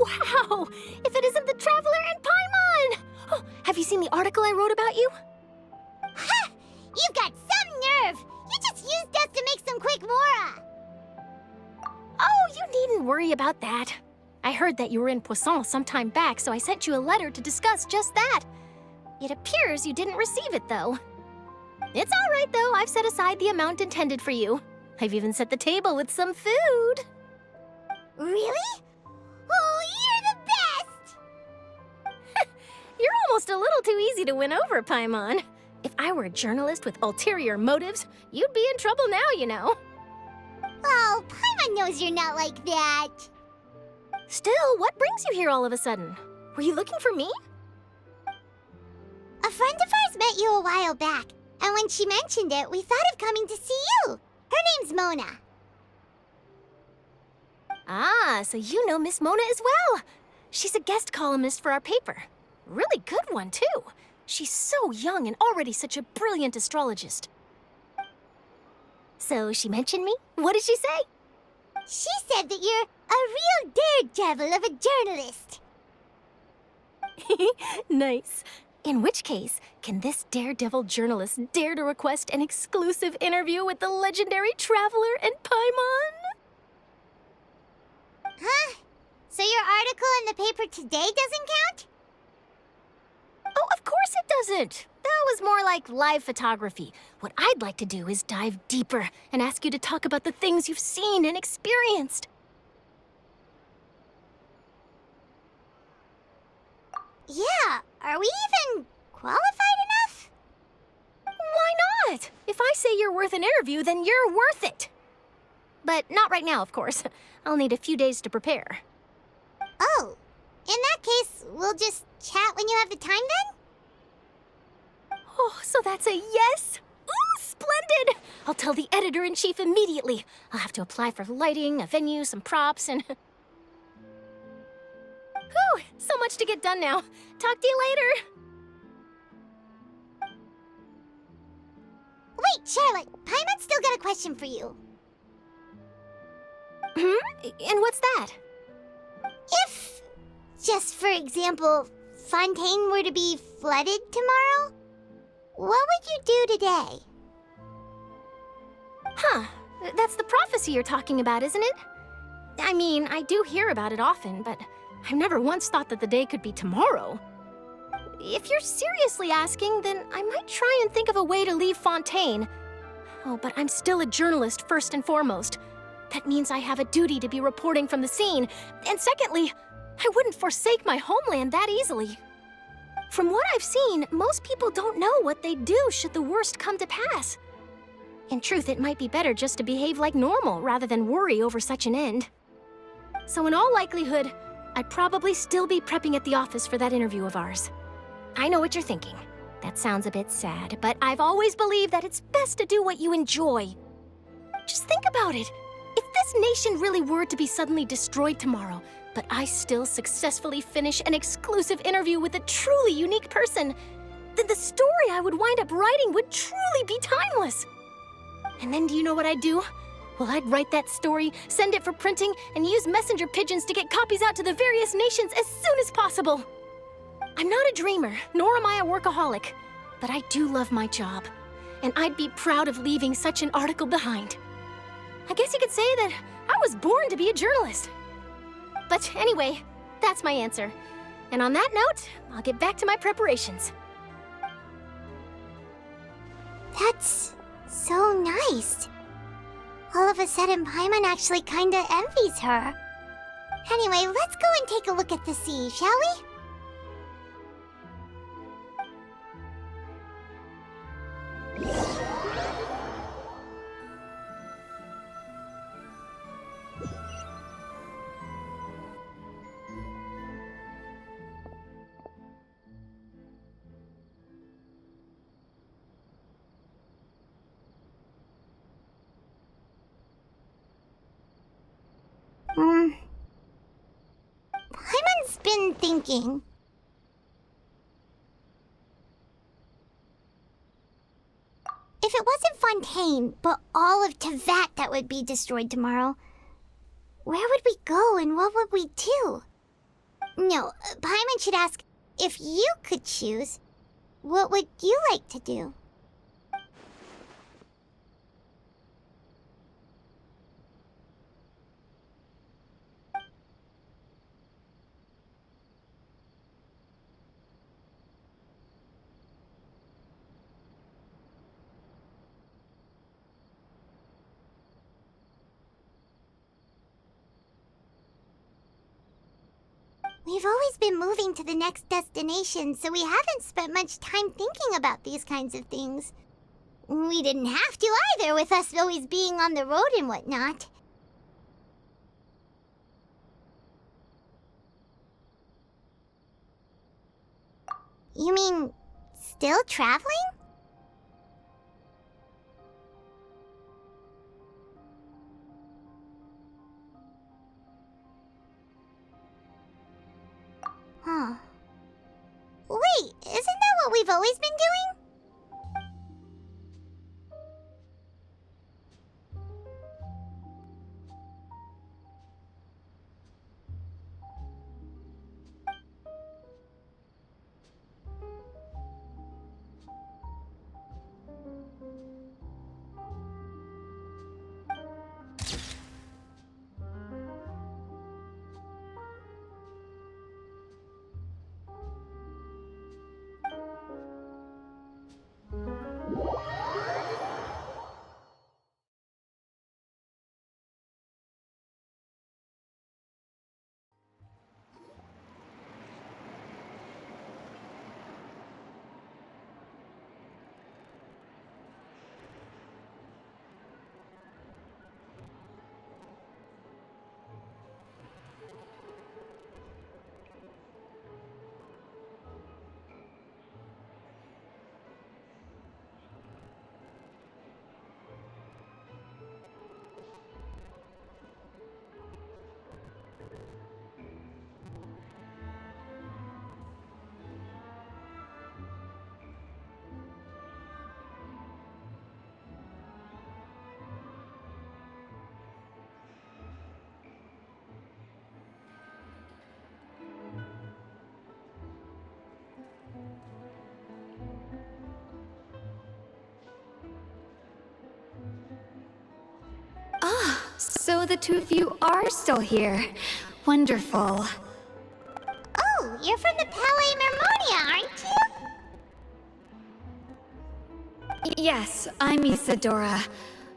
Wow! If it isn't the Traveler and Paimon! Oh, have you seen the article I wrote about you? Ha! You've got some nerve! You just used us to make some quick mora! Oh, you needn't worry about that. I heard that you were in Poisson some time back, so I sent you a letter to discuss just that. It appears you didn't receive it, though. It's all right, though. I've set aside the amount intended for you. I've even set the table with some food. Really? Oh, you're the best! You're almost a little too easy to win over, Paimon. If I were a journalist with ulterior motives, you'd be in trouble now, you know. Oh, Paimon knows you're not like that. Still, what brings you here all of a sudden? Were you looking for me? A friend of ours met you a while back, and when she mentioned it, we thought of coming to see you. Her name's Mona. Ah, so you know Miss Mona as well. She's a guest columnist for our paper. Really good one, too. She's so young and already such a brilliant astrologist. So she mentioned me? What did she say? She said that you're a real daredevil of a journalist. Nice. In which case, can this daredevil journalist dare to request an exclusive interview with the legendary Traveler and Paimon? Huh? So your article in the paper today doesn't count? Oh, of course it doesn't. That was more like live photography. What I'd like to do is dive deeper and ask you to talk about the things you've seen and experienced. Yeah, are we even qualified enough? Why not? If I say you're worth an interview, then you're worth it. But not right now, of course. I'll need a few days to prepare. Oh, in that case, we'll just chat when you have the time then? Oh, so that's a yes? Ooh, splendid! I'll tell the editor-in-chief immediately. I'll have to apply for lighting, a venue, some props, and... Whew, so much to get done now. Talk to you later. Wait, Charlotte, Paimon's still got a question for you. And what's that? If, just for example, Fontaine were to be flooded tomorrow, what would you do today? Huh, that's the prophecy you're talking about, isn't it? I mean, I do hear about it often, but I've never once thought that the day could be tomorrow. If you're seriously asking, then I might try and think of a way to leave Fontaine. Oh, but I'm still a journalist first and foremost. That means I have a duty to be reporting from the scene. And secondly, I wouldn't forsake my homeland that easily. From what I've seen, most people don't know what they'd do should the worst come to pass. In truth, it might be better just to behave like normal rather than worry over such an end. So in all likelihood, I'd probably still be prepping at the office for that interview of ours. I know what you're thinking. That sounds a bit sad, but I've always believed that it's best to do what you enjoy. Just think about it. If this nation really were to be suddenly destroyed tomorrow, but I still successfully finish an exclusive interview with a truly unique person, then the story I would wind up writing would truly be timeless. And then do you know what I'd do? Well, I'd write that story, send it for printing, and use messenger pigeons to get copies out to the various nations as soon as possible. I'm not a dreamer, nor am I a workaholic, but I do love my job, and I'd be proud of leaving such an article behind. I guess you could say that I was born to be a journalist. But anyway, that's my answer. And on that note, I'll get back to my preparations. That's so nice. All of a sudden, Paimon actually kinda envies her. Anyway, let's go and take a look at the sea, shall we? Paimon's been thinking. If it wasn't Fontaine, but all of Tevat that would be destroyed tomorrow, where would we go and what would we do? No, Paimon should ask, if you could choose, what would you like to do? We've always been moving to the next destination, so we haven't spent much time thinking about these kinds of things. We didn't have to either, with us always being on the road and whatnot. You mean, still traveling? Huh. Wait, isn't that what we've always been doing? So the two of you are still here. Wonderful. Oh, you're from the Palais Mermonia, aren't you? Yes, I'm Isadora.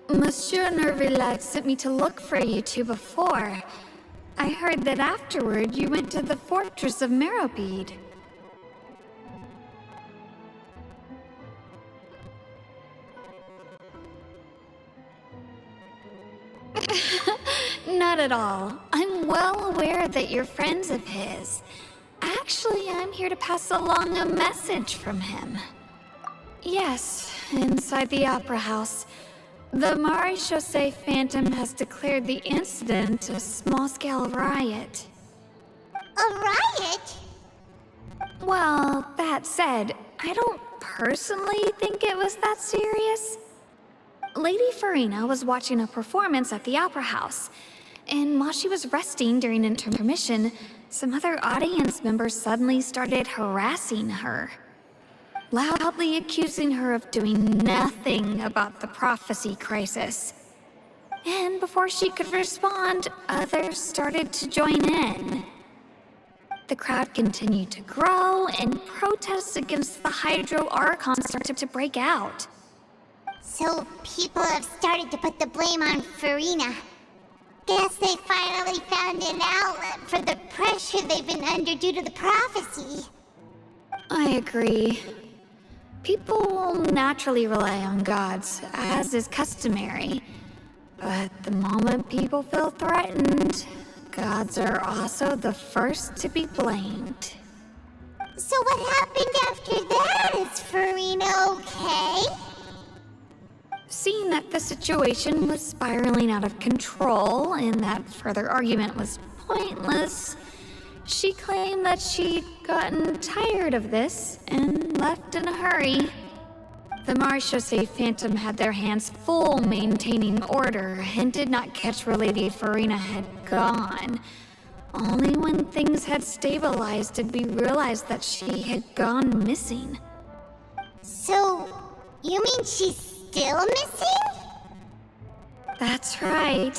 Monsieur Nervillat sent me to look for you two before. I heard that afterward you went to the fortress of Meropide. Not at all. I'm well aware that you're friends of his. Actually, I'm here to pass along a message from him. Yes, inside the Opera House, the Maréchaussée Phantom has declared the incident a small-scale riot. A riot? Well, that said, I don't personally think it was that serious. Lady Farina was watching a performance at the Opera House, and while she was resting during intermission, some other audience members suddenly started harassing her, loudly accusing her of doing nothing about the prophecy crisis. And before she could respond, others started to join in. The crowd continued to grow, and protests against the Hydro Archon started to break out. So people have started to put the blame on Farina. Guess they finally found an outlet for the pressure they've been under due to the prophecy. I agree. People will naturally rely on gods, as is customary. But the moment people feel threatened, gods are also the first to be blamed. So what happened after that? Is Farina okay? Seeing that the situation was spiraling out of control and that further argument was pointless, she claimed that she'd gotten tired of this and left in a hurry. The Maréchaussée Phantom had their hands full maintaining order and did not catch where Lady Farina had gone. Only when things had stabilized did we realize that she had gone missing. So, you mean she's still missing? That's right.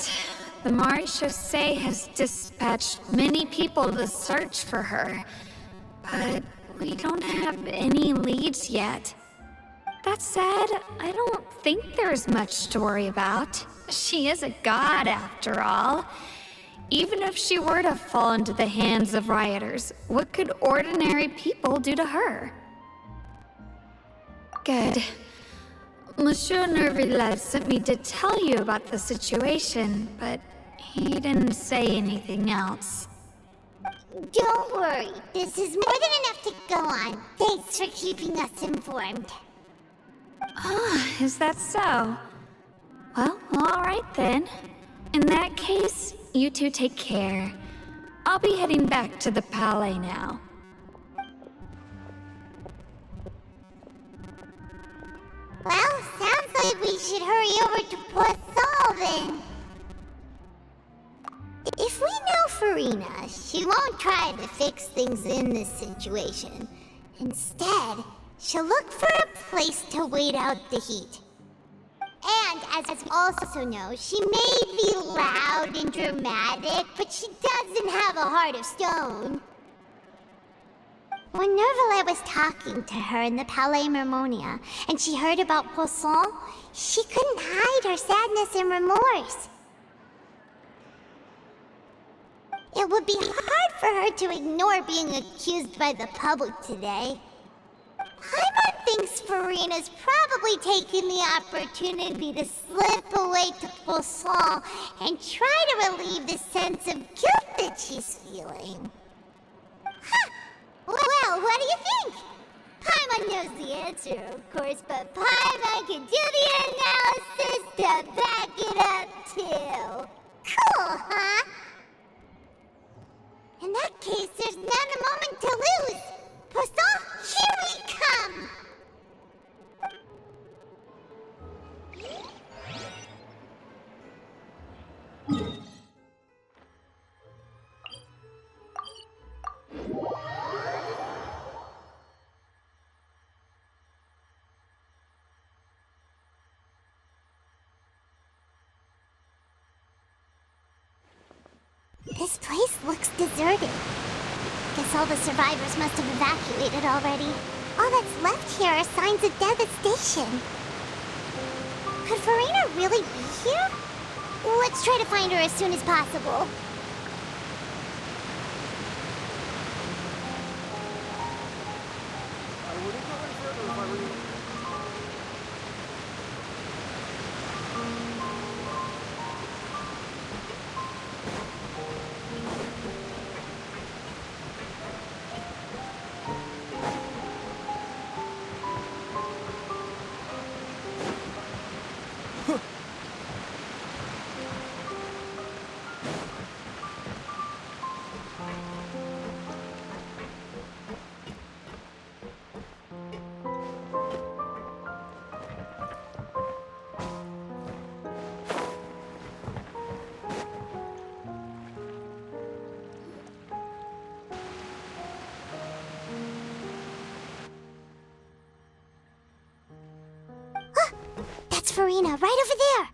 The Marechaussee has dispatched many people to search for her, but we don't have any leads yet. That said, I don't think there's much to worry about. She is a god, after all. Even if she were to fall into the hands of rioters, what could ordinary people do to her? Good. Monsieur Nervillez sent me to tell you about the situation, but he didn't say anything else. Don't worry, this is more than enough to go on. Thanks for keeping us informed. Ah, is that so? Well, alright then. In that case, you two take care. I'll be heading back to the Palais now. Well, sounds like we should hurry over to Poisson then. If we know Farina, she won't try to fix things in this situation. Instead, she'll look for a place to wait out the heat. And as we also know, she may be loud and dramatic, but she doesn't have a heart of stone. When Nervalet was talking to her in the Palais Mermonia, and she heard about Poisson, she couldn't hide her sadness and remorse. It would be hard for her to ignore being accused by the public today. Paimon thinks Farina's probably taken the opportunity to slip away to Poisson and try to relieve the sense of guilt that she's feeling. Huh! Well, what do you think? Paimon knows the answer, of course, but Paimon can do the analysis to back it up, too. Cool, huh? In that case, there's not a moment to lose. Poisson, here we come! This place looks deserted. Guess all the survivors must have evacuated already. All that's left here are signs of devastation. Could Farina really be here? Let's try to find her as soon as possible. I wouldn't go any further if I were you. That's Farina, right over there!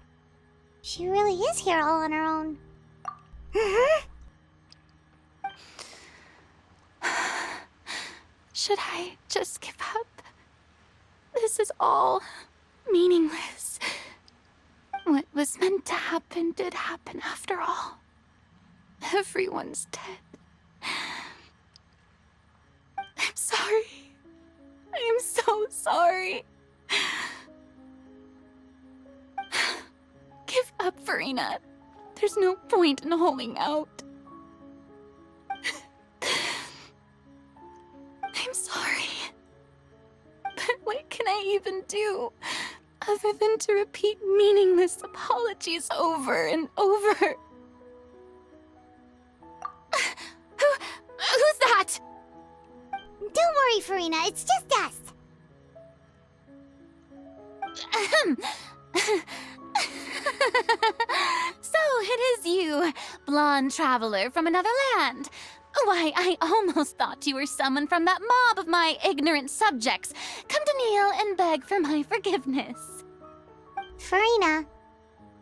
She really is here all on her own. Should I just give up? This is all meaningless. What was meant to happen did happen after all. Everyone's dead. I'm sorry. I am so sorry. Give up, Farina. There's no point in holding out. I'm sorry. But what can I even do other than to repeat meaningless apologies over and over? Who's that? Don't worry, Farina, it's just us. So Oh, it is you, blonde traveler from another land. Why, I almost thought you were someone from that mob of my ignorant subjects, come to kneel and beg for my forgiveness. Farina,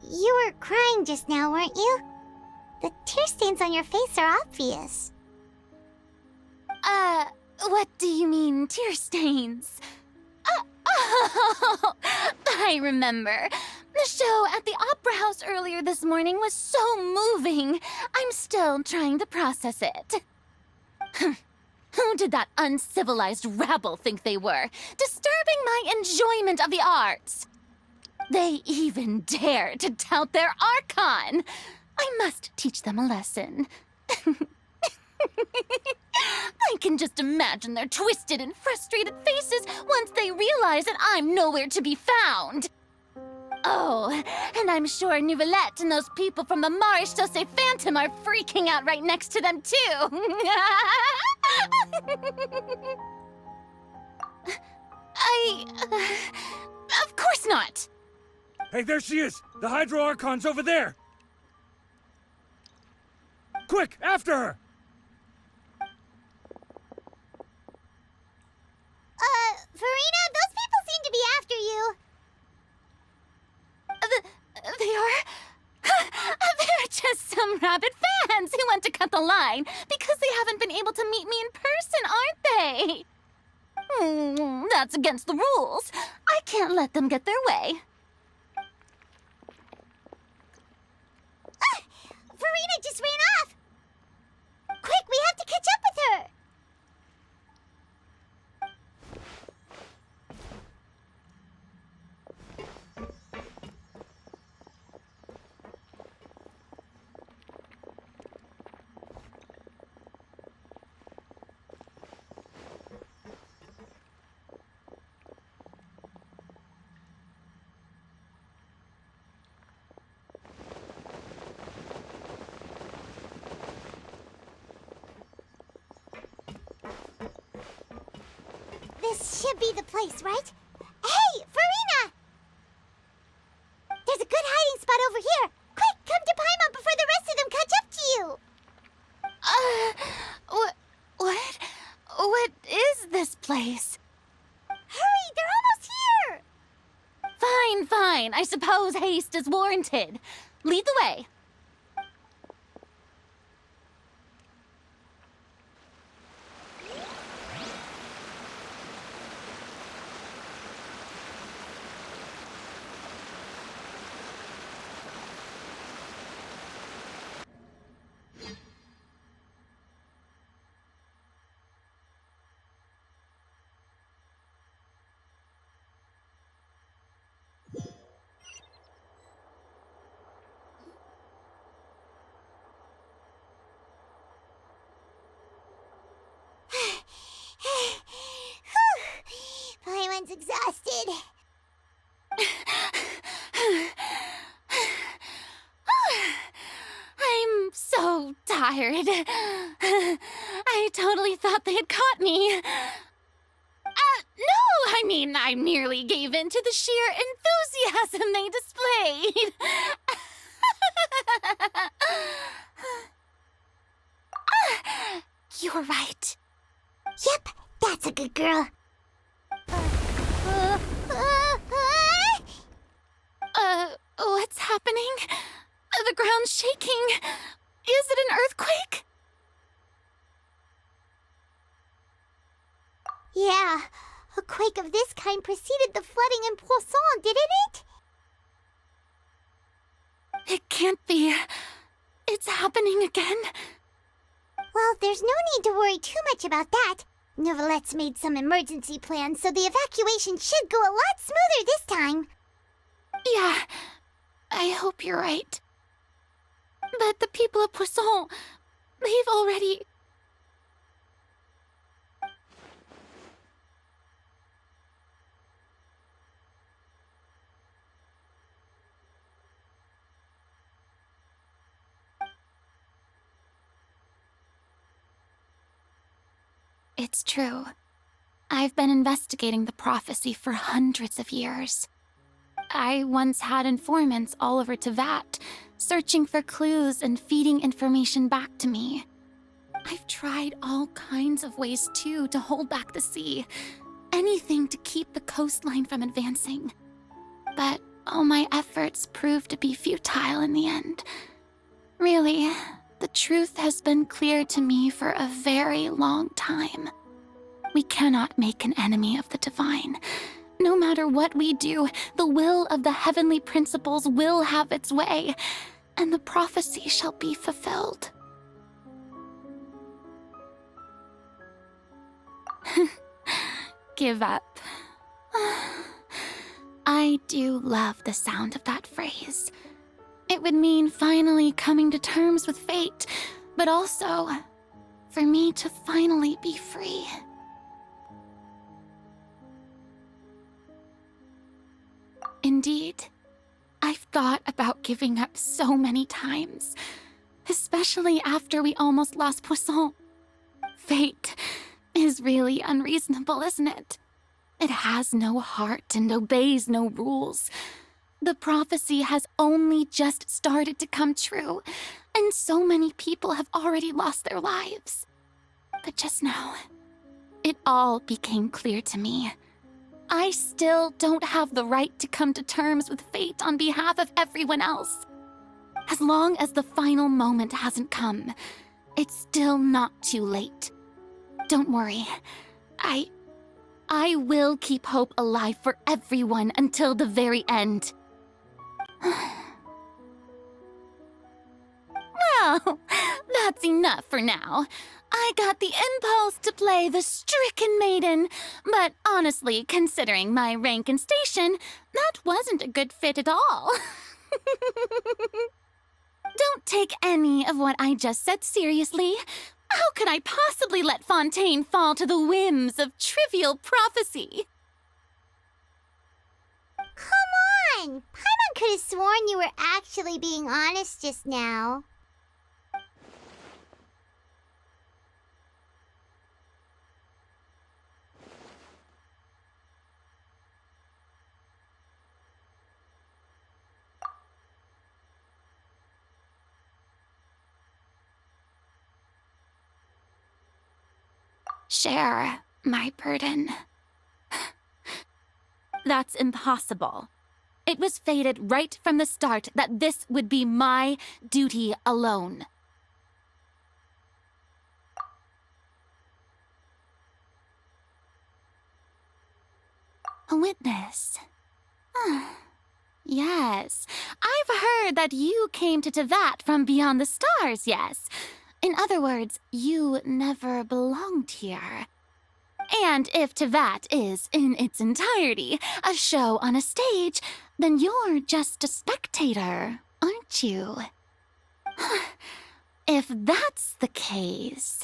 you were crying just now, weren't you? The tear stains on your face are obvious. What do you mean, tear stains? Oh, I remember. The show at the Opera House earlier this morning was so moving. I'm still trying to process it. Who did that uncivilized rabble think they were, disturbing my enjoyment of the arts? They even dare to tout their archon. I must teach them a lesson. I can just imagine their twisted and frustrated faces once they realize that I'm nowhere to be found. Oh, and I'm sure Nouvellette and those people from the Marche Say Phantom are freaking out right next to them, too. Of course not. Hey, there she is! The Hydro Archon's over there! Quick, after her! Farina, those people seem to be after you. They are? They're just some rabid fans who want to cut the line because they haven't been able to meet me in person, aren't they? That's against the rules. I can't let them get their way. Farina just ran off! Quick, we have to catch up with her! This should be the place, right? Hey, Farina! There's a good hiding spot over here. Quick, come to Paimon before the rest of them catch up to you. What is this place? Hurry, they're almost here. Fine. I suppose haste is warranted. Lead the way. Paimon's exhausted. I'm so tired. I totally thought they had caught me. No, I mean, I merely gave in to the sheer enthusiasm they displayed. You're right. Yep, that's a good girl. What's happening? The ground's shaking. Is it an earthquake? Yeah, a quake of this kind preceded the flooding in Poisson, didn't it? It can't be. It's happening again. Well, there's no need to worry too much about that. Nouvellette's made some emergency plans, so the evacuation should go a lot smoother this time. Yeah, I hope you're right. But the people of Poisson, they've already... It's true. I've been investigating the prophecy for hundreds of years. I once had informants all over Tevat, searching for clues and feeding information back to me. I've tried all kinds of ways, too, to hold back the sea. Anything to keep the coastline from advancing. But all my efforts proved to be futile in the end. Really, the truth has been clear to me for a very long time. We cannot make an enemy of the divine. No matter what we do, the will of the heavenly principles will have its way, and the prophecy shall be fulfilled. Give up. I do love the sound of that phrase. It would mean finally coming to terms with fate, but also for me to finally be free. Indeed, I've thought about giving up so many times, especially after we almost lost Poisson. Fate is really unreasonable, isn't it? It has no heart and obeys no rules. The prophecy has only just started to come true, and so many people have already lost their lives. But just now, it all became clear to me. I still don't have the right to come to terms with fate on behalf of everyone else. As long as the final moment hasn't come, it's still not too late. Don't worry. I will keep hope alive for everyone until the very end. Well, that's enough for now. I got the impulse to play the stricken maiden, but honestly, considering my rank and station, that wasn't a good fit at all. Don't take any of what I just said seriously. How could I possibly let Fontaine fall to the whims of trivial prophecy? Come on! Paimon could have sworn you were actually being honest just now. Share my burden. That's impossible. It was fated right from the start that this would be my duty alone. A witness. Yes, I've heard that you came to Tevat from beyond the stars, yes. In other words, you never belonged here. And if Tevat is, in its entirety, a show on a stage, then you're just a spectator, aren't you? If that's the case...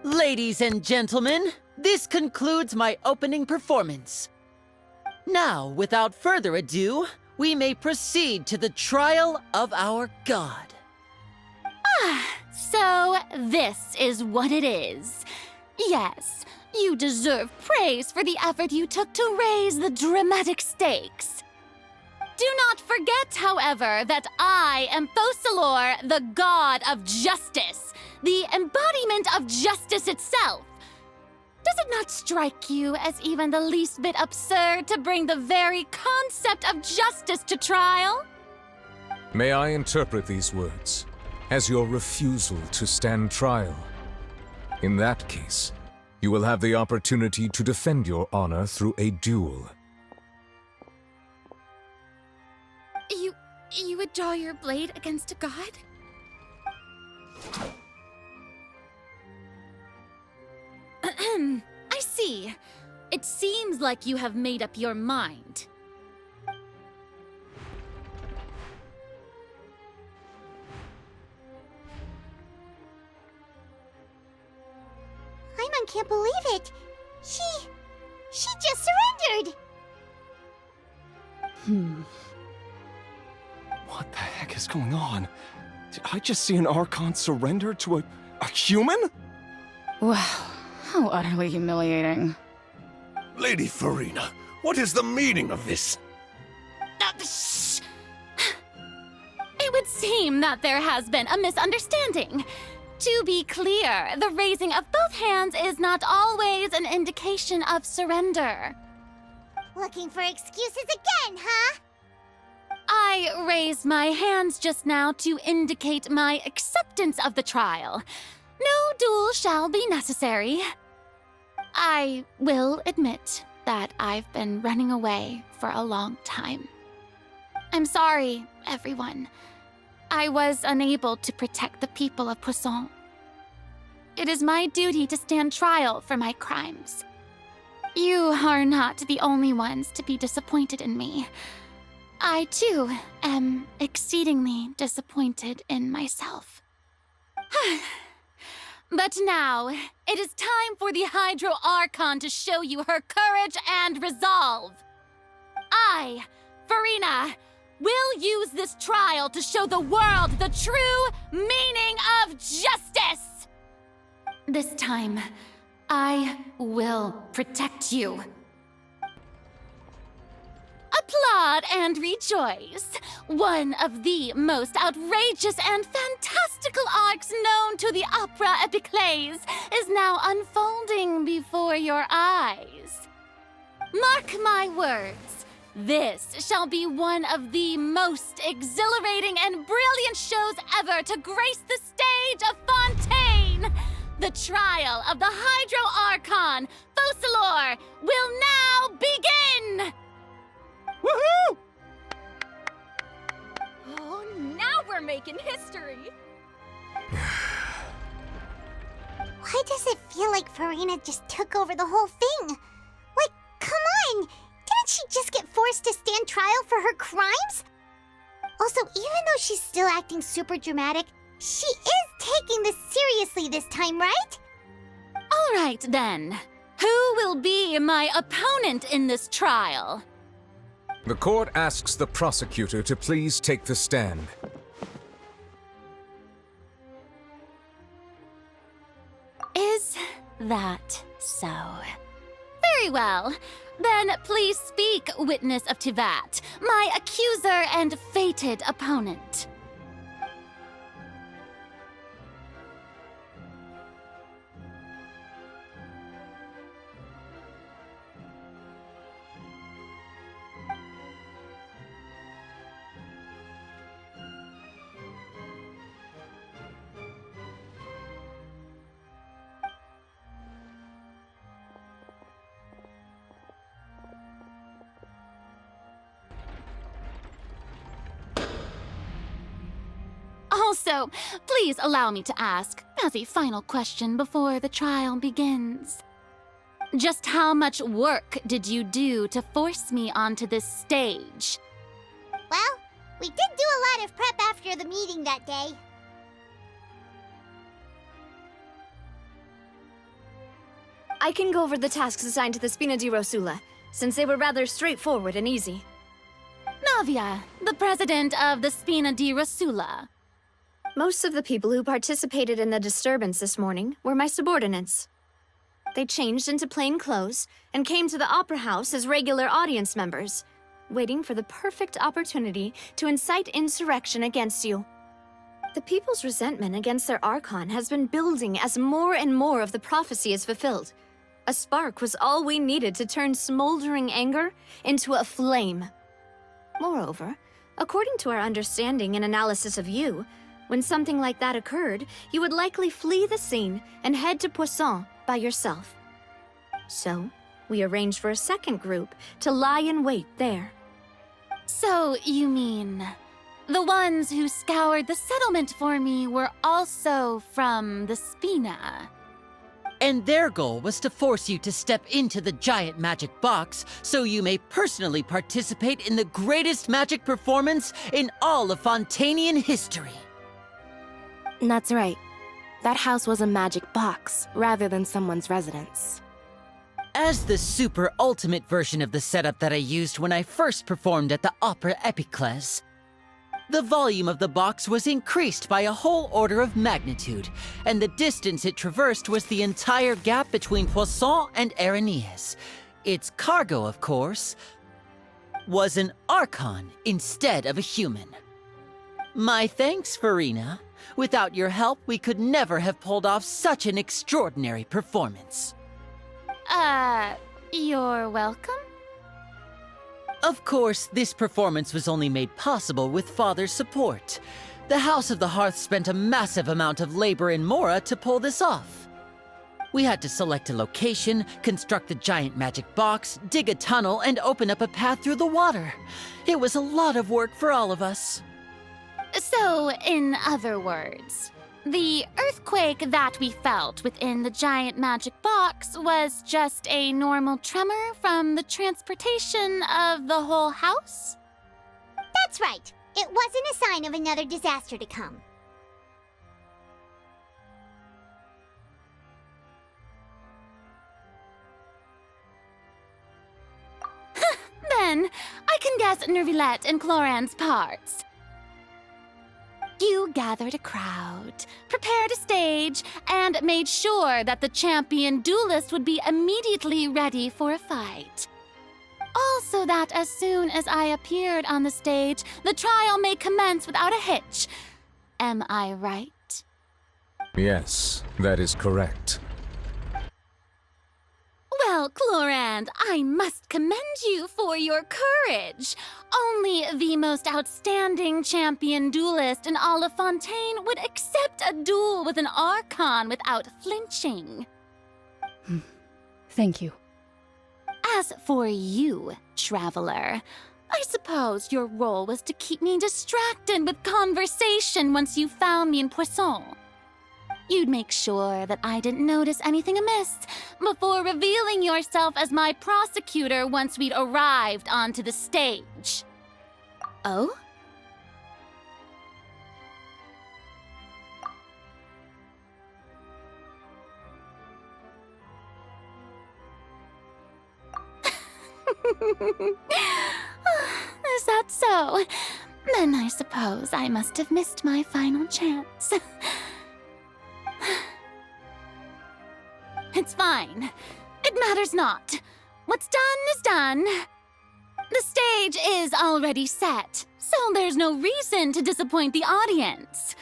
Ladies and gentlemen, this concludes my opening performance. Now, without further ado, we may proceed to the trial of our god. So this is what it is. Yes, you deserve praise for the effort you took to raise the dramatic stakes. Do not forget, however, that I am Focalor, the god of justice, the embodiment of justice itself. Does it not strike you as even the least bit absurd to bring the very concept of justice to trial? May I interpret these words as your refusal to stand trial? In that case, you will have the opportunity to defend your honor through a duel. You would draw your blade against a god? I see. It seems like you have made up your mind. Paimon can't believe it. She just surrendered. What the heck is going on? Did I just see an archon surrender to a human? Wow, how utterly humiliating. Lady Farina, what is the meaning of this? Shh! It would seem that there has been a misunderstanding. To be clear, the raising of both hands is not always an indication of surrender. Looking for excuses again, huh? I raised my hands just now to indicate my acceptance of the trial. No duel shall be necessary. I will admit that I've been running away for a long time. I'm sorry, everyone. I was unable to protect the people of Poisson. It is my duty to stand trial for my crimes. You are not the only ones to be disappointed in me. I, too, am exceedingly disappointed in myself. But now, it is time for the Hydro Archon to show you her courage and resolve. I, Farina, will use this trial to show the world the true meaning of justice! This time, I will protect you. Applaud and rejoice! One of the most outrageous and fantastical arcs known to the opera epiclese is now unfolding before your eyes. Mark my words, this shall be one of the most exhilarating and brilliant shows ever to grace the stage of Fontaine! The trial of the Hydro Archon, Focalor, will now begin! Woohoo! Oh, now we're making history. Why does it feel like Farina just took over the whole thing? Like, come on! Didn't she just get forced to stand trial for her crimes? Also, even though she's still acting super dramatic, she is taking this seriously this time, right? All right, then. Who will be my opponent in this trial? The court asks the prosecutor to please take the stand. Is that so? Very well. Then please speak, witness of Tivat, my accuser and fated opponent. Also, please allow me to ask, as a final question before the trial begins. Just how much work did you do to force me onto this stage? Well, we did do a lot of prep after the meeting that day. I can go over the tasks assigned to the Spina di Rosula, since they were rather straightforward and easy. Navia, the president of the Spina di Rosula. Most of the people who participated in the disturbance this morning were my subordinates. They changed into plain clothes and came to the Opera House as regular audience members, waiting for the perfect opportunity to incite insurrection against you. The people's resentment against their Archon has been building as more and more of the prophecy is fulfilled. A spark was all we needed to turn smoldering anger into a flame. Moreover, according to our understanding and analysis of you, when something like that occurred, you would likely flee the scene and head to Poisson by yourself. So, we arranged for a second group to lie in wait there. So, you mean, the ones who scoured the settlement for me were also from the Spina? And their goal was to force you to step into the giant magic box so you may personally participate in the greatest magic performance in all of Fontainian history. That's right. That house was a magic box, rather than someone's residence. As the super ultimate version of the setup that I used when I first performed at the Opera Epiclese, the volume of the box was increased by a whole order of magnitude, and the distance it traversed was the entire gap between Poisson and Aranias. Its cargo, of course, was an archon instead of a human. My thanks, Farina. Without your help, we could never have pulled off such an extraordinary performance. You're welcome? Of course, this performance was only made possible with Father's support. The House of the Hearth spent a massive amount of labor in Mora to pull this off. We had to select a location, construct the giant magic box, dig a tunnel, and open up a path through the water. It was a lot of work for all of us. So, in other words, the earthquake that we felt within the giant magic box was just a normal tremor from the transportation of the whole house? That's right. It wasn't a sign of another disaster to come. Then, I can guess Nervillette and Cloran's parts. You gathered a crowd, prepared a stage, and made sure that the champion duelist would be immediately ready for a fight. Also that as soon as I appeared on the stage, the trial may commence without a hitch. Am I right? Yes, that is correct. Well, Clorand, I must commend you for your courage. Only the most outstanding champion duelist in all of Fontaine would accept a duel with an archon without flinching. Thank you. As for you, traveler, I suppose your role was to keep me distracted with conversation once you found me in Poisson. You'd make sure that I didn't notice anything amiss before revealing yourself as my prosecutor once we'd arrived onto the stage. Oh? Is that so? Then I suppose I must have missed my final chance. It's fine. It matters not. What's done is done. The stage is already set, so there's no reason to disappoint the audience.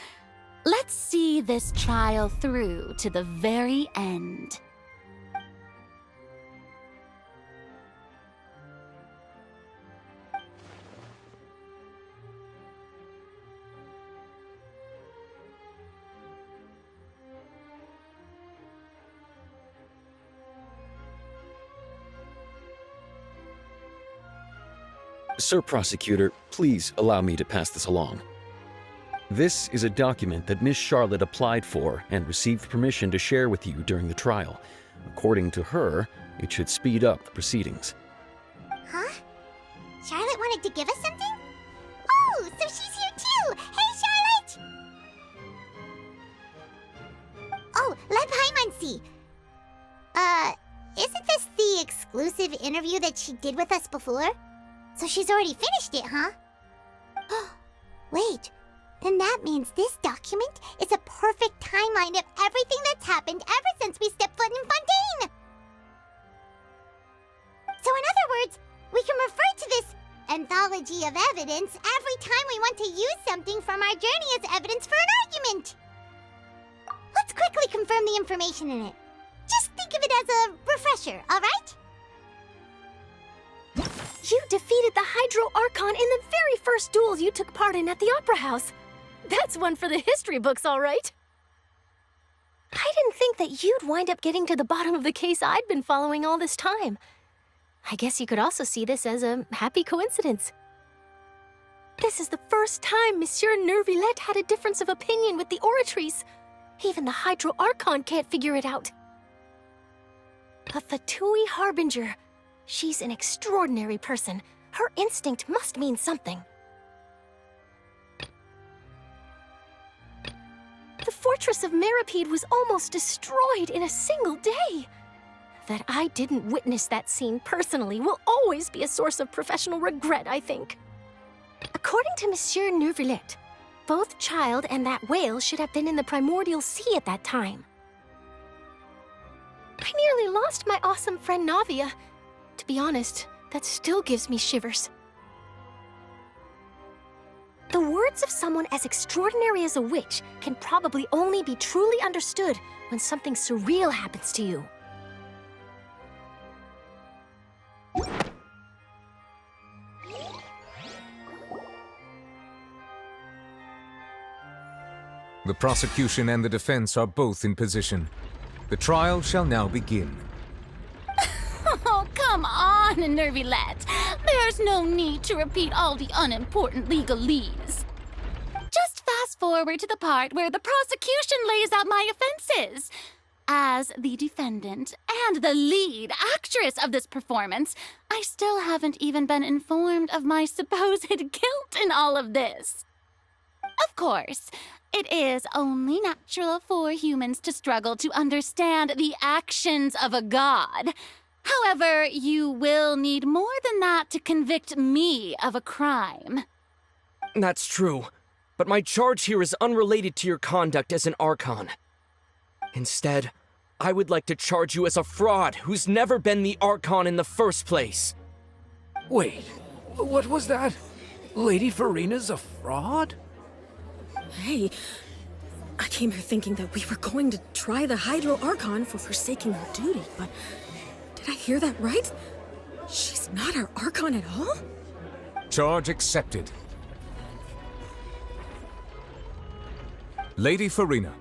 Let's see this trial through to the very end. Sir Prosecutor, please allow me to pass this along. This is a document that Miss Charlotte applied for and received permission to share with you during the trial. According to her, it should speed up the proceedings. Huh? Charlotte wanted to give us something? Oh, so she's here too! Hey, Charlotte! Oh, let Paimon see. Isn't this the exclusive interview that she did with us before? So she's already finished it, huh? Wait, then that means this document is a perfect timeline of everything that's happened ever since we stepped foot in Fontaine! So in other words, we can refer to this anthology of evidence every time we want to use something from our journey as evidence for an argument! Let's quickly confirm the information in it. Just think of it as a refresher, alright? You defeated the Hydro Archon in the very first duel you took part in at the Opera House. That's one for the history books, all right. I didn't think that you'd wind up getting to the bottom of the case I'd been following all this time. I guess you could also see this as a happy coincidence. This is the first time Monsieur Neuvillette had a difference of opinion with the Oratrice. Even the Hydro Archon can't figure it out. A Fatui Harbinger. She's an extraordinary person. Her instinct must mean something. The fortress of Meripede was almost destroyed in a single day. That I didn't witness that scene personally will always be a source of professional regret, I think. According to Monsieur Neuvillette, both Child and that whale should have been in the primordial sea at that time. I nearly lost my awesome friend Navia. To be honest, that still gives me shivers. The words of someone as extraordinary as a witch can probably only be truly understood when something surreal happens to you. The prosecution and the defense are both in position. The trial shall now begin. Oh, come on, Neuvillette. There's no need to repeat all the unimportant legalese. Just fast forward to the part where the prosecution lays out my offenses. As the defendant and the lead actress of this performance, I still haven't even been informed of my supposed guilt in all of this. Of course, it is only natural for humans to struggle to understand the actions of a god. However, you will need more than that to convict me of a crime. That's true, but my charge here is unrelated to your conduct as an Archon. Instead, I would like to charge you as a fraud who's never been the Archon in the first place. Wait, what was that? Lady Farina's a fraud? Hey, I came here thinking that we were going to try the Hydro Archon for forsaking her duty, but did I hear that right? She's not our Archon at all? Charge accepted. Lady Farina,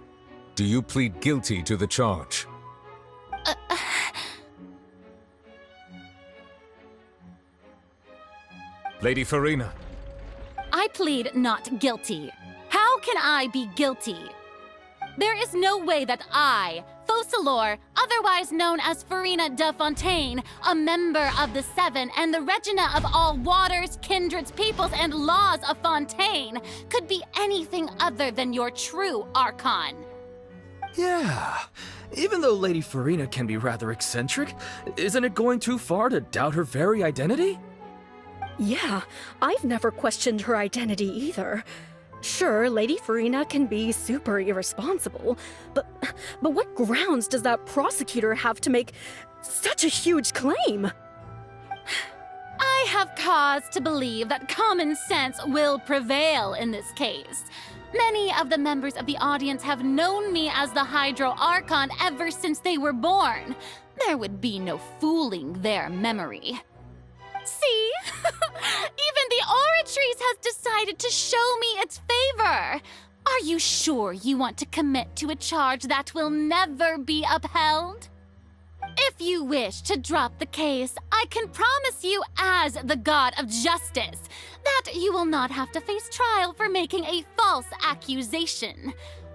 do you plead guilty to the charge? Lady Farina. I plead not guilty. How can I be guilty? There is no way that I, Focalor, otherwise known as Farina de Fontaine, a member of the Seven and the Regina of all waters, kindreds, peoples, and laws of Fontaine, could be anything other than your true Archon. Yeah, even though Lady Farina can be rather eccentric, isn't it going too far to doubt her very identity? Yeah, I've never questioned her identity either. Sure, Lady Farina can be super irresponsible, but what grounds does that prosecutor have to make such a huge claim? I have cause to believe that common sense will prevail in this case. Many of the members of the audience have known me as the Hydro Archon ever since they were born. There would be no fooling their memory. See? Even the Oratrice has decided to show me its favor. Are you sure you want to commit to a charge that will never be upheld? If you wish to drop the case, I can promise you as the God of Justice that you will not have to face trial for making a false accusation.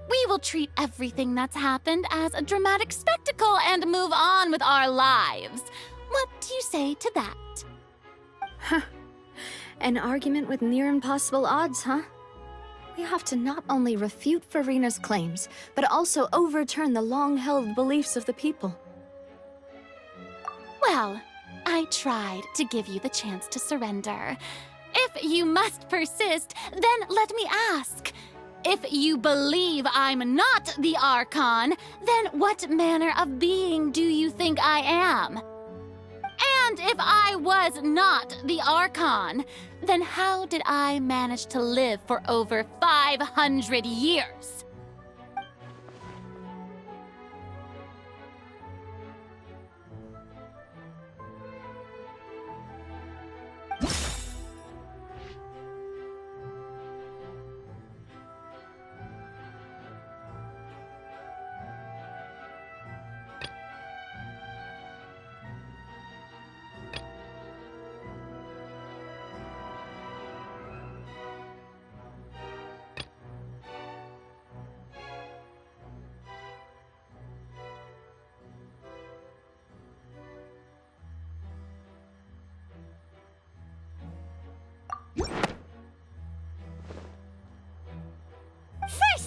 We will treat everything that's happened as a dramatic spectacle and move on with our lives. What do you say to that? Huh. An argument with near impossible odds, huh? We have to not only refute Farina's claims, but also overturn the long-held beliefs of the people. Well, I tried to give you the chance to surrender. If you must persist, then let me ask. If you believe I'm not the Archon, then what manner of being do you think I am? And if I was not the Archon, then how did I manage to live for over 500 years?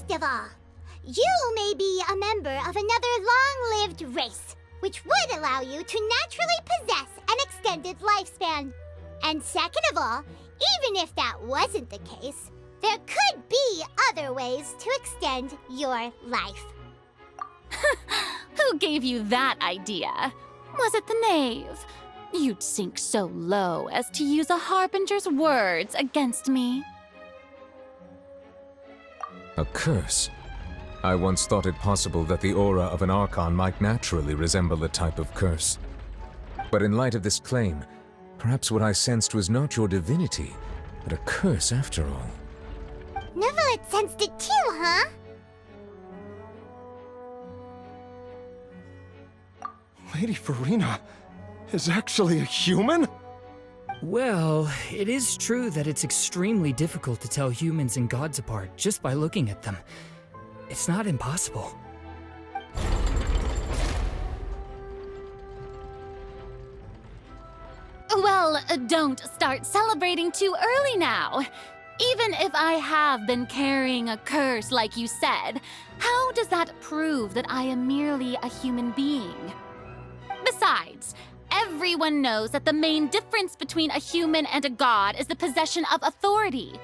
First of all, you may be a member of another long-lived race, which would allow you to naturally possess an extended lifespan. And second of all, even if that wasn't the case, there could be other ways to extend your life. Who gave you that idea? Was it the knave? You'd sink so low as to use a harbinger's words against me. A curse? I once thought it possible that the aura of an archon might naturally resemble a type of curse. But in light of this claim, perhaps what I sensed was not your divinity, but a curse after all. Neverlet sensed it too, huh? Lady Farina is actually a human? Well, it is true that it's extremely difficult to tell humans and gods apart just by looking at them. It's not impossible. Well, don't start celebrating too early now. Even if I have been carrying a curse like you said, how does that prove that I am merely a human being? Besides, everyone knows that the main difference between a human and a god is the possession of authority.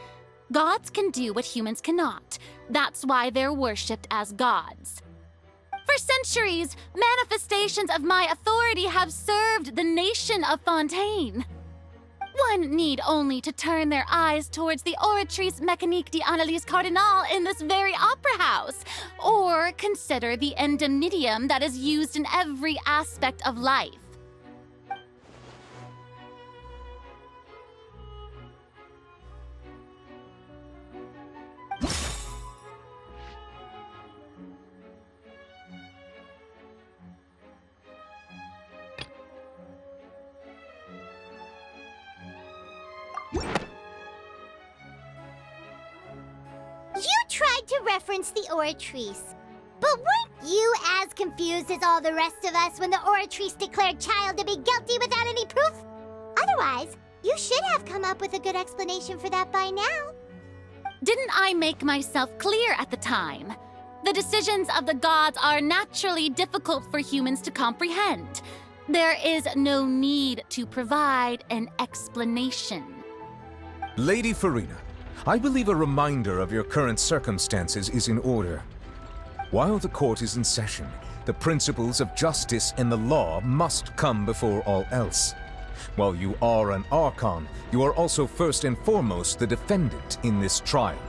Gods can do what humans cannot. That's why they're worshipped as gods. For centuries, manifestations of my authority have served the nation of Fontaine. One need only to turn their eyes towards the Oratrice Mécanique d'Analyse Cardinal in this very opera house, or consider the endemnitium that is used in every aspect of life. You tried to reference the Oratrice. But weren't you as confused as all the rest of us when the Oratrice declared Child to be guilty without any proof? Otherwise, you should have come up with a good explanation for that by now. Didn't I make myself clear at the time? The decisions of the gods are naturally difficult for humans to comprehend. There is no need to provide an explanation. Lady Farina, I believe a reminder of your current circumstances is in order. While the court is in session, the principles of justice and the law must come before all else. While you are an archon, you are also first and foremost the defendant in this trial.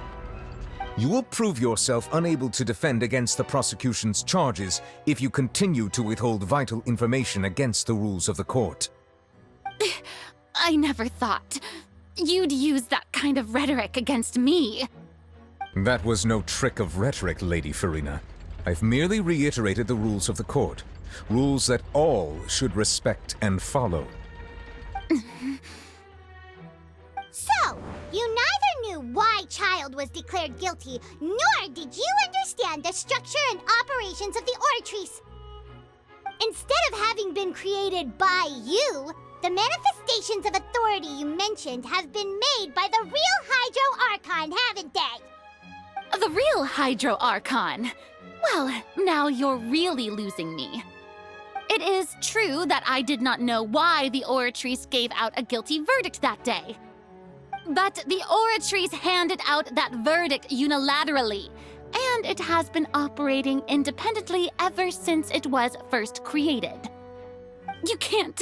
You will prove yourself unable to defend against the prosecution's charges if you continue to withhold vital information against the rules of the court. I never thought you'd use that kind of rhetoric against me. That was no trick of rhetoric, Lady Farina. I've merely reiterated the rules of the court. Rules that all should respect and follow. So, you neither knew why Child was declared guilty, nor did you understand the structure and operations of the Oratrice. Instead of having been created by you, the manifestations of authority you mentioned have been made by the real Hydro Archon, haven't they? The real Hydro Archon? Well, now you're really losing me. It is true that I did not know why the Oratrice gave out a guilty verdict that day. But the Oratrice handed out that verdict unilaterally, and it has been operating independently ever since it was first created. You can't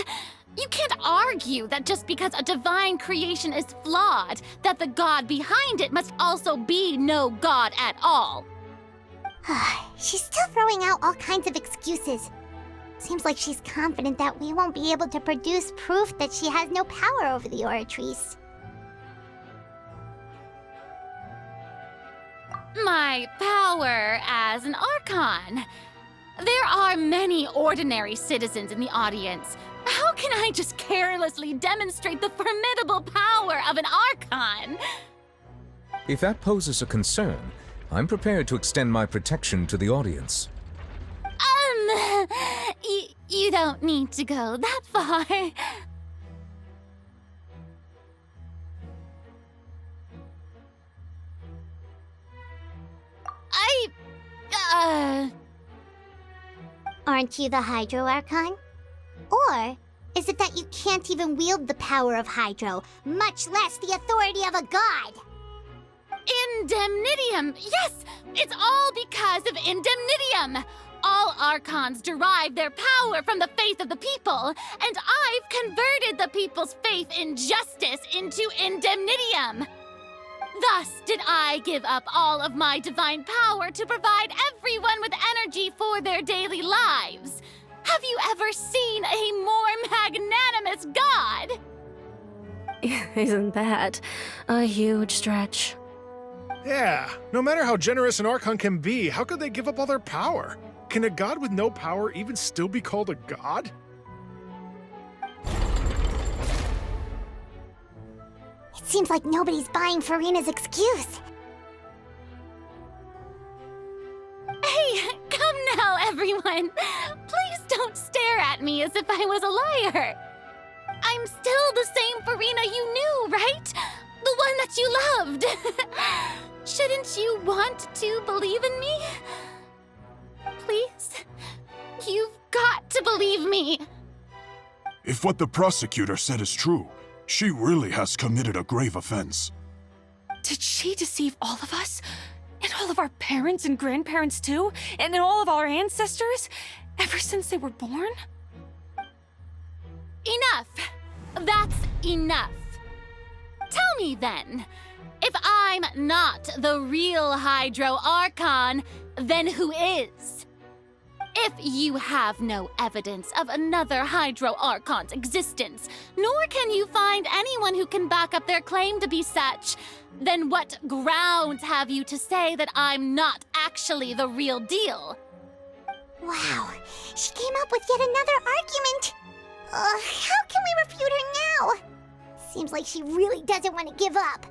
argue that just because a divine creation is flawed, that the god behind it must also be no god at all. She's still throwing out all kinds of excuses. Seems like she's confident that we won't be able to produce proof that she has no power over the Oratrice. My power as an Archon. There are many ordinary citizens in the audience. How can I just carelessly demonstrate the formidable power of an Archon? If that poses a concern, I'm prepared to extend my protection to the audience. You don't need to go that far. I Aren't you the Hydro Archon? Or is it that you can't even wield the power of Hydro, much less the authority of a god? Indemnitium! Yes! It's all because of Indemnitium! All Archons derive their power from the faith of the people, and I've converted the people's faith in justice into Indemnitium! Thus did I give up all of my divine power to provide everyone with energy for their daily lives. Have you ever seen a more magnanimous god? Isn't that a huge stretch? Yeah, no matter how generous an Archon can be, how could they give up all their power? Can a god with no power even still be called a god? It seems like nobody's buying Farina's excuse. Hey, come now, everyone! Please don't stare at me as if I was a liar! I'm still the same Farina you knew, right? The one that you loved! Shouldn't you want to believe in me? Please? You've got to believe me! If what the prosecutor said is true, she really has committed a grave offense. Did she deceive all of us? And all of our parents and grandparents too? And all of our ancestors? Ever since they were born? Enough! That's enough! Tell me then, if I'm not the real Hydro Archon, then who is? If you have no evidence of another Hydro Archon's existence, nor can you find anyone who can back up their claim to be such, then what grounds have you to say that I'm not actually the real deal? Wow, she came up with yet another argument. How can we refute her now? Seems like she really doesn't want to give up.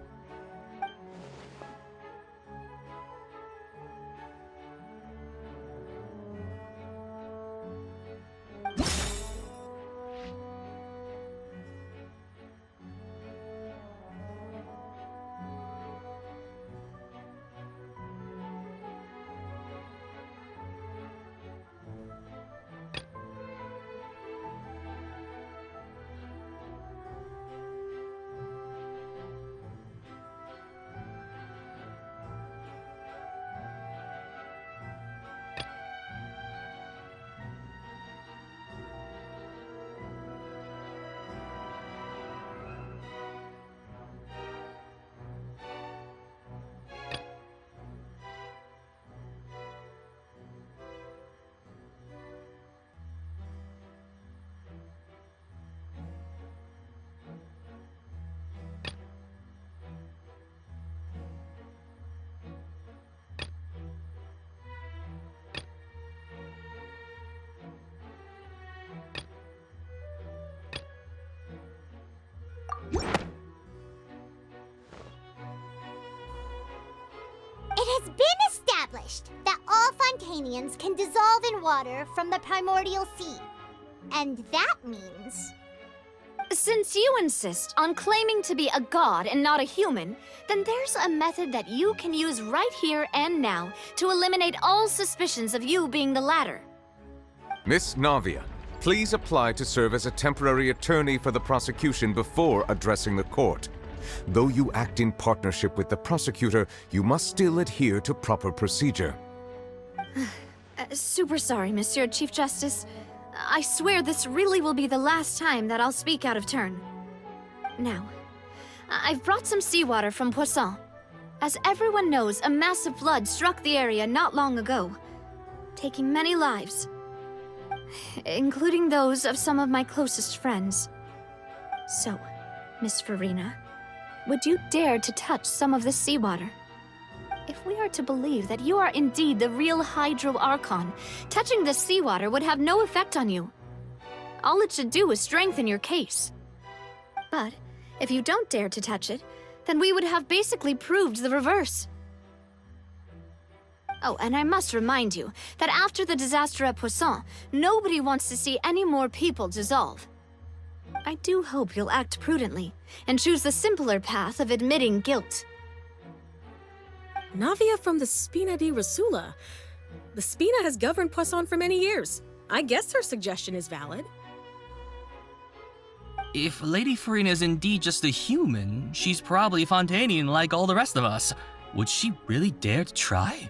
It has been established that all Fontainians can dissolve in water from the primordial sea. And that means... Since you insist on claiming to be a god and not a human, then there's a method that you can use right here and now to eliminate all suspicions of you being the latter. Miss Navia, please apply to serve as a temporary attorney for the prosecution before addressing the court. Though you act in partnership with the prosecutor, you must still adhere to proper procedure. Super sorry, Monsieur Chief Justice. I swear this really will be the last time that I'll speak out of turn. Now, I've brought some seawater from Poisson. As everyone knows, a massive flood struck the area not long ago, taking many lives, including those of some of my closest friends. So, Miss Farina, would you dare to touch some of this seawater? If we are to believe that you are indeed the real Hydro Archon, touching this seawater would have no effect on you. All it should do is strengthen your case. But if you don't dare to touch it, then we would have basically proved the reverse. Oh, and I must remind you that after the disaster at Poisson, nobody wants to see any more people dissolve. I do hope you'll act prudently and choose the simpler path of admitting guilt. Navia from the Spina di Rosula. The Spina has governed Poisson for many years. I guess her suggestion is valid. If Lady Farina is indeed just a human, she's probably Fontainian like all the rest of us. Would she really dare to try?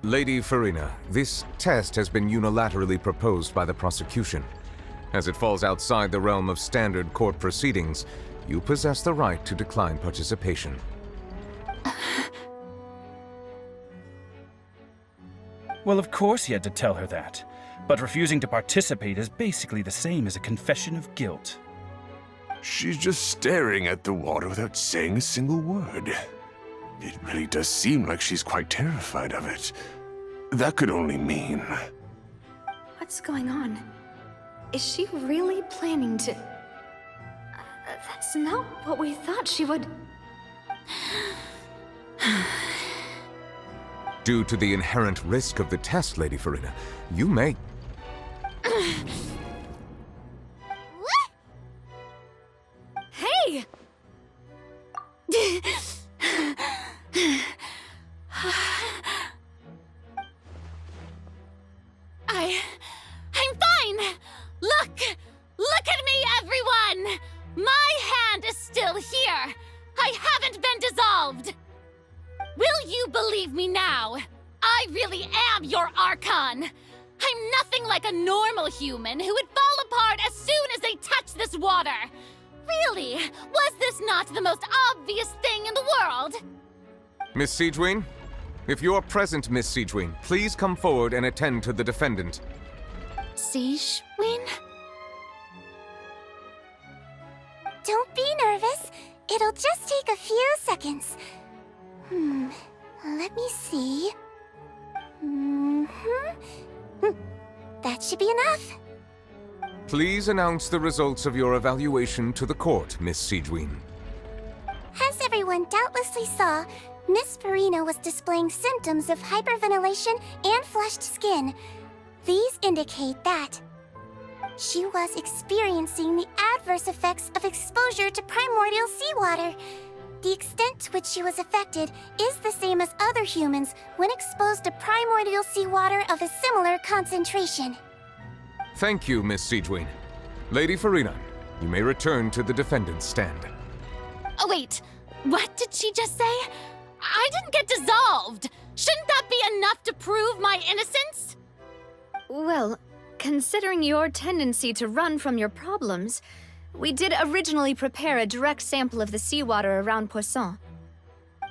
Lady Farina, this test has been unilaterally proposed by the prosecution. As it falls outside the realm of standard court proceedings, you possess the right to decline participation. Well, of course he had to tell her that. But refusing to participate is basically the same as a confession of guilt. She's just staring at the water without saying a single word. It really does seem like she's quite terrified of it. That could only mean... What's going on? Is she really planning to... that's not what we thought she would... Due to the inherent risk of the test, Lady Farina, you may... Hey! I'm fine! Look! Look at me, everyone! My hand is still here! I haven't been dissolved! Will you believe me now? I really am your archon! I'm nothing like a normal human who would fall apart as soon as they touch this water! Really? Was this not the most obvious thing in the world? Miss Siegewien? If you're present, Miss Siegewien, please come forward and attend to the defendant. Siegewien? Don't be nervous. It'll just take a few seconds. Let me see. That should be enough. Please announce the results of your evaluation to the court, Miss Siegewien. As everyone doubtlessly saw, Miss Farina was displaying symptoms of hyperventilation and flushed skin. These indicate that she was experiencing the adverse effects of exposure to primordial seawater. The extent to which she was affected is the same as other humans when exposed to primordial seawater of a similar concentration. Thank you, Miss Siegewien. Lady Farina, you may return to the defendant's stand. Oh, wait. What did she just say? I didn't get dissolved! Shouldn't that be enough to prove my innocence? Well, considering your tendency to run from your problems, we did originally prepare a direct sample of the seawater around Poisson.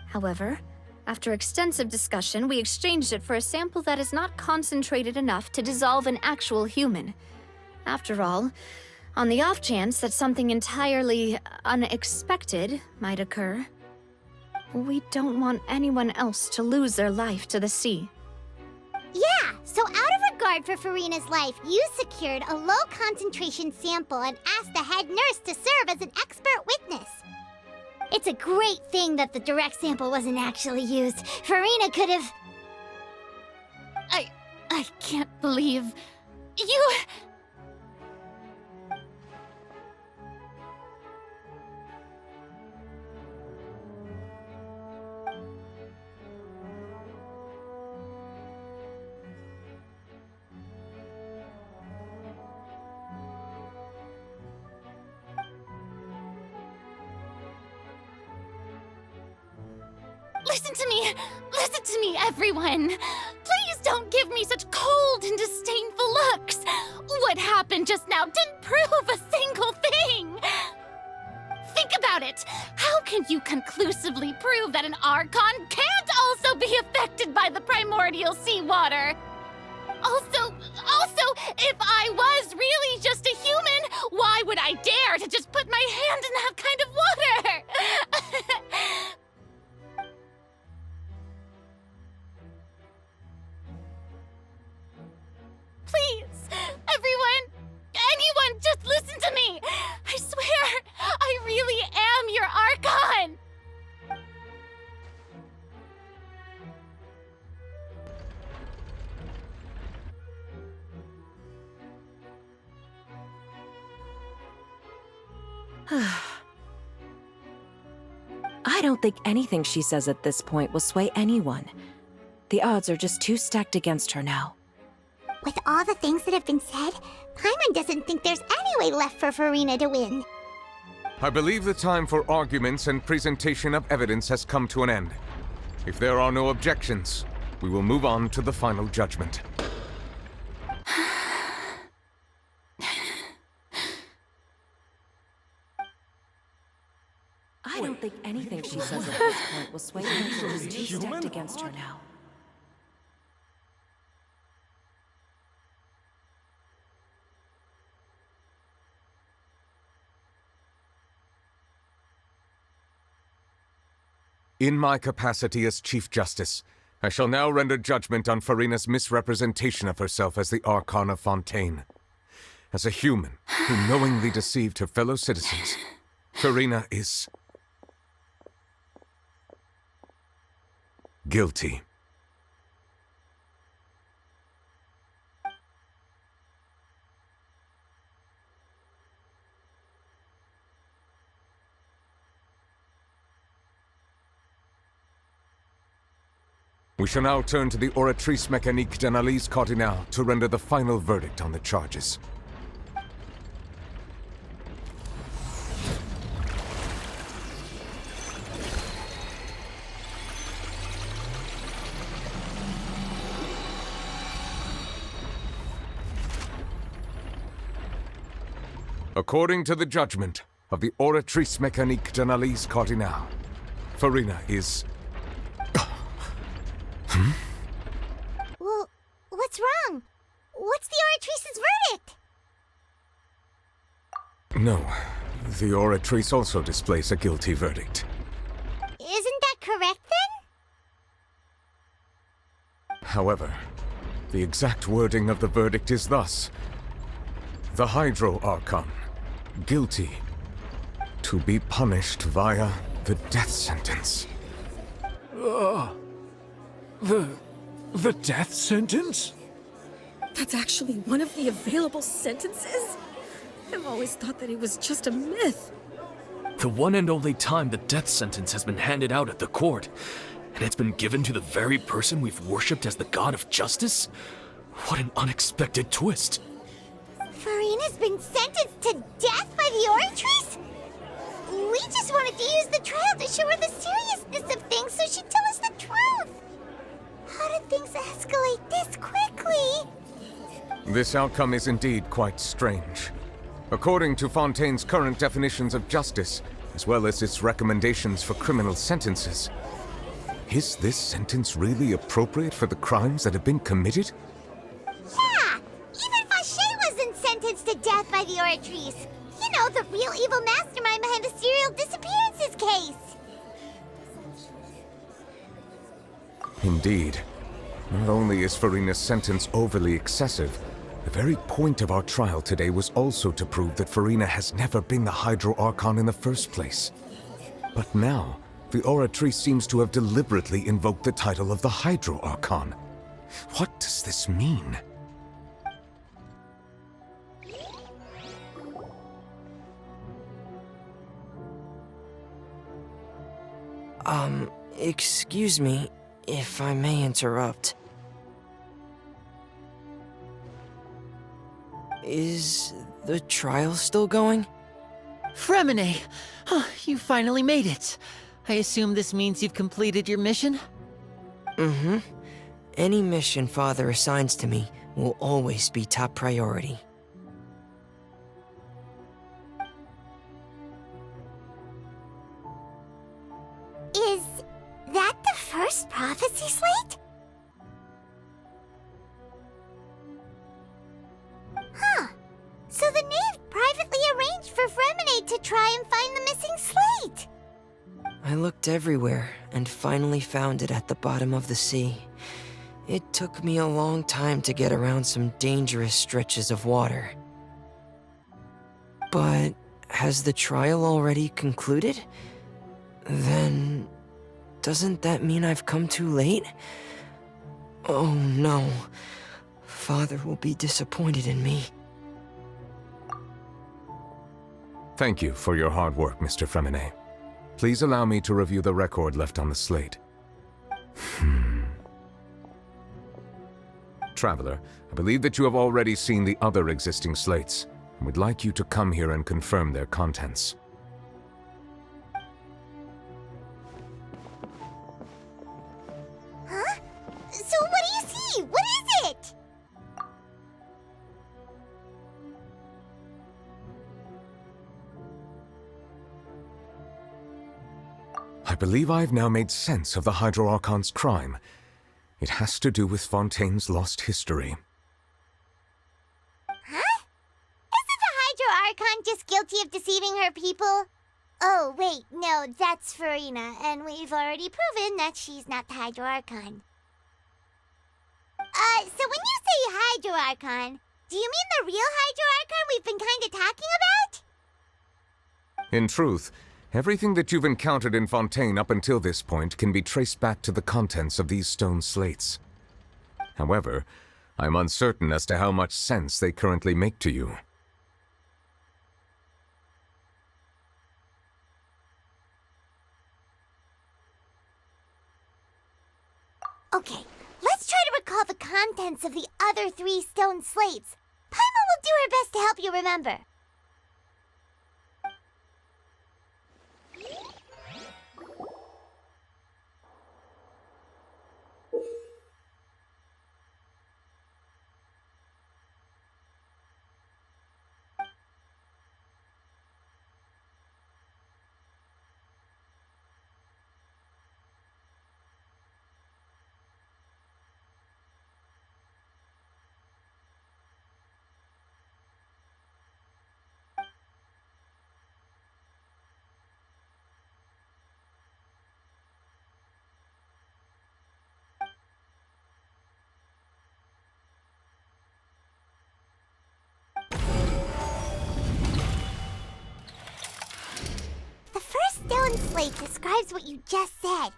However, after extensive discussion, we exchanged it for a sample that is not concentrated enough to dissolve an actual human. After all, on the off chance that something entirely unexpected might occur, we don't want anyone else to lose their life to the sea. Yeah, so out of regard for Farina's life, you secured a low-concentration sample and asked the head nurse to serve as an expert witness. It's a great thing that the direct sample wasn't actually used. Farina could have... I can't believe... you... Listen to me, everyone! Please don't give me such cold and disdainful looks! What happened just now didn't prove a single thing! Think about it! How can you conclusively prove that an archon can't also be affected by the primordial seawater? Also, if I was really just a human, why would I dare to just put my hand in that kind of water? Please, anyone, just listen to me! I swear, I really am your archon! don't think anything she says at this point will sway anyone. The odds are just too stacked against her now. With all the things that have been said, Paimon doesn't think there's any way left for Farina to win. I believe the time for arguments and presentation of evidence has come to an end. If there are no objections, we will move on to the final judgment. I don't think anything she says at this point will sway anyone. She's too stacked against her now. In my capacity as Chief Justice, I shall now render judgment on Farina's misrepresentation of herself as the Archon of Fontaine. As a human who knowingly deceived her fellow citizens, Farina is guilty. We shall now turn to the Oratrice Mécanique d'Analyse Cardinale to render the final verdict on the charges. According to the judgment of the Oratrice Mécanique d'Analyse Cardinale, Farina is... Well, what's wrong? What's the Oratrice's verdict? No, the Oratrice also displays a guilty verdict. Isn't that correct then? However, the exact wording of the verdict is thus: the Hydro Archon, guilty, to be punished via the death sentence. The death sentence? That's actually one of the available sentences? I've always thought that it was just a myth. The one and only time the death sentence has been handed out at the court, and it's been given to the very person we've worshipped as the god of justice? What an unexpected twist. Farina's been sentenced to death by the Oratrice? We just wanted to use the trial to show her the seriousness of things so she'd tell us the truth. How did things escalate this quickly? This outcome is indeed quite strange. According to Fontaine's current definitions of justice, as well as its recommendations for criminal sentences, is this sentence really appropriate for the crimes that have been committed? Yeah! Even Fauché wasn't sentenced to death by the Oratrice. You know, the real evil mastermind behind the serial disappearances case. Indeed. Not only is Farina's sentence overly excessive, the very point of our trial today was also to prove that Farina has never been the Hydro Archon in the first place. But now, the Oratrice seems to have deliberately invoked the title of the Hydro Archon. What does this mean? Excuse me, if I may interrupt. Is the trial still going? Fremine! You finally made it. I assume this means you've completed your mission? Mm-hmm. Any mission Father assigns to me will always be top priority. Is that the first prophecy slate? Huh. So the knave privately arranged for Fremine to try and find the missing slate. I looked everywhere and finally found it at the bottom of the sea. It took me a long time to get around some dangerous stretches of water. But has the trial already concluded? Then, doesn't that mean I've come too late? Oh no. Father will be disappointed in me. Thank you for your hard work, Mr. Fremine. Please allow me to review the record left on the slate. Traveler, I believe that you have already seen the other existing slates, and would like you to come here and confirm their contents. Huh? So what do you see? What is it? I believe I've now made sense of the Hydro Archon's crime. It has to do with Fontaine's lost history. Huh? Isn't the Hydro Archon just guilty of deceiving her people? Oh, wait, no, that's Farina, and we've already proven that she's not the Hydro Archon. So when you say Hydro Archon, do you mean the real Hydro Archon we've been kinda talking about? In truth, everything that you've encountered in Fontaine up until this point can be traced back to the contents of these stone slates. However, I'm uncertain as to how much sense they currently make to you. Okay, let's try to recall the contents of the other 3 stone slates. Paimon will do her best to help you remember. The first stone slate describes what you just said.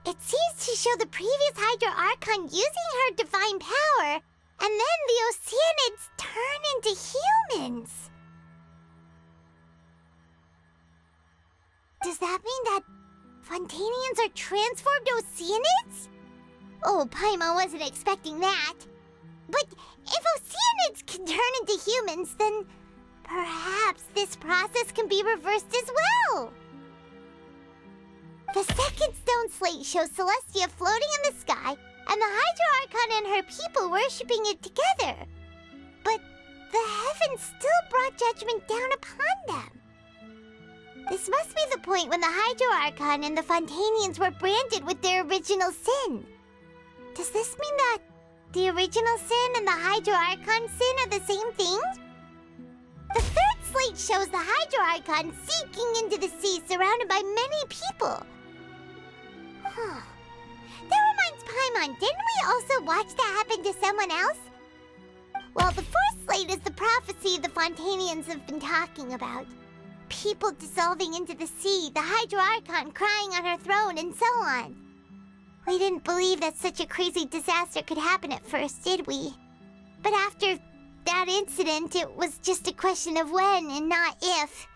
It seems to show the previous Hydro Archon using her divine power, and then the Oceanids turn into humans. Does that mean that Fontainians are transformed Oceanids? Oh, Paimon wasn't expecting that. But if Oceanids can turn into humans, then perhaps this process can be reversed as well. The second stone slate shows Celestia floating in the sky, and the Hydro Archon and her people worshipping it together. But the heavens still brought judgment down upon them. This must be the point when the Hydro Archon and the Fontainians were branded with their original sin. Does this mean that the original sin and the Hydro Archon sin are the same thing? The third slate shows the Hydro Archon sinking into the sea surrounded by many people. That reminds Paimon, didn't we also watch that happen to someone else? Well, the fourth slate is the prophecy the Fontainians have been talking about. People dissolving into the sea, the Hydro Archon crying on her throne, and so on. We didn't believe that such a crazy disaster could happen at first, did we? But after that incident, it was just a question of when and not if.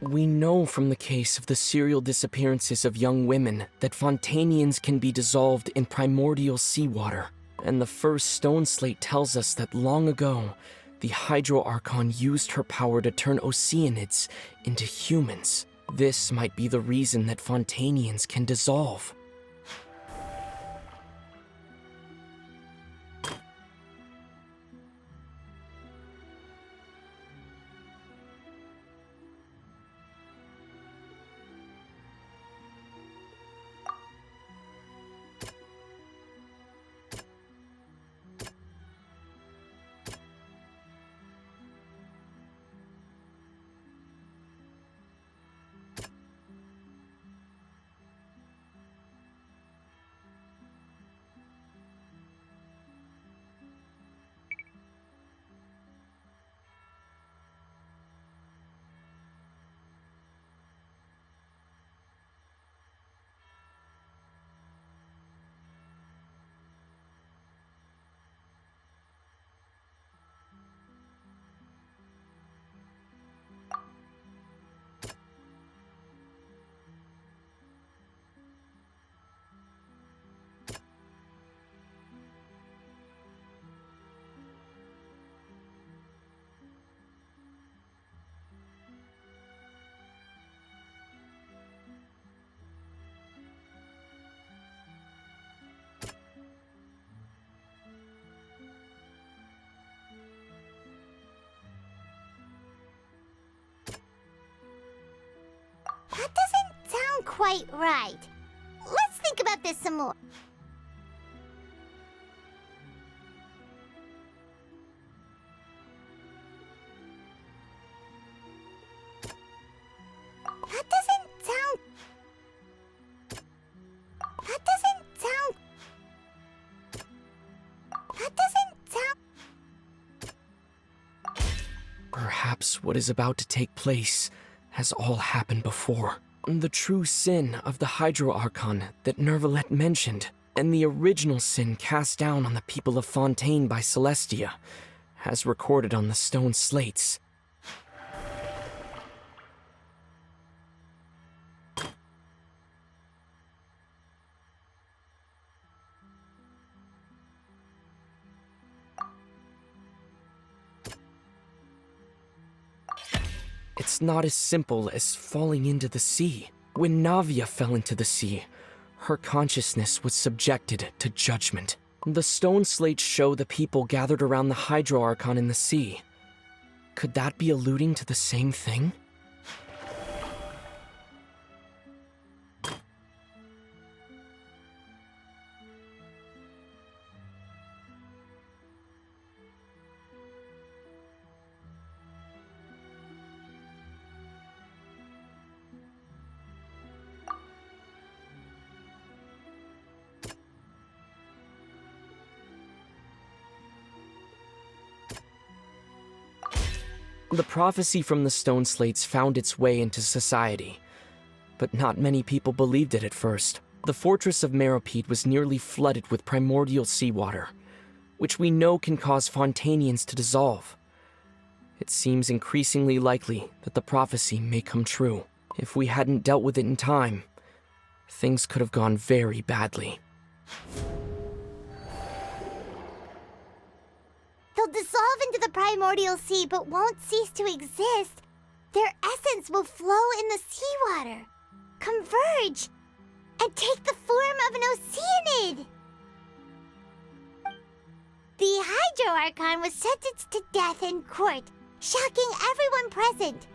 We know from the case of the serial disappearances of young women that Fontainians can be dissolved in primordial seawater. And the first stone slate tells us that long ago, the Hydro Archon used her power to turn Oceanids into humans. This might be the reason that Fontainians can dissolve. quite right. Let's think about this some more. That doesn't sound... Perhaps what is about to take place has all happened before. The true sin of the Hydro Archon that Nervalette mentioned, and the original sin cast down on the people of Fontaine by Celestia, as recorded on the stone slates. It's not as simple as falling into the sea. When Navia fell into the sea, her consciousness was subjected to judgment. The stone slates show the people gathered around the Hydro Archon in the sea. Could that be alluding to the same thing? The prophecy from the stone slates found its way into society, but not many people believed it at first. The fortress of Meropide was nearly flooded with primordial seawater, which we know can cause Fontainians to dissolve. It seems increasingly likely that the prophecy may come true. If we hadn't dealt with it in time, things could have gone very badly. They'll dissolve into the primordial sea but won't cease to exist. Their essence will flow in the seawater, converge, and take the form of an Oceanid. The Hydro Archon was sentenced to death in court, shocking everyone present.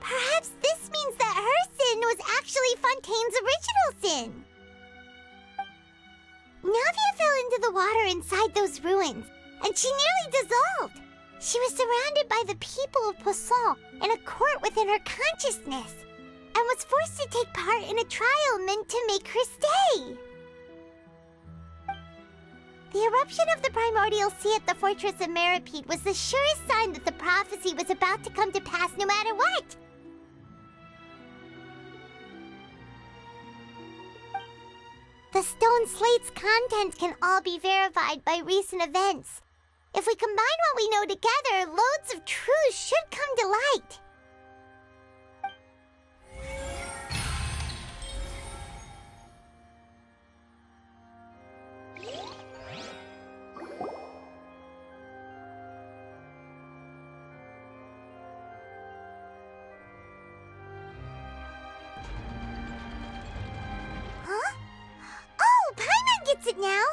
Perhaps this means that her sin was actually Fontaine's original sin. Navia fell into the water inside those ruins, and she nearly dissolved. She was surrounded by the people of Poisson in a court within her consciousness, and was forced to take part in a trial meant to make her stay. The eruption of the primordial sea at the fortress of Meropide was the surest sign that the prophecy was about to come to pass no matter what. The stone slate's contents can all be verified by recent events. If we combine what we know together, loads of truths should come to light. Huh? Oh, Paimon gets it now!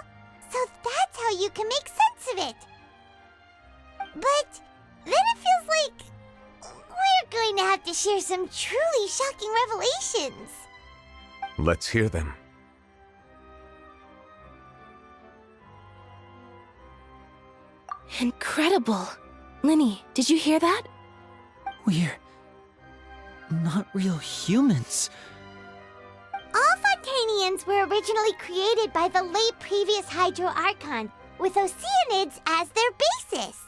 So that's how you can make sense of it! But then it feels like we're going to have to share some truly shocking revelations. Let's hear them. Incredible! Linny, did you hear that? We're not real humans. All Fontainians were originally created by the late previous Hydro Archon, with Oceanids as their basis.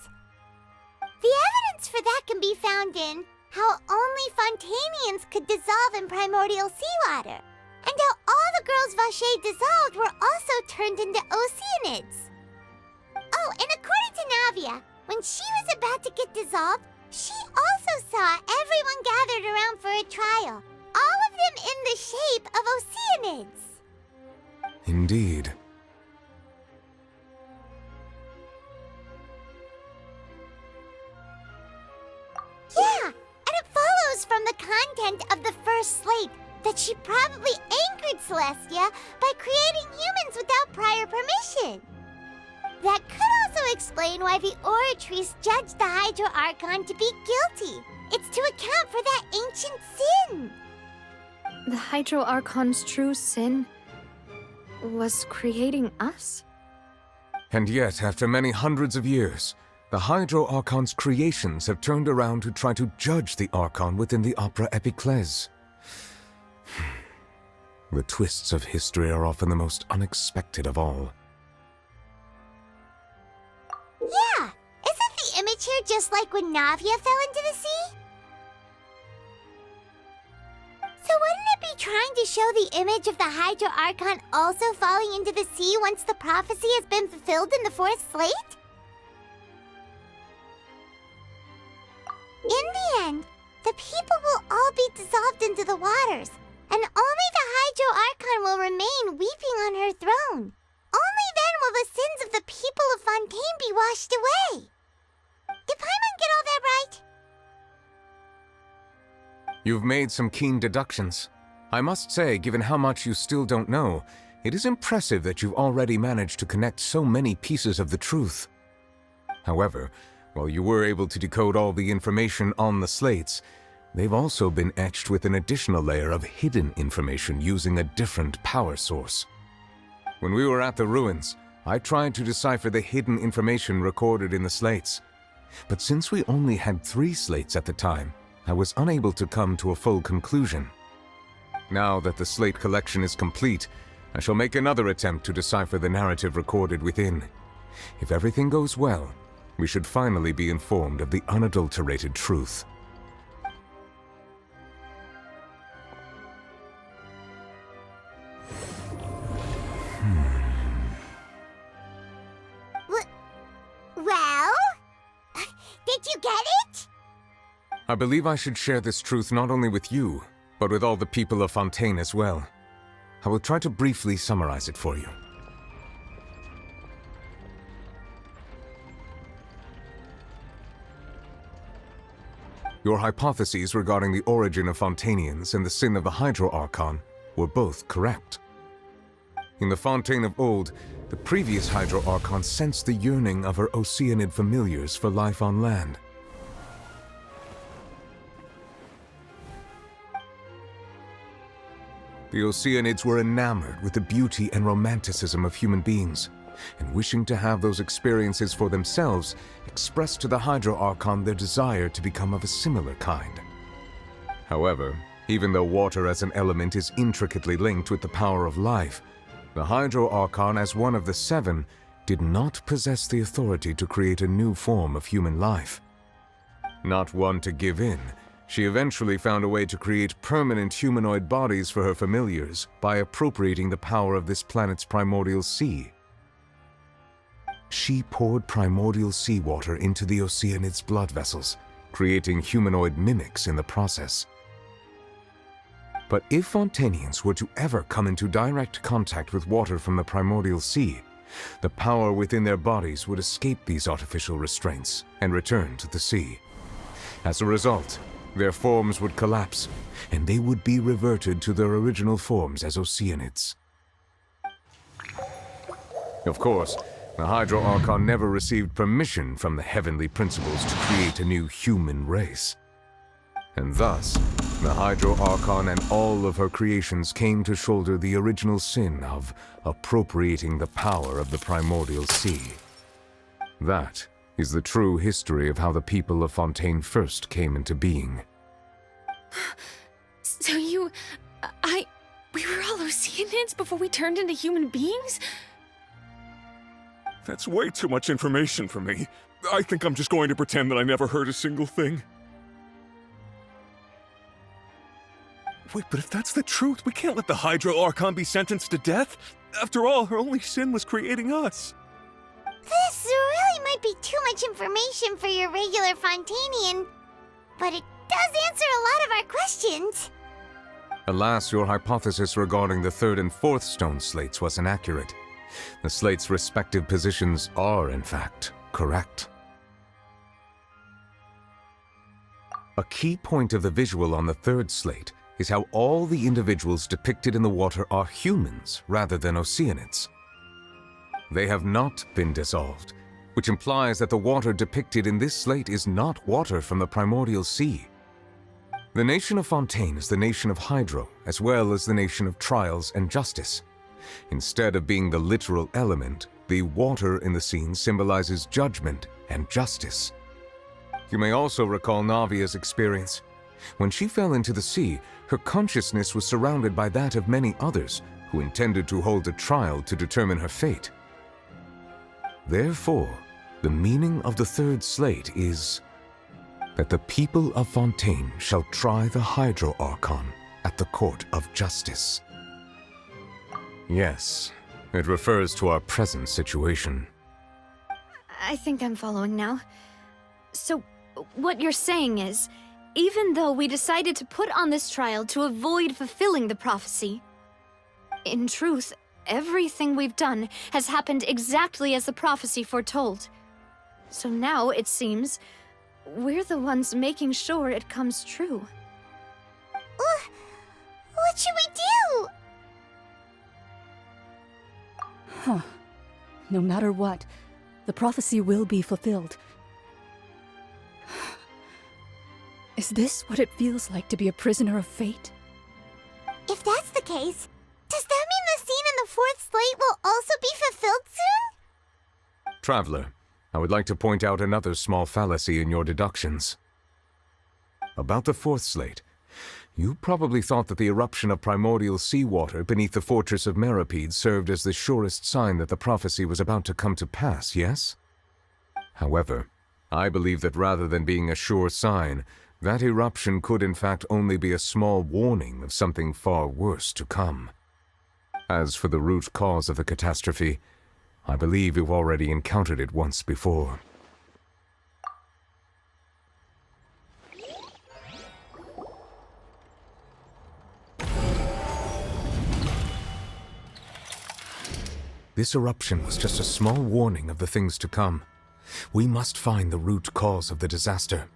The evidence for that can be found in how only Fontainians could dissolve in primordial seawater, and how all the girls Vacher dissolved were also turned into Oceanids. Oh, and according to Navia, when she was about to get dissolved, she also saw everyone gathered around for a trial, all of them in the shape of Oceanids. Indeed. Yeah, and it follows from the content of the first slate that she probably angered Celestia by creating humans without prior permission. That could also explain why the Oratrice judged the Hydro Archon to be guilty. It's to account for that ancient sin. the Hydro Archon's true sin was creating us? And yet, after many hundreds of years, the Hydro Archon's creations have turned around to try to judge the Archon within the Opera Epiclese. The twists of history are often the most unexpected of all. Yeah! Isn't the image here just like when Navia fell into the sea? So wouldn't it be trying to show the image of the Hydro Archon also falling into the sea once the prophecy has been fulfilled in the fourth slate? In the end, the people will all be dissolved into the waters, and only the Hydro Archon will remain weeping on her throne. Only then will the sins of the people of Fontaine be washed away. Did Paimon get all that right? You've made some keen deductions. I must say, given how much you still don't know, it is impressive that you've already managed to connect so many pieces of the truth. However, while you were able to decode all the information on the slates, they've also been etched with an additional layer of hidden information using a different power source. When we were at the ruins, I tried to decipher the hidden information recorded in the slates. But since we only had 3 slates at the time, I was unable to come to a full conclusion. Now that the slate collection is complete, I shall make another attempt to decipher the narrative recorded within. If everything goes well, we should finally be informed of the unadulterated truth. Well? Did you get it? I believe I should share this truth not only with you, but with all the people of Fontaine as well. I will try to briefly summarize it for you. Your hypotheses regarding the origin of Fontainians and the sin of the Hydro Archon were both correct. In the Fontaine of old, the previous Hydro Archon sensed the yearning of her Oceanid familiars for life on land. The Oceanids were enamored with the beauty and romanticism of human beings, and wishing to have those experiences for themselves, expressed to the Hydro Archon their desire to become of a similar kind. However, even though water as an element is intricately linked with the power of life, the Hydro Archon, as one of the 7, did not possess the authority to create a new form of human life. Not one to give in, she eventually found a way to create permanent humanoid bodies for her familiars by appropriating the power of this planet's primordial sea. She poured primordial seawater into the Oceanids' blood vessels, creating humanoid mimics in the process. But if Fontainians were to ever come into direct contact with water from the primordial sea, the power within their bodies would escape these artificial restraints and return to the sea. As a result, their forms would collapse, and they would be reverted to their original forms as Oceanids. Of course, the Hydro Archon never received permission from the heavenly principles to create a new human race. And thus, the Hydro Archon and all of her creations came to shoulder the original sin of appropriating the power of the primordial sea. That is the true history of how the people of Fontaine first came into being. So we were all Oceanids before we turned into human beings? That's way too much information for me. I think I'm just going to pretend that I never heard a single thing. Wait, but if that's the truth, we can't let the Hydro Archon be sentenced to death. After all, her only sin was creating us. This really might be too much information for your regular Fontainian, but it does answer a lot of our questions. Alas, your hypothesis regarding the 3rd and 4th stone slates was inaccurate. The slates' respective positions are, in fact, correct. A key point of the visual on the 3rd slate is how all the individuals depicted in the water are humans rather than Oceanids. They have not been dissolved, which implies that the water depicted in this slate is not water from the primordial sea. The nation of Fontaine is the nation of Hydro, as well as the nation of trials and justice. Instead of being the literal element, the water in the scene symbolizes judgment and justice. You may also recall Navia's experience. When she fell into the sea, her consciousness was surrounded by that of many others who intended to hold a trial to determine her fate. Therefore, the meaning of the third slate is that the people of Fontaine shall try the Hydro Archon at the court of justice. Yes, it refers to our present situation. I think I'm following now. So, what you're saying is, even though we decided to put on this trial to avoid fulfilling the prophecy, in truth, everything we've done has happened exactly as the prophecy foretold. So now, it seems, we're the ones making sure it comes true. What should we do? Huh. No matter what, the prophecy will be fulfilled. Is this what it feels like to be a prisoner of fate? If that's the case, does that mean the scene in the fourth slate will also be fulfilled soon? Traveler, I would like to point out another small fallacy in your deductions. About the fourth slate, you probably thought that the eruption of primordial seawater beneath the fortress of Meripede served as the surest sign that the prophecy was about to come to pass, yes? However, I believe that rather than being a sure sign, that eruption could in fact only be a small warning of something far worse to come. As for the root cause of the catastrophe, I believe you've already encountered it once before. This eruption was just a small warning of the things to come. We must find the root cause of the disaster.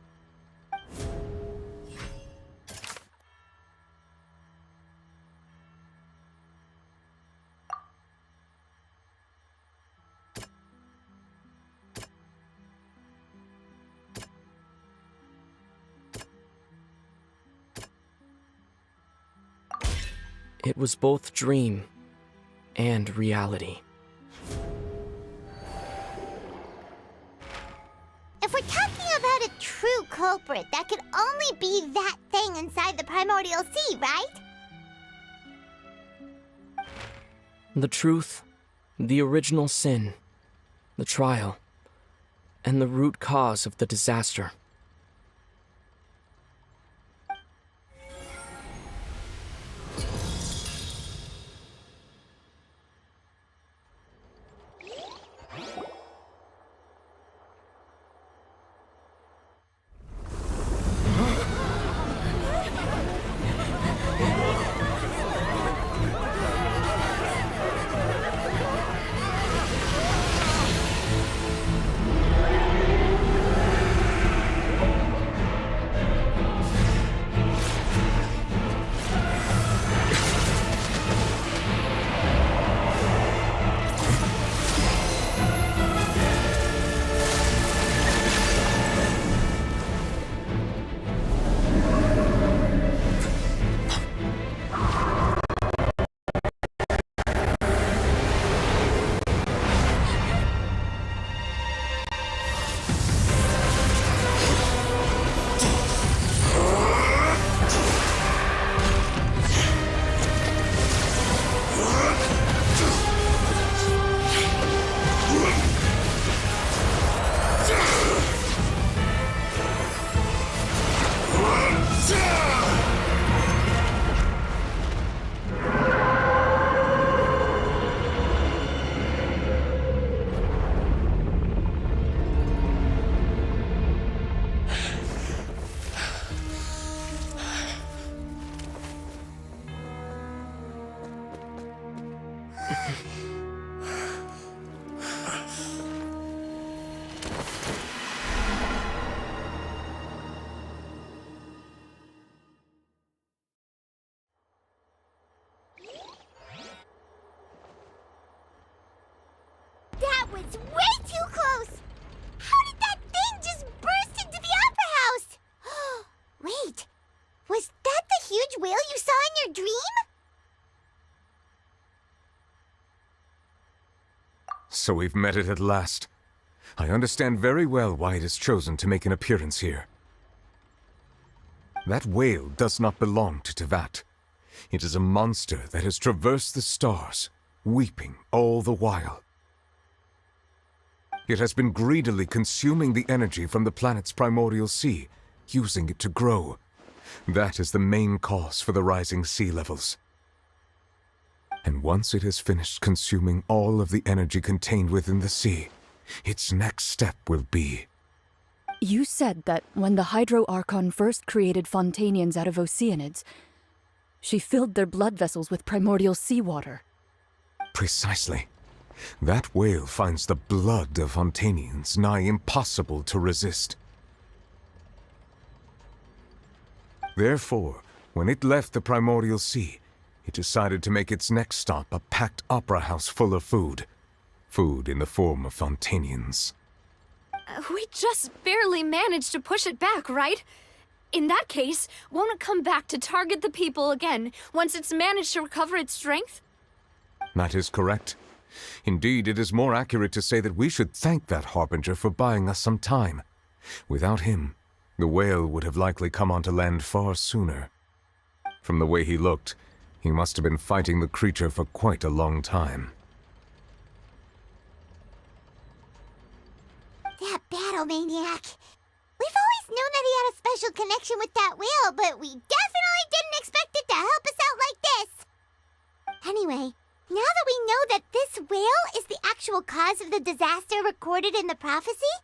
It was both dream and reality. If we're talking about a true culprit, that could only be that thing inside the primordial sea, right? The truth, the original sin, the trial, and the root cause of the disaster. That was way too close! How did that thing just burst into the opera house? Wait, was So we've met it at last. I understand very well why it has chosen to make an appearance here. That whale does not belong to Tevat. It is a monster that has traversed the stars, weeping all the while. It has been greedily consuming the energy from the planet's primordial sea, using it to grow. That is the main cause for the rising sea levels. And once it has finished consuming all of the energy contained within the sea, its next step will be... You said that when the Hydro Archon first created Fontainians out of Oceanids, she filled their blood vessels with primordial seawater. Precisely. That whale finds the blood of Fontainians nigh impossible to resist. Therefore, when it left the primordial sea, it decided to make its next stop a packed opera house full of food. Food in the form of Fontainians. We just barely managed to push it back, right? In that case, won't it come back to target the people again once it's managed to recover its strength? That is correct. Indeed, it is more accurate to say that we should thank that Harbinger for buying us some time. Without him, the whale would have likely come onto land far sooner. From the way he looked, he must have been fighting the creature for quite a long time. That battle maniac. We've always known that he had a special connection with that whale, but we definitely didn't expect it to help us out like this. Anyway, now that we know that this whale is the actual cause of the disaster recorded in the prophecy,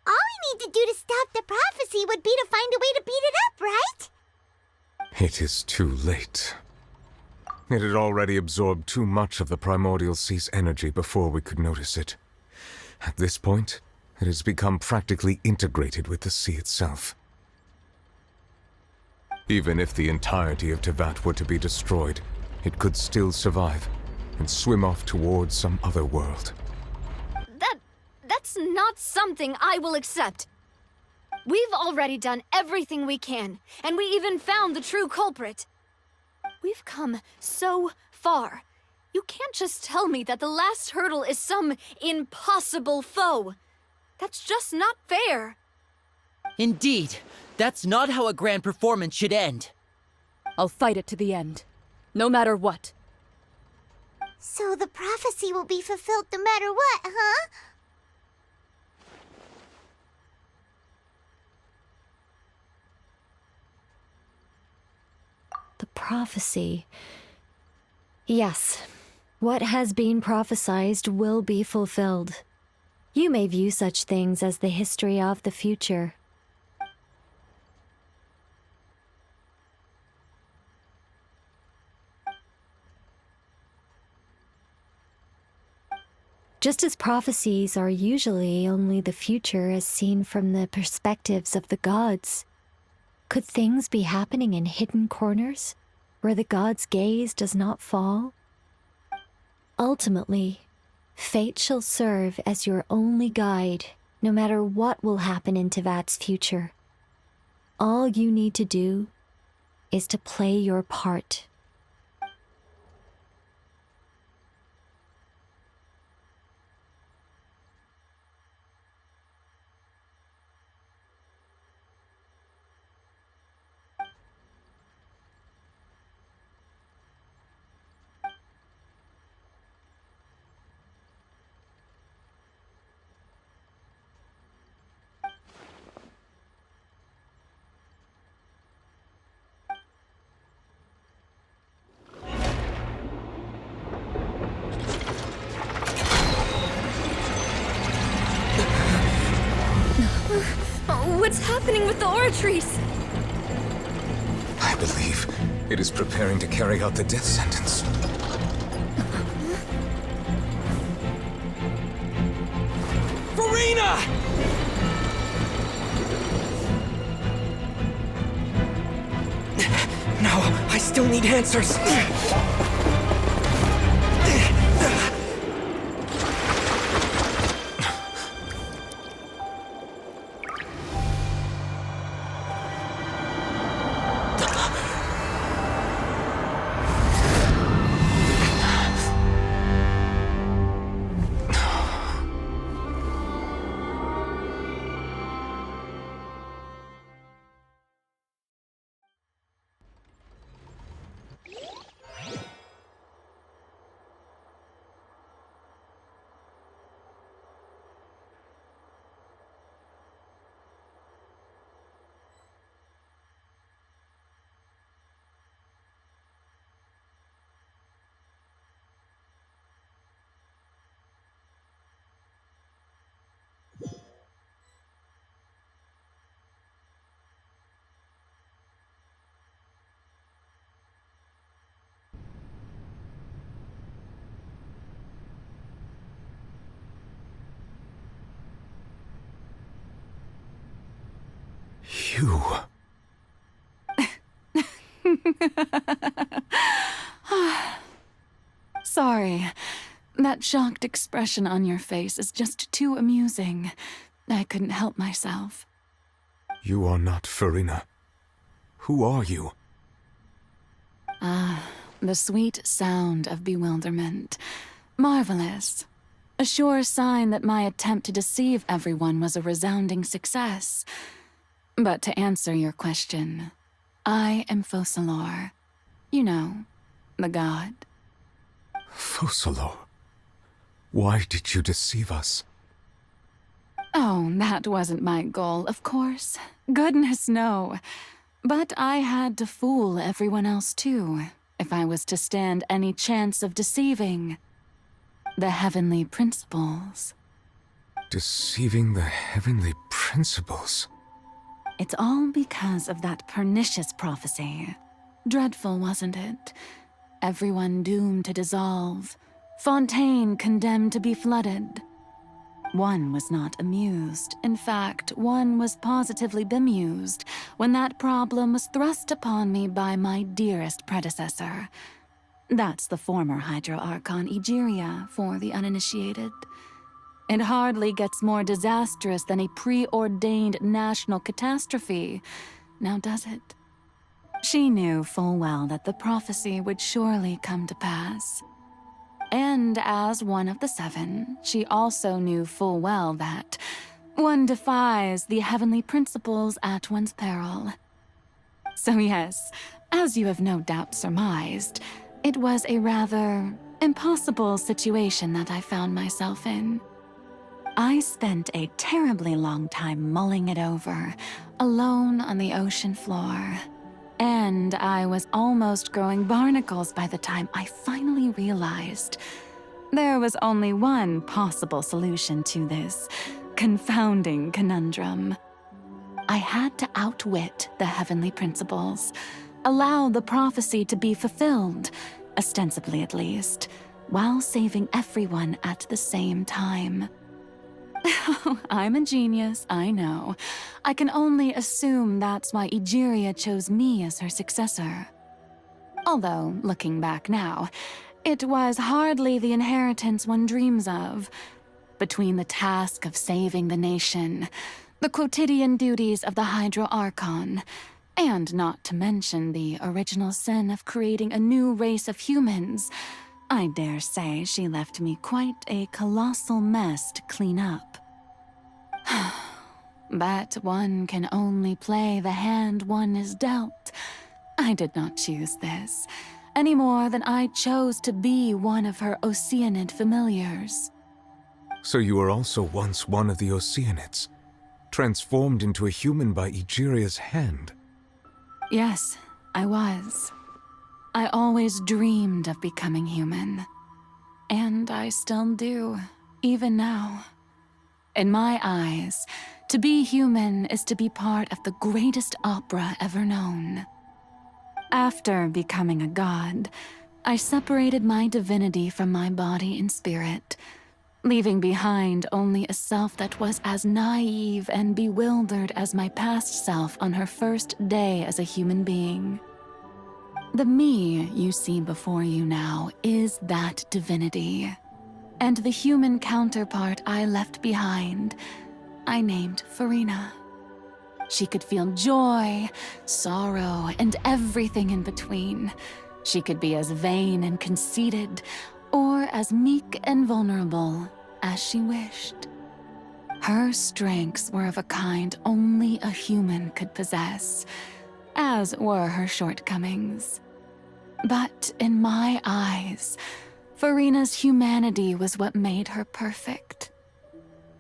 all we need to do to stop the prophecy would be to find a way to beat it up, right? It is too late. It had already absorbed too much of the primordial sea's energy before we could notice it. At this point, it has become practically integrated with the sea itself. Even if the entirety of Tevat were to be destroyed, it could still survive and swim off towards some other world. That's not something I will accept. We've already done everything we can, and we even found the true culprit. We've come so far. You can't just tell me that the last hurdle is some impossible foe. That's just not fair. Indeed, that's not how a grand performance should end. I'll fight it to the end, no matter what. So the prophecy will be fulfilled no matter what, huh? The prophecy. Yes, what has been prophesied will be fulfilled. You may view such things as the history of the future. Just as prophecies are usually only the future as seen from the perspectives of the gods, could things be happening in hidden corners, where the gods' gaze does not fall? Ultimately, fate shall serve as your only guide, no matter what will happen in Tevat's future. All you need to do is to play your part. What's happening with the oratories? I believe it is preparing to carry out the death sentence. Farina! No, I still need answers. You. Sorry. That shocked expression on your face is just too amusing. I couldn't help myself. You are not Farina. Who are you? Ah, the sweet sound of bewilderment. Marvelous. A sure sign that my attempt to deceive everyone was a resounding success. But to answer your question, I am Focalor. You know, the god. Focalor. Why did you deceive us? Oh, that wasn't my goal, of course. Goodness, no. But I had to fool everyone else too, if I was to stand any chance of deceiving the heavenly principles. Deceiving the heavenly principles? It's all because of that pernicious prophecy. Dreadful, wasn't it? Everyone doomed to dissolve. Fontaine condemned to be flooded. One was not amused. In fact, one was positively bemused when that problem was thrust upon me by my dearest predecessor. That's the former Hydro Archon Egeria, for the uninitiated. It hardly gets more disastrous than a preordained national catastrophe, now does it? She knew full well that the prophecy would surely come to pass. And as one of the seven, she also knew full well that one defies the heavenly principles at one's peril. So yes, as you have no doubt surmised, it was a rather impossible situation that I found myself in. I spent a terribly long time mulling it over, alone on the ocean floor. And I was almost growing barnacles by the time I finally realized there was only one possible solution to this confounding conundrum. I had to outwit the heavenly principles, allow the prophecy to be fulfilled, ostensibly at least, while saving everyone at the same time. I'm a genius, I know. I can only assume that's why Egeria chose me as her successor. Although, looking back now, it was hardly the inheritance one dreams of. Between the task of saving the nation, the quotidian duties of the Hydro Archon, and not to mention the original sin of creating a new race of humans, I dare say she left me quite a colossal mess to clean up. But one can only play the hand one is dealt. I did not choose this, any more than I chose to be one of her Oceanid familiars. So you were also once one of the Oceanids, transformed into a human by Egeria's hand. Yes, I was. I always dreamed of becoming human. And I still do, even now. In my eyes, to be human is to be part of the greatest opera ever known. After becoming a god, I separated my divinity from my body and spirit, leaving behind only a self that was as naive and bewildered as my past self on her first day as a human being. The me you see before you now is that divinity, and the human counterpart I left behind, I named Farina. She could feel joy, sorrow, and everything in between. She could be as vain and conceited, or as meek and vulnerable as she wished. Her strengths were of a kind only a human could possess, as were her shortcomings. But in my eyes, Farina's humanity was what made her perfect.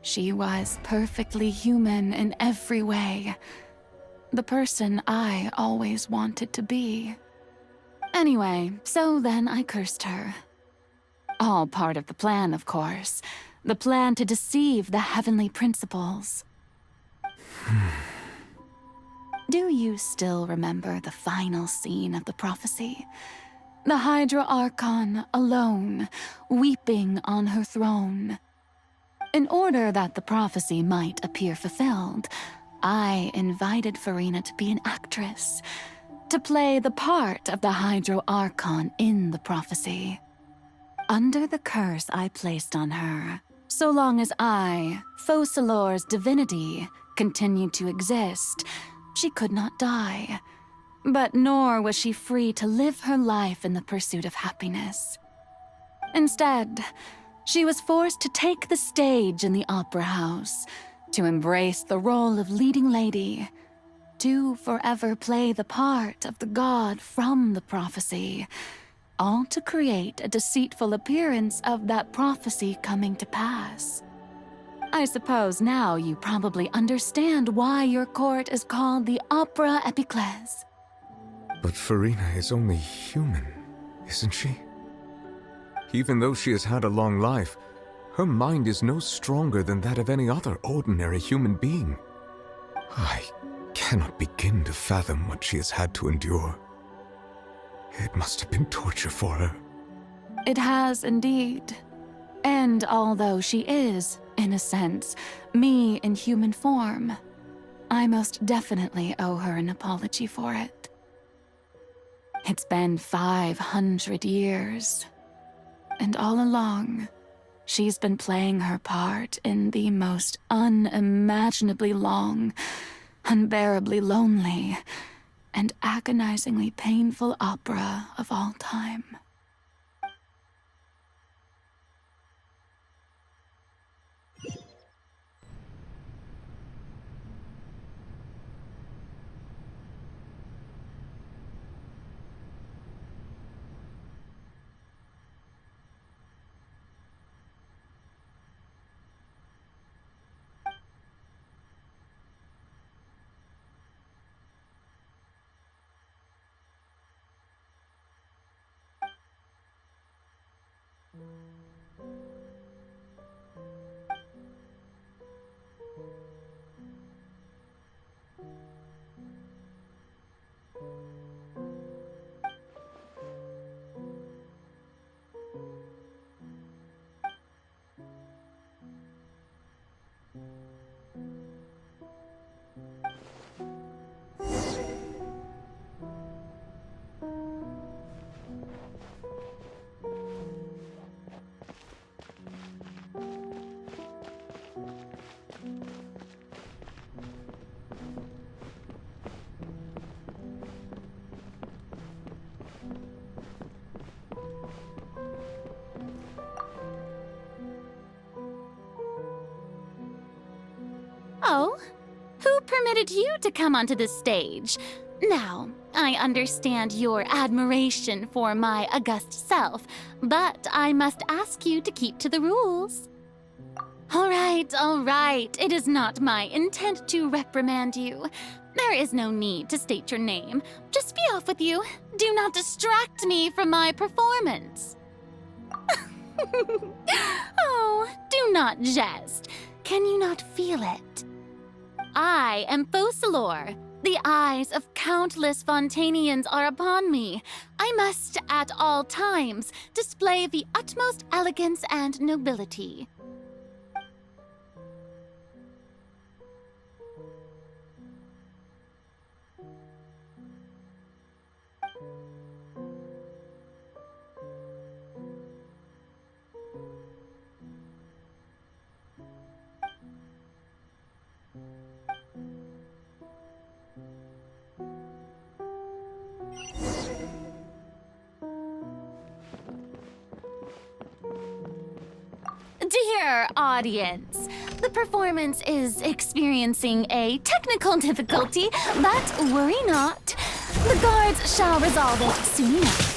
She was perfectly human in every way. The person I always wanted to be. Anyway, so then I cursed her. All part of the plan, of course. The plan to deceive the heavenly principles. Do you still remember the final scene of the prophecy? The Hydra Archon alone, weeping on her throne. In order that the prophecy might appear fulfilled, I invited Farina to be an actress, to play the part of the Hydro Archon in the prophecy. Under the curse I placed on her, so long as I, Focalor's divinity, continued to exist, she could not die. But nor was she free to live her life in the pursuit of happiness. Instead, she was forced to take the stage in the opera house, to embrace the role of leading lady, to forever play the part of the god from the prophecy, all to create a deceitful appearance of that prophecy coming to pass. I suppose now you probably understand why your court is called the Opera Epiclese. But Farina is only human, isn't she? Even though she has had a long life, her mind is no stronger than that of any other ordinary human being. I cannot begin to fathom what she has had to endure. It must have been torture for her. It has indeed. And although she is, in a sense, me in human form, I most definitely owe her an apology for it. It's been 500 years. And all along, she's been playing her part in the most unimaginably long, unbearably lonely, and agonizingly painful opera of all time. Oh, who permitted you to come onto the stage? Now, I understand your admiration for my august self, but I must ask you to keep to the rules. All right. It is not my intent to reprimand you. There is no need to state your name. Just be off with you. Do not distract me from my performance. Oh, do not jest. Can you not feel it? I am Focalor. The eyes of countless Fontainians are upon me. I must, at all times, display the utmost elegance and nobility. Dear audience, the performance is experiencing a technical difficulty, but worry not. The guards shall resolve it soon enough.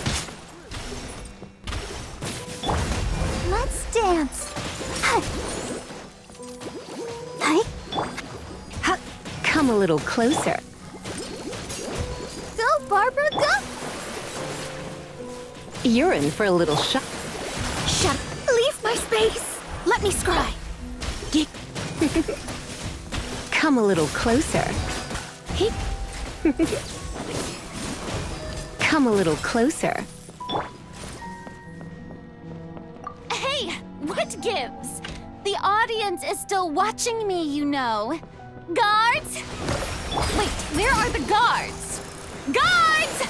Let's dance. Hi. Come a little closer. Go, Barbara, go! You're in for a little shock. Shut up. Leave my space. Let me scry. Come a little closer. Come a little closer. Hey, what gives? The audience is still watching me, you know. Guards! Wait, where are the guards? Guards!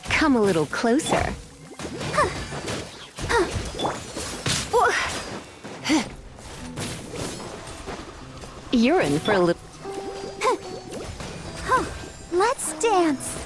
Come a little closer. You're in for a little... Let's dance.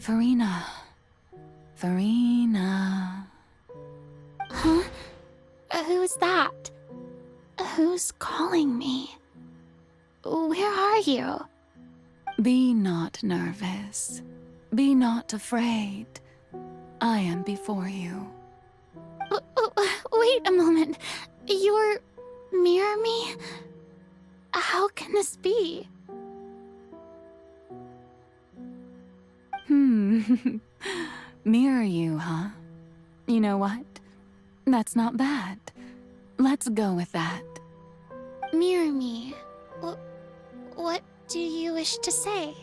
Farina. Farina. Huh? Who's that? Who's calling me? Where are you? Be not nervous. Be not afraid. I am before you. Wait a moment. You're near me? How can this be? Mirror you, huh? You know what? That's not bad. Let's go with that. Mirror me? What do you wish to say?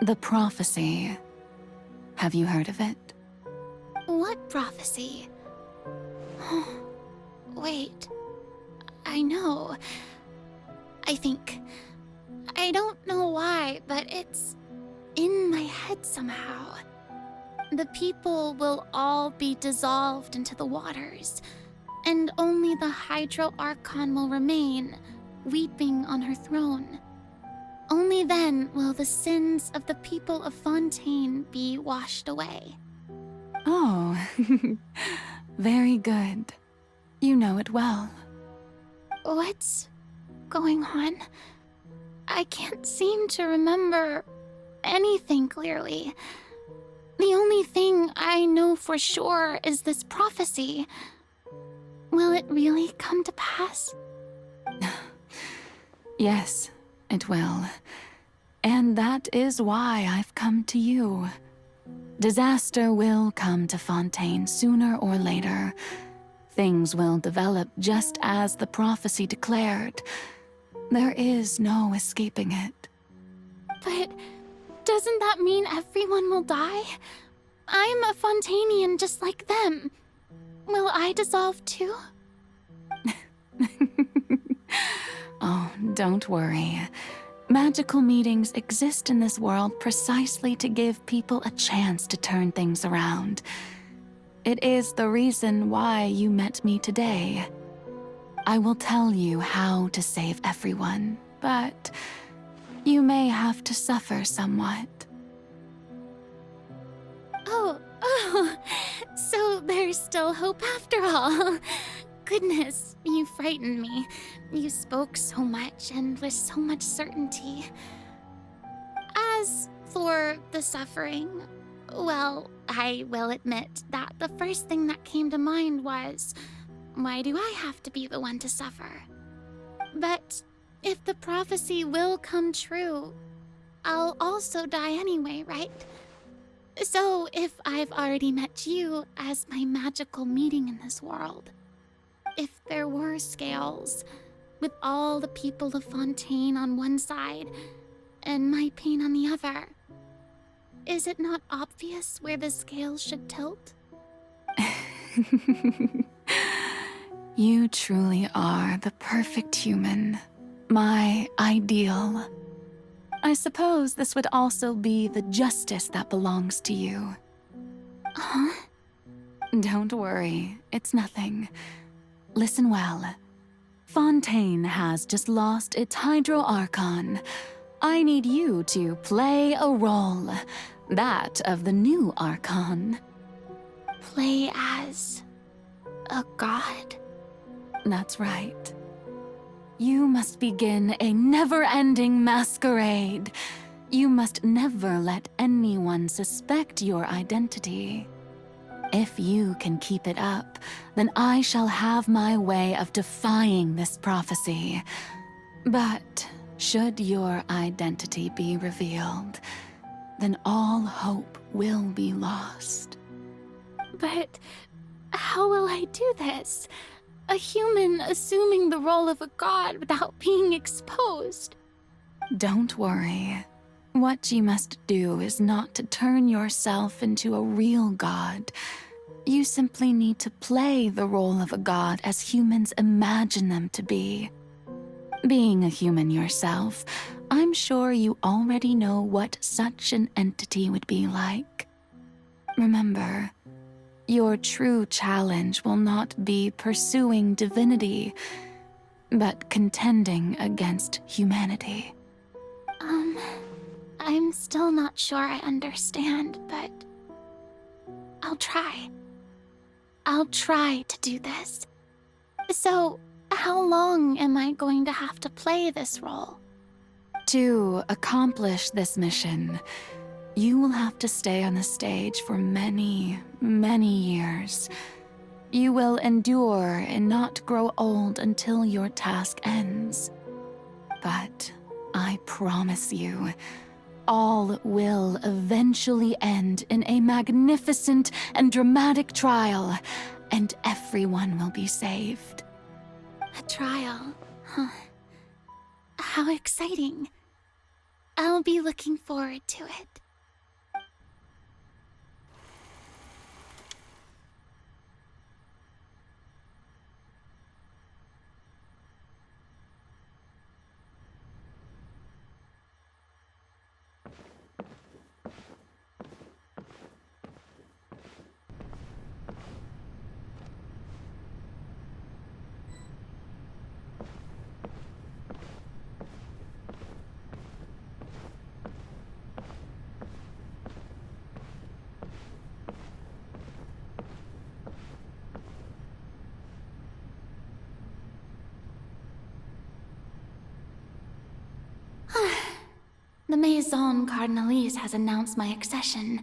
The prophecy. Have you heard of it? What prophecy? Wait. I know. I think. I don't know why, but it's in my head somehow. The people will all be dissolved into the waters, and only the Hydro Archon will remain, weeping on her throne. Only then will the sins of the people of Fontaine be washed away. Oh, very good. You know it well. What's going on? I can't seem to remember anything clearly. The only thing I know for sure is this prophecy. Will it really come to pass? Yes, it will. And that is why I've come to you. Disaster will come to Fontaine sooner or later. Things will develop just as the prophecy declared. There is no escaping it. But doesn't that mean everyone will die? I'm a Fontainian just like them. Will I dissolve too? Oh, don't worry. Magical meetings exist in this world precisely to give people a chance to turn things around. It is the reason why you met me today. I will tell you how to save everyone, but you may have to suffer somewhat. Oh, so there's still hope after all. Goodness, you frightened me. You spoke so much and with so much certainty. As for the suffering, well, I will admit that the first thing that came to mind was, why do I have to be the one to suffer? But if the prophecy will come true, I'll also die anyway, right? So if I've already met you as my magical meeting in this world, if there were scales, with all the people of Fontaine on one side and my pain on the other. Is it not obvious where the scales should tilt? You truly are the perfect human, my ideal. I suppose this would also be the justice that belongs to you. Huh? Don't worry, it's nothing. Listen well. Fontaine has just lost its Hydro Archon. I need you to play a role, that of the new Archon. Play as a god? That's right. You must begin a never-ending masquerade. You must never let anyone suspect your identity. If you can keep it up, then I shall have my way of defying this prophecy. But should your identity be revealed, then all hope will be lost. But how will I do this? A human assuming the role of a god without being exposed. Don't worry. What you must do is not to turn yourself into a real god. You simply need to play the role of a god as humans imagine them to be. Being a human yourself, I'm sure you already know what such an entity would be like. Remember, your true challenge will not be pursuing divinity, but contending against humanity. I'm still not sure I understand, but I'll try. I'll try to do this. So, how long am I going to have to play this role? To accomplish this mission, you will have to stay on the stage for many, many years. You will endure and not grow old until your task ends. But I promise you, all will eventually end in a magnificent and dramatic trial, and everyone will be saved. A trial, huh? How exciting. I'll be looking forward to it. The Maison Cardinalise has announced my accession,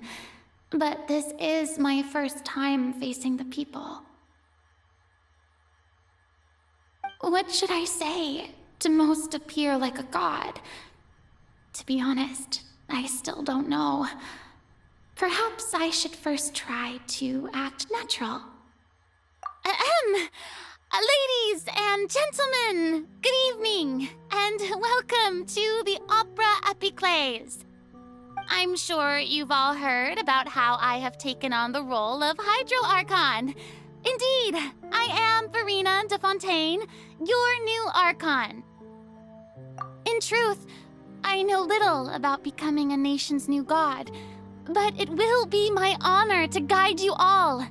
but this is my first time facing the people. What should I say to most appear like a god? To be honest, I still don't know. Perhaps I should first try to act natural. Ladies and gentlemen, good evening, and welcome to the Opera Epiclese. I'm sure you've all heard about how I have taken on the role of Hydro Archon. Indeed, I am Verena de Fontaine, your new Archon. In truth, I know little about becoming a nation's new god, but it will be my honor to guide you all.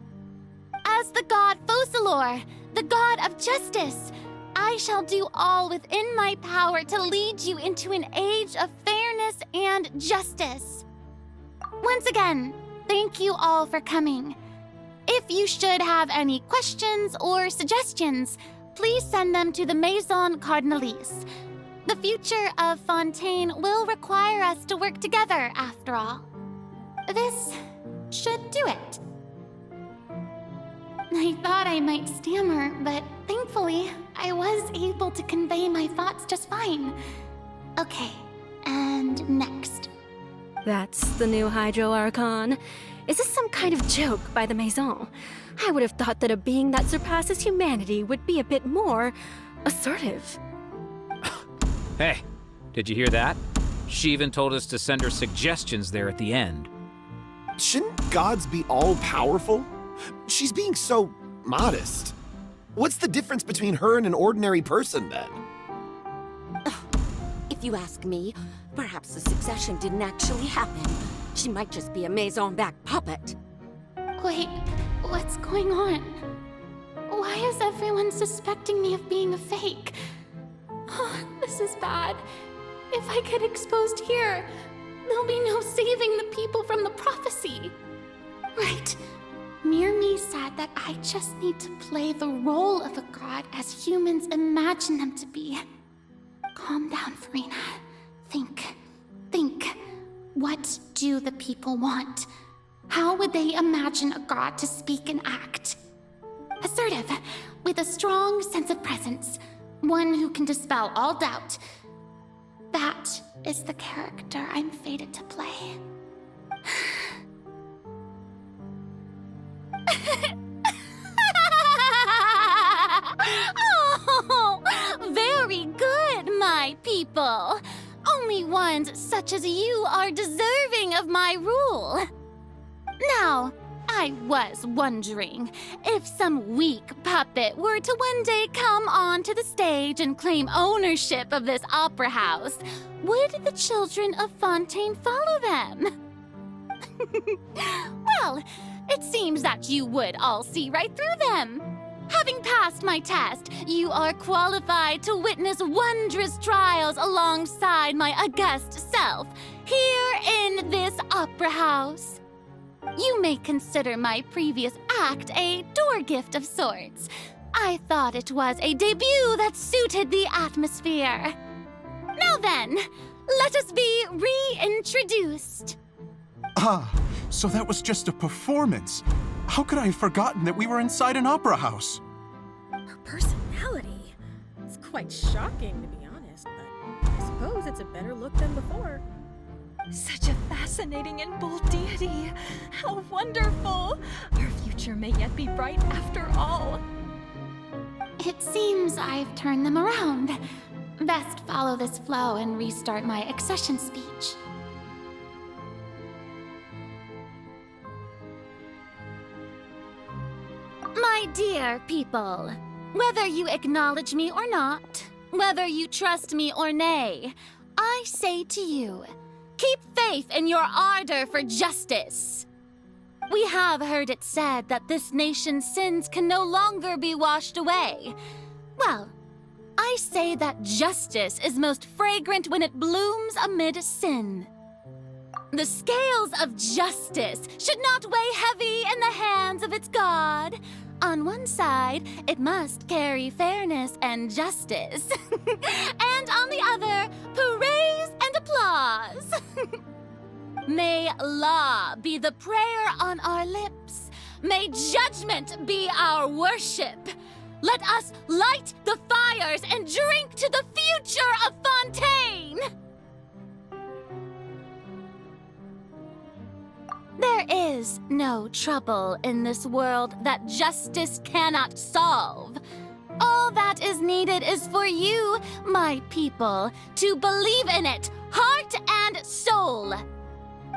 As the god Focalor, the god of justice, I shall do all within my power to lead you into an age of fairness and justice. Once again, thank you all for coming. If you should have any questions or suggestions, please send them to the Maison Cardinalise. The future of Fontaine will require us to work together, after all. This should do it. I thought I might stammer, but thankfully, I was able to convey my thoughts just fine. Okay, and next. That's the new Hydro Archon. Is this some kind of joke by the Maison? I would have thought that a being that surpasses humanity would be a bit more assertive. Hey, did you hear that? She even told us to send her suggestions there at the end. Shouldn't gods be all-powerful? She's being so modest. What's the difference between her and an ordinary person, then? If you ask me, perhaps the succession didn't actually happen. She might just be a maison back puppet. Wait, what's going on? Why is everyone suspecting me of being a fake? Oh, this is bad. If I get exposed here, there'll be no saving the people from the prophecy. Right. Mirmi said that I just need to play the role of a god as humans imagine them to be. Calm down, Farina. Think. What do the people want? How would they imagine a god to speak and act? Assertive, with a strong sense of presence. One who can dispel all doubt. That is the character I'm fated to play. Oh, very good, my people. Only ones such as you are deserving of my rule. Now, I was wondering if some weak puppet were to one day come onto the stage and claim ownership of this opera house, would the children of Fontaine follow them? Well, it seems that you would all see right through them. Having passed my test, you are qualified to witness wondrous trials alongside my august self, here in this opera house. You may consider my previous act a door gift of sorts. I thought it was a debut that suited the atmosphere. Now then, let us be reintroduced. Ah, so that was just a performance. How could I have forgotten that we were inside an opera house? Her personality. It's quite shocking, to be honest, but I suppose it's a better look than before. Such a fascinating and bold deity. How wonderful! Our future may yet be bright after all. It seems I've turned them around. Best follow this flow and restart my accession speech. My dear people, whether you acknowledge me or not, whether you trust me or nay, I say to you, keep faith in your ardor for justice. We have heard it said that this nation's sins can no longer be washed away. Well, I say that justice is most fragrant when it blooms amid sin. The scales of justice should not weigh heavy in the hands of its God. On one side, it must carry fairness and justice. And on the other, praise and applause. May law be the prayer on our lips. May judgment be our worship. Let us light the fires and drink to the future of Fontaine. There is no trouble in this world that justice cannot solve. All that is needed is for you, my people, to believe in it, heart and soul.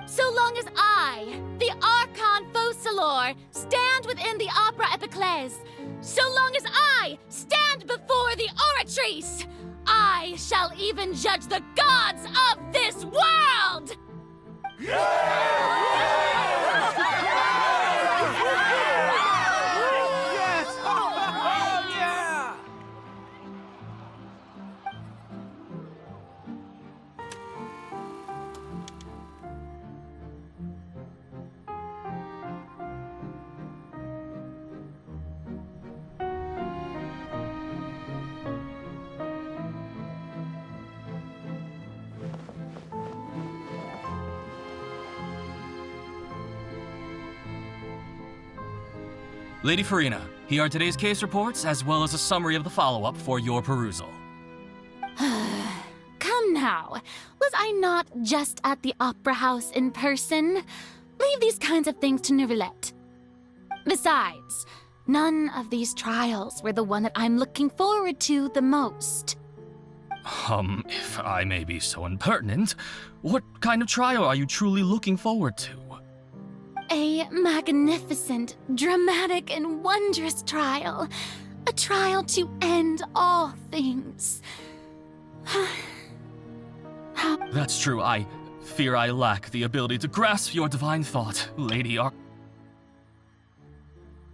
So long as I, the archon Focalor, stand within the opera epiclese, so long as I stand before the oratrice, I shall even judge the gods of this world! Lady Farina, here are today's case reports, as well as a summary of the follow-up for your perusal. Come now, was I not just at the opera house in person? Leave these kinds of things to Neuvillette. Besides, none of these trials were the one that I'm looking forward to the most. If I may be so impertinent, what kind of trial are you truly looking forward to? A magnificent, dramatic, and wondrous trial. A trial to end all things. That's true, I fear I lack the ability to grasp your divine thought, Lady Archon.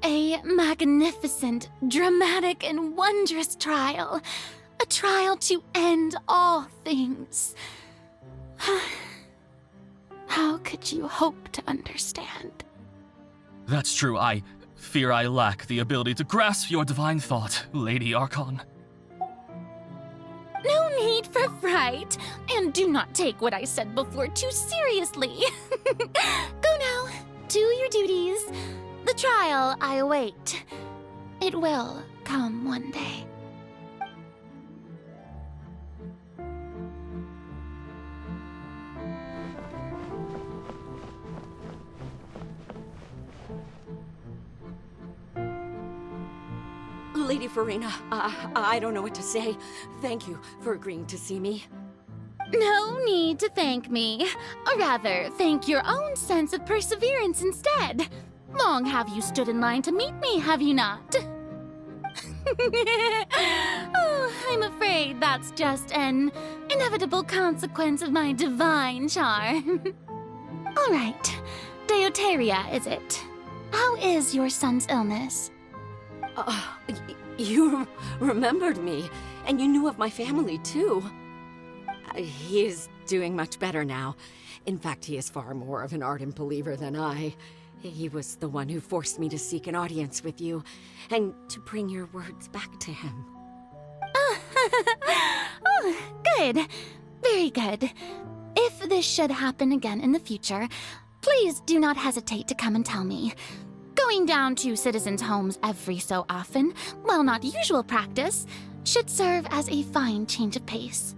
A magnificent, dramatic, and wondrous trial. A trial to end all things. How could you hope to understand? That's true, I fear I lack the ability to grasp your divine thought, Lady Archon. No need for fright, and do not take what I said before too seriously. Go now, do your duties. The trial I await. It will come one day. Lady Farina, I don't know what to say. Thank you for agreeing to see me. No need to thank me. Or rather, thank your own sense of perseverance instead. Long have you stood in line to meet me, have you not? Oh, I'm afraid that's just an inevitable consequence of my divine charm. All right, Deoteria, is it? How is your son's illness? You remembered me, and you knew of my family, too. He is doing much better now. In fact, he is far more of an ardent believer than I. He was the one who forced me to seek an audience with you, and to bring your words back to him. Oh, good. Very good. If this should happen again in the future, please do not hesitate to come and tell me. Going down to citizens' homes every so often, while not usual practice, should serve as a fine change of pace.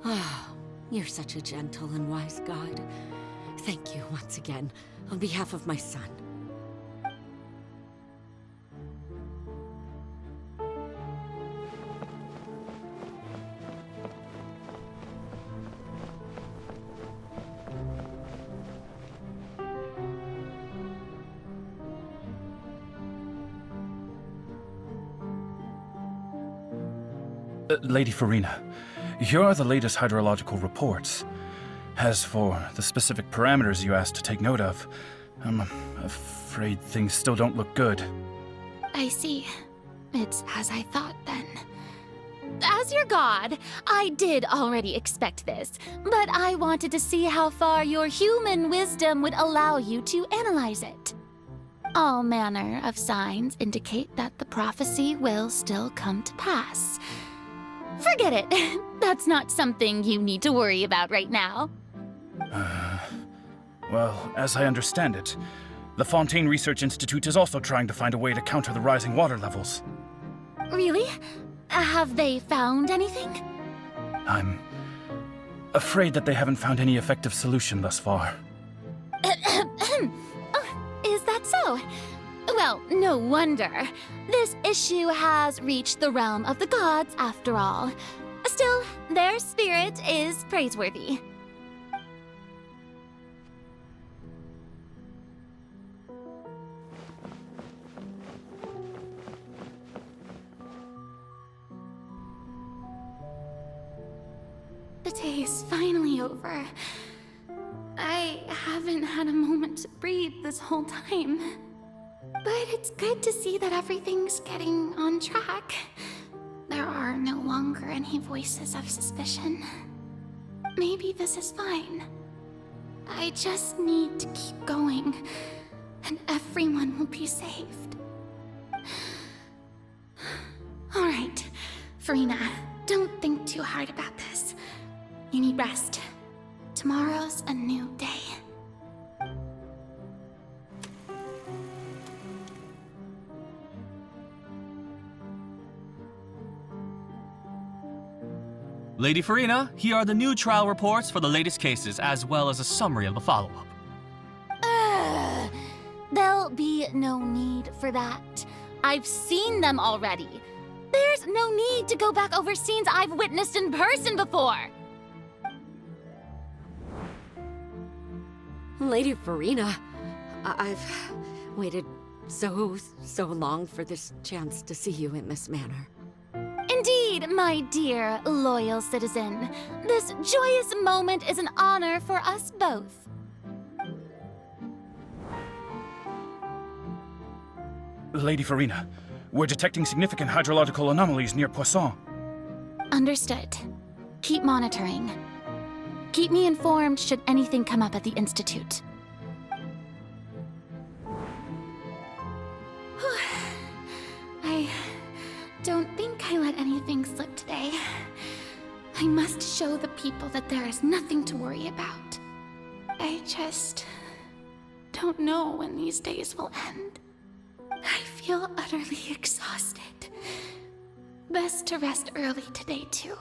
Oh, you're such a gentle and wise god. Thank you once again, on behalf of my son. Lady Farina, here are the latest hydrological reports. As for the specific parameters you asked to take note of, I'm afraid things still don't look good. I see. It's as I thought, then. As your god, I did already expect this, but I wanted to see how far your human wisdom would allow you to analyze it. All manner of signs indicate that the prophecy will still come to pass. Forget it. That's not something you need to worry about right now. Well, as I understand it, the Fontaine Research Institute is also trying to find a way to counter the rising water levels. Really? Have they found anything? I'm afraid that they haven't found any effective solution thus far. Is that so? Well, no wonder. This issue has reached the realm of the gods, after all. Still, their spirit is praiseworthy. The day is finally over. I haven't had a moment to breathe this whole time. But it's good to see that everything's getting on track. There are no longer any voices of suspicion. Maybe this is fine. I just need to keep going, and everyone will be saved. All right, Farina, don't think too hard about this. You need rest. Tomorrow's a new day. Lady Farina, here are the new trial reports for the latest cases, as well as a summary of the follow-up. There'll be no need for that. I've seen them already. There's There's no need to go back over scenes I've witnessed in person before. Lady Farina, I've waited so long for this chance to see you in this manner. Indeed, my dear, loyal citizen. This joyous moment is an honor for us both. Lady Farina, we're detecting significant hydrological anomalies near Poisson. Understood. Keep monitoring. Keep me informed should anything come up at the Institute. I don't think I let anything slip today. I must show the people that there is nothing to worry about. I just don't know when these days will end. I feel utterly exhausted. Best to rest early today, too.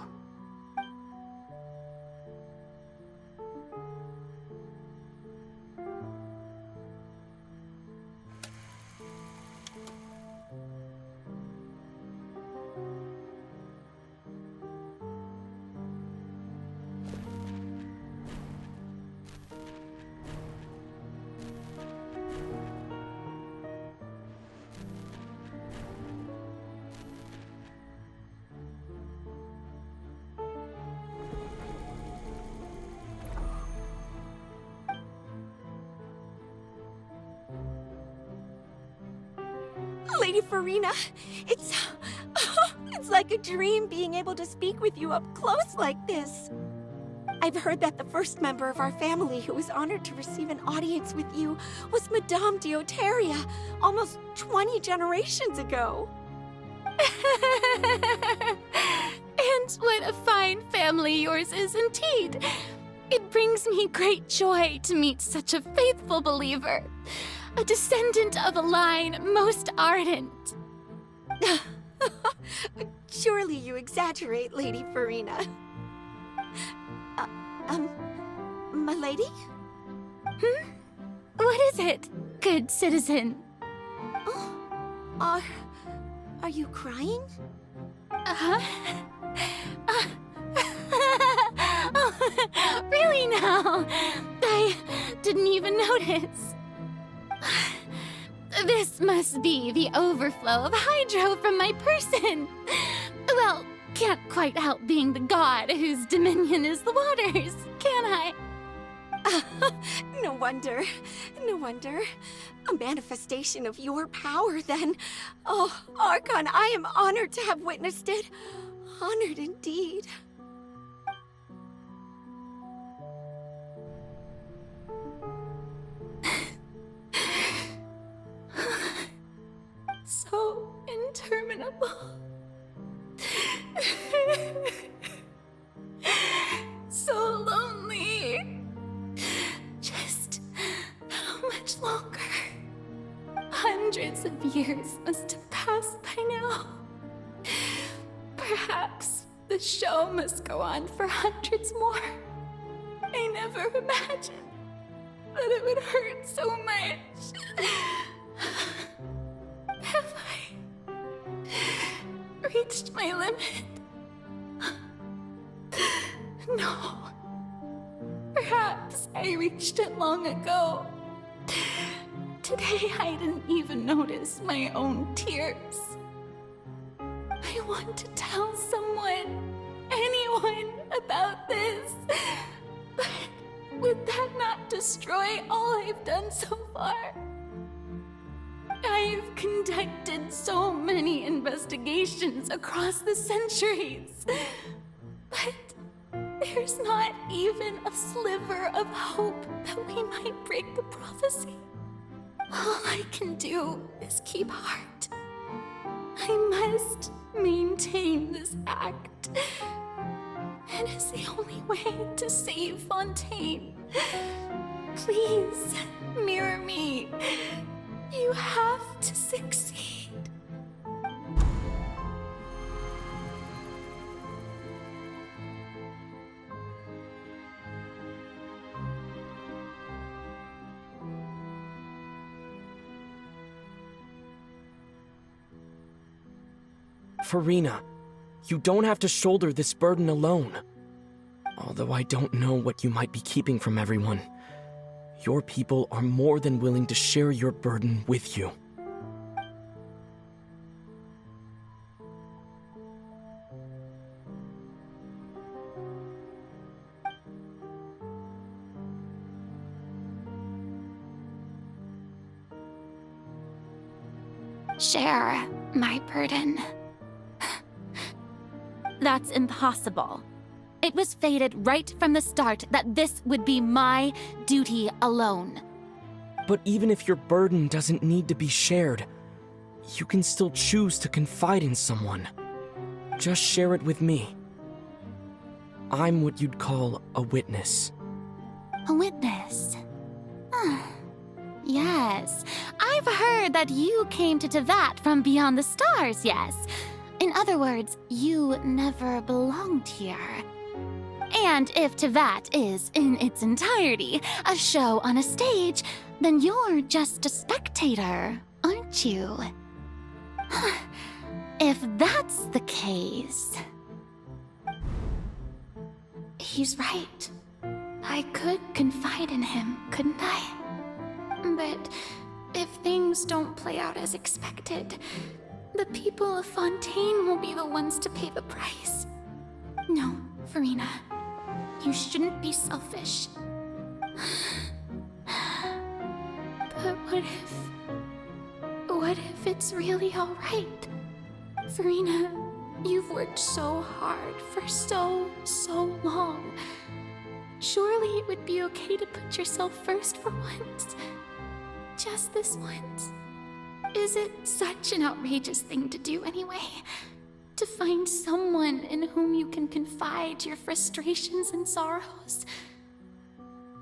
Lady Farina, it's like a dream being able to speak with you up close like this. I've heard that the first member of our family who was honored to receive an audience with you was Madame Deoteria, almost 20 generations ago. And what a fine family yours is indeed. It brings me great joy to meet such a faithful believer. A descendant of a line most ardent. Surely you exaggerate, Lady Farina. My lady? What is it, good citizen? Oh, are you crying? Oh, really now? I didn't even notice. This must be the overflow of hydro from my person. Well, can't quite help being the god whose dominion is the waters, can I? No wonder. No wonder. A manifestation of your power, then. Oh, Archon, I am honored to have witnessed it. Honored indeed. So interminable. So lonely. Just how much longer? Hundreds of years must have passed by now. Perhaps the show must go on for hundreds more. I never imagined that it would hurt so much. Have I reached my limit? No. Perhaps I reached it long ago. Today I didn't even notice my own tears. I want to tell someone, anyone, about this. But would that not destroy all I've done so far? I've conducted so many investigations across the centuries, but there's not even a sliver of hope that we might break the prophecy. All I can do is keep heart. I must maintain this act. It is the only way to save Fontaine. Please, mirror me. You have to succeed. Farina, You don't have to shoulder this burden alone. Although I don't know what you might be keeping from everyone, your people are more than willing to share your burden with you. Share my burden. That's impossible. It was fated right from the start that this would be my duty alone. But even if your burden doesn't need to be shared, you can still choose to confide in someone. Just share it with me. I'm what you'd call a witness. A witness? Yes, I've heard that you came to Tevat from beyond the stars, yes. In other words, you never belonged here. And if Tevat is, in its entirety, a show on a stage, then you're just a spectator, aren't you? If that's the case... He's right. I could confide in him, couldn't I? But if things don't play out as expected, the people of Fontaine will be the ones to pay the price. No, Farina, you shouldn't be selfish. But what if it's really all right? Farina, you've worked so hard for so long. Surely it would be okay to put yourself first for once. Just this once. Is it such an outrageous thing to do anyway? To find someone in whom you can confide your frustrations and sorrows?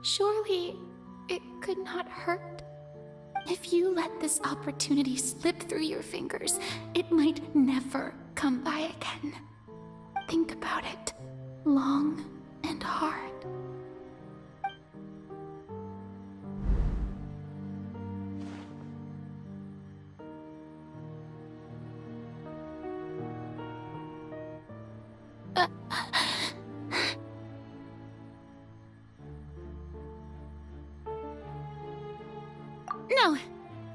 Surely it could not hurt. If you let this opportunity slip through your fingers, it might never come by again. Think about it long and hard. No,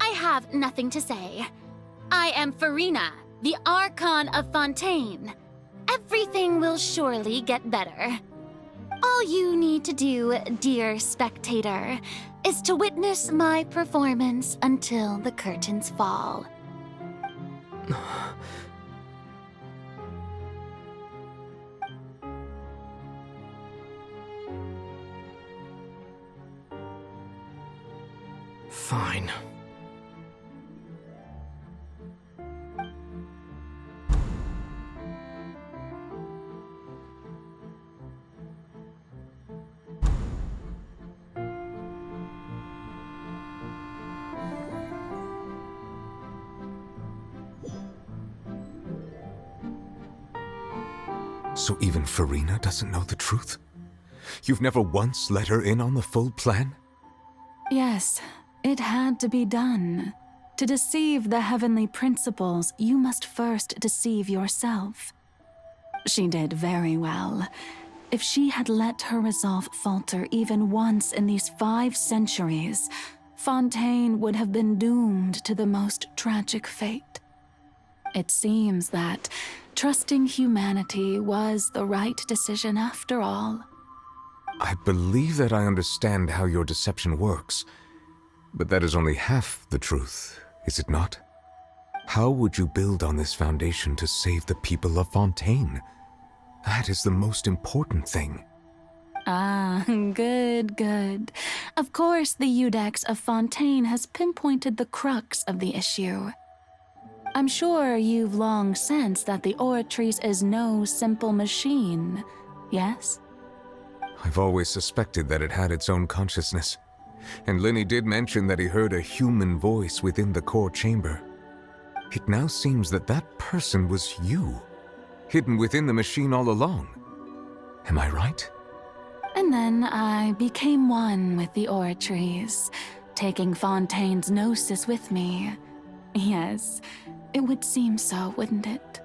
I have nothing to say. I am Farina, the Archon of Fontaine. Everything will surely get better. All you need to do, dear spectator, is to witness my performance until the curtains fall. Fine. So even Farina doesn't know the truth? You've never once let her in on the full plan? Yes, it had to be done. To deceive the heavenly principles, you must first deceive yourself. She did very well. If she had let her resolve falter even once in these 5 centuries, Fontaine would have been doomed to the most tragic fate. It seems that trusting humanity was the right decision after all. I believe that I understand how your deception works, but that is only half the truth, is it not? How would you build on this foundation to save the people of Fontaine? That is the most important thing. Ah, good. Of course, the Iudex of Fontaine has pinpointed the crux of the issue. I'm sure you've long sensed that the Oratrice is no simple machine, yes? I've always suspected that it had its own consciousness. And Lenny did mention that he heard a human voice within the core chamber. It now seems that that person was you, hidden within the machine all along. Am I right? And then I became one with the Oratrice, taking Fontaine's gnosis with me. Yes, it would seem so, wouldn't it?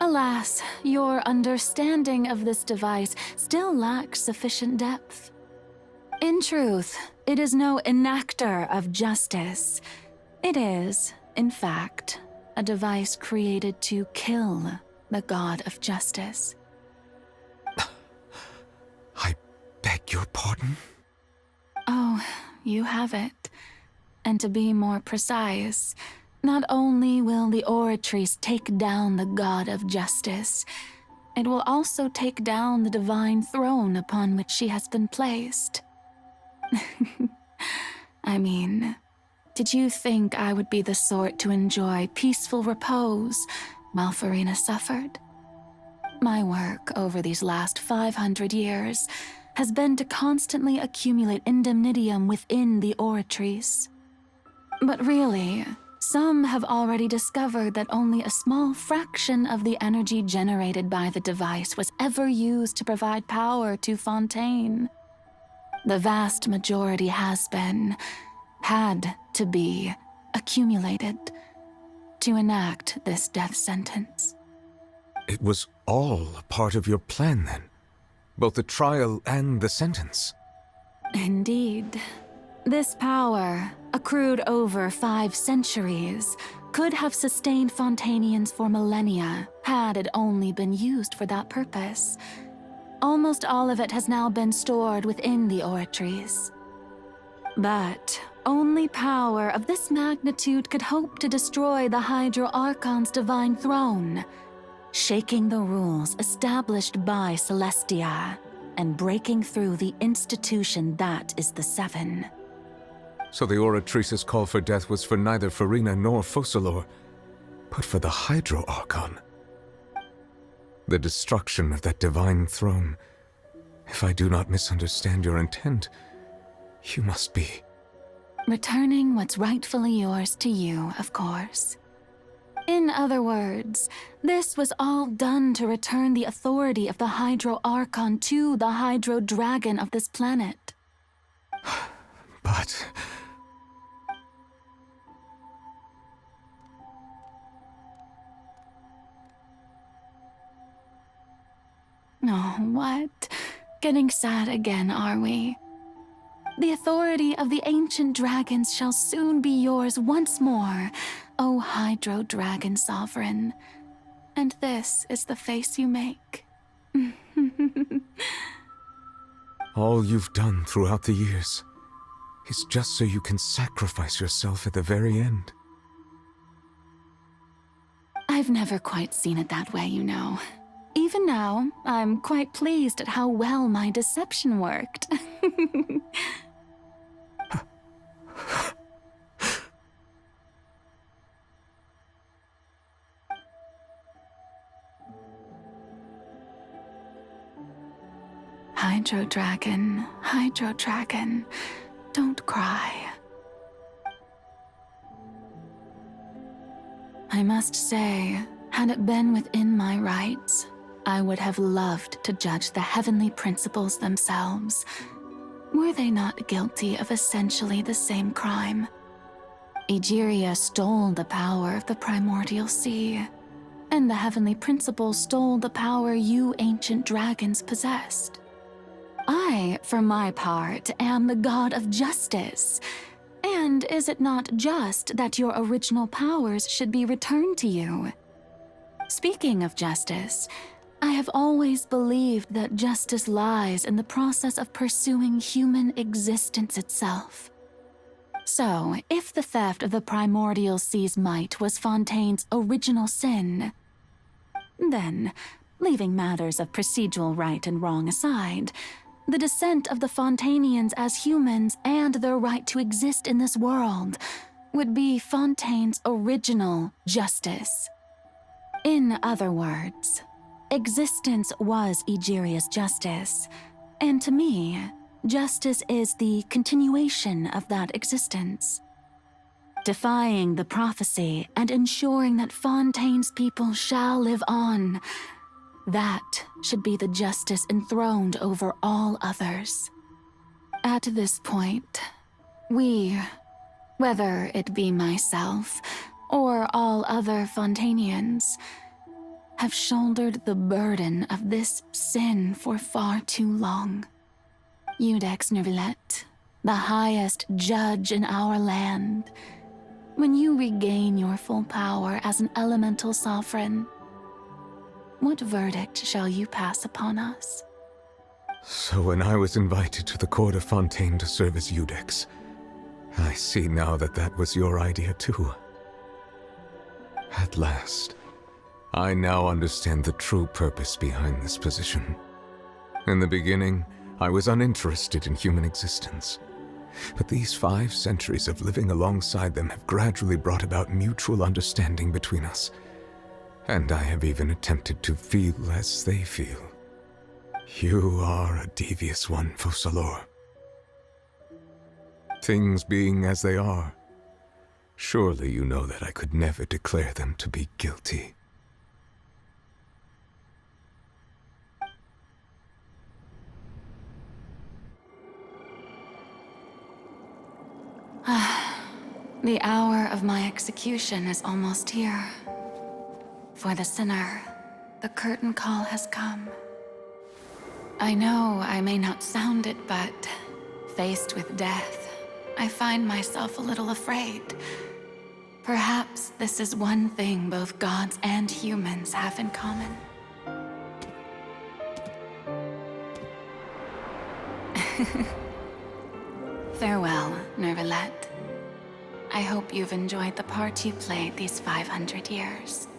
A Alas, your understanding of this device still lacks sufficient depth. In truth, it is no enactor of justice. It is, in fact, a device created to kill the god of justice. I beg your pardon? Oh, you have it. And to be more precise, not only will the Oratrice take down the god of justice, it will also take down the divine throne upon which she has been placed. I mean, did you think I would be the sort to enjoy peaceful repose while Farina suffered? My work over these last 500 years has been to constantly accumulate indemnitium within the Oratrice. But really, some have already discovered that only a small fraction of the energy generated by the device was ever used to provide power to Fontaine. The vast majority had to be, accumulated to enact this death sentence. It was all a part of your plan, then? Both the trial and the sentence? Indeed. This power, accrued over 5 centuries, could have sustained Fontainians for millennia had it only been used for that purpose. Almost all of it has now been stored within the Oratrice. But only power of this magnitude could hope to destroy the Hydro Archon's divine throne, shaking the rules established by Celestia and breaking through the institution that is the Seven. So the Oratrice's call for death was for neither Farina nor Focalor, but for the Hydro Archon. The destruction of that divine throne. If I do not misunderstand your intent, you must be... Returning what's rightfully yours to you, of course. In other words, this was all done to return the authority of the Hydro Archon to the Hydro Dragon of this planet. But... Oh, what? Getting sad again, are we? The authority of the ancient dragons shall soon be yours once more, O Hydro Dragon Sovereign. And this is the face you make. All you've done throughout the years is just so you can sacrifice yourself at the very end. I've never quite seen it that way, you know. Even now, I'm quite pleased at how well my deception worked. Hydro Dragon, don't cry. I must say, had it been within my rights, I would have loved to judge the heavenly principles themselves. Were they not guilty of essentially the same crime? Egeria stole the power of the primordial sea, and the heavenly principles stole the power you ancient dragons possessed. I, for my part, am the god of justice. And is it not just that your original powers should be returned to you? Speaking of justice, I have always believed that justice lies in the process of pursuing human existence itself. So, if the theft of the primordial sea's might was Fontaine's original sin, then, leaving matters of procedural right and wrong aside, the descent of the Fontainians as humans and their right to exist in this world would be Fontaine's original justice. In other words, existence was Egeria's justice, and to me, justice is the continuation of that existence. Defying the prophecy and ensuring that Fontaine's people shall live on, that should be the justice enthroned over all others. At this point, we, whether it be myself or all other Fontainians, have shouldered the burden of this sin for far too long. Iudex Neuvillette, the highest judge in our land, when you regain your full power as an elemental sovereign, what verdict shall you pass upon us? So when I was invited to the court of Fontaine to serve as Iudex, I see now that that was your idea too. At last, I now understand the true purpose behind this position. In the beginning, I was uninterested in human existence. But these 5 centuries of living alongside them have gradually brought about mutual understanding between us. And I have even attempted to feel as they feel. You are a devious one, Focalors. Things being as they are, surely you know that I could never declare them to be guilty. The hour of my execution is almost here. For the sinner, the curtain call has come. I know I may not sound it, but faced with death, I find myself a little afraid. Perhaps this is one thing both gods and humans have in common. Farewell, Neuvillette. I hope you've enjoyed the part you played these 500 years.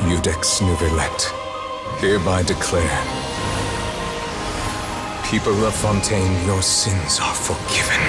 Iudex Neuvillette, hereby declare, people of Fontaine, your sins are forgiven.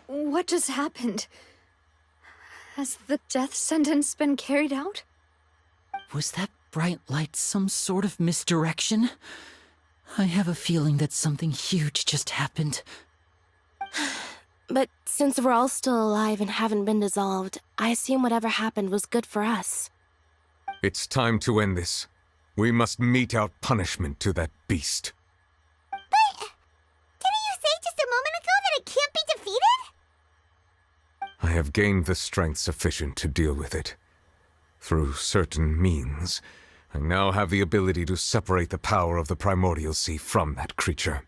What just happened? Has the death sentence been carried out? Was that bright light some sort of misdirection? I have a feeling that something huge just happened. But since we're all still alive and haven't been dissolved, I assume whatever happened was good for us. It's time to end this. We must mete out punishment to that beast. But have gained the strength sufficient to deal with it. Through certain means, I now have the ability to separate the power of the Primordial Sea from that creature.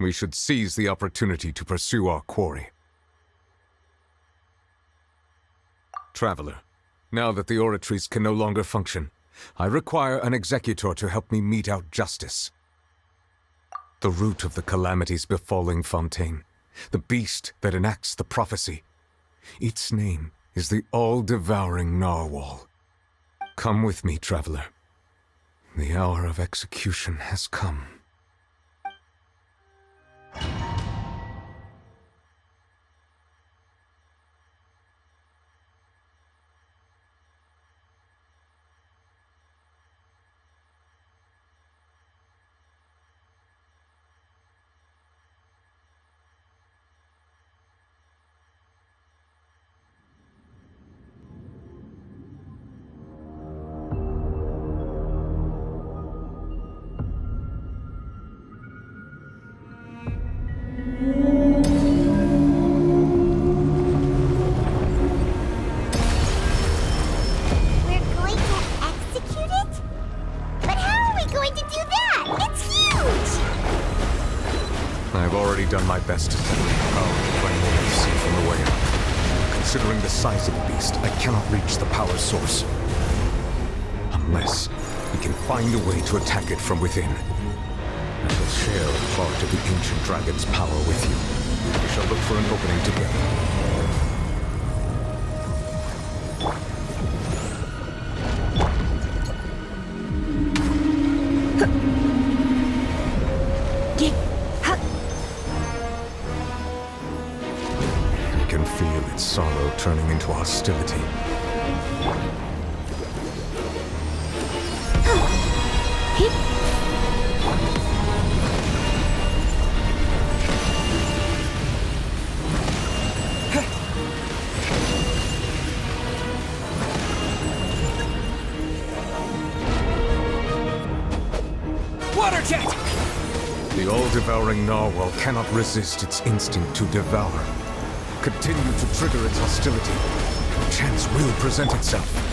We should seize the opportunity to pursue our quarry. Traveler, now that the oratories can no longer function, I require an executor to help me mete out justice. The root of the calamities befalling Fontaine, the beast that enacts the prophecy, its name is the all-devouring narwhal. Come with me, traveler. The hour of execution has come. Best to separate the power of the Primordial Sea from the way out. Considering the size of the beast, I cannot reach the power source. Unless we can find a way to attack it from within. I shall share a part of the ancient dragon's power with you. We shall look for an opening together. Sorrow turning into hostility. Water jet! The all-devouring narwhal cannot resist its instinct to devour. Continue to trigger its hostility. Chance will present itself.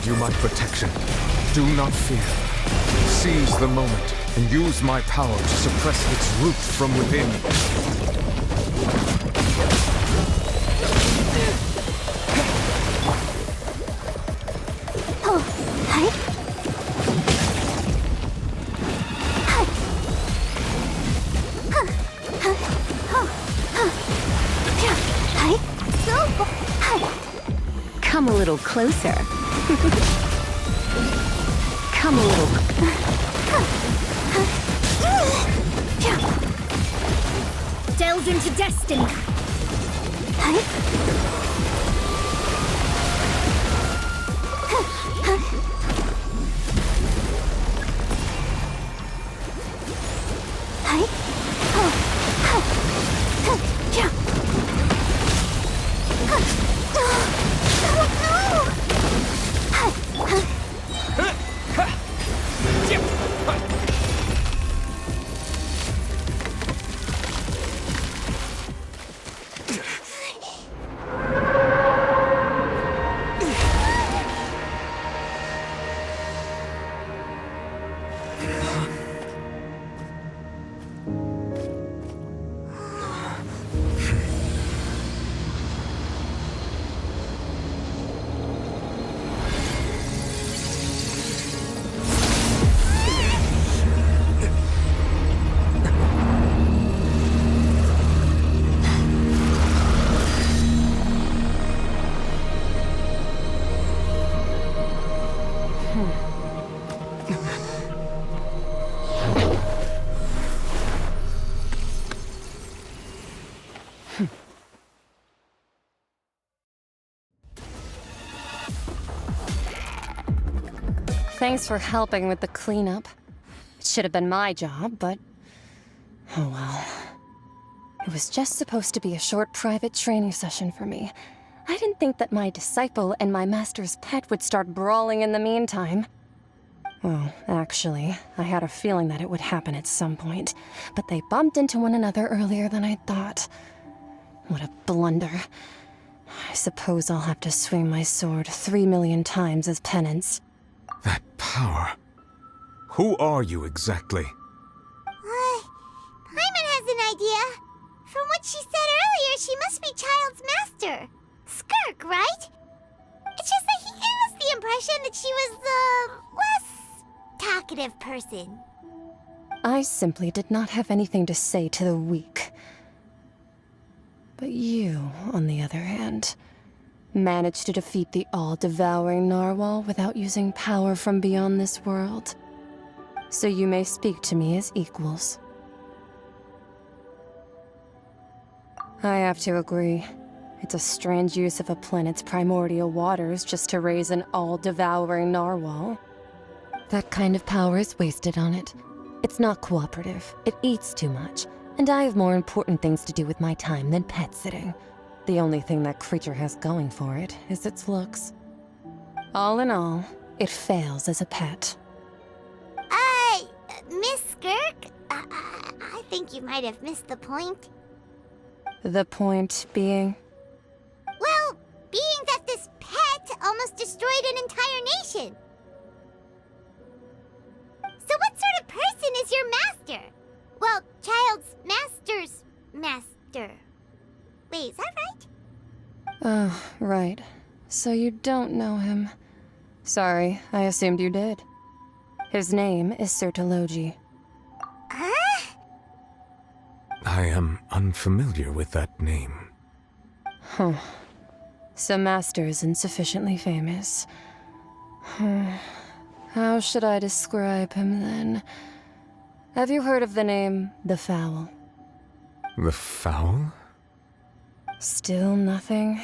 You my protection. Do not fear. Seize the moment and use my power to suppress its root from within. Come a little closer. Come a little. Delve into destiny. Thanks for helping with the cleanup. It should have been my job, but... oh well. It was just supposed to be a short private training session for me. I didn't think that my disciple and my master's pet would start brawling in the meantime. Well, actually, I had a feeling that it would happen at some point, but they bumped into one another earlier than I thought. What a blunder. I suppose I'll have to swing my sword 3 million times as penance. That power. Who are you exactly? Paimon has an idea. From what she said earlier, she must be Child's master. Skirk, right? It's just that he gave us the impression that she was the less talkative person. I simply did not have anything to say to the weak. But you, on the other hand, managed to defeat the all-devouring narwhal without using power from beyond this world. So you may speak to me as equals. I have to agree. It's a strange use of a planet's primordial waters just to raise an all-devouring narwhal. That kind of power is wasted on it. It's not cooperative. It eats too much. And I have more important things to do with my time than pet sitting. The only thing that creature has going for it is its looks. All in all, it fails as a pet. Miss Skirk? I think you might have missed the point. The point being? Well, being that this pet almost destroyed an entire nation. So what sort of person is your master? Well, Child's master's master. Wait, is that right? Oh, right. So you don't know him. Sorry, I assumed you did. His name is Sertologi. Huh? I am unfamiliar with that name. Huh. So Master isn't sufficiently famous. How should I describe him then? Have you heard of the name The Fowl? The Fowl? Still nothing?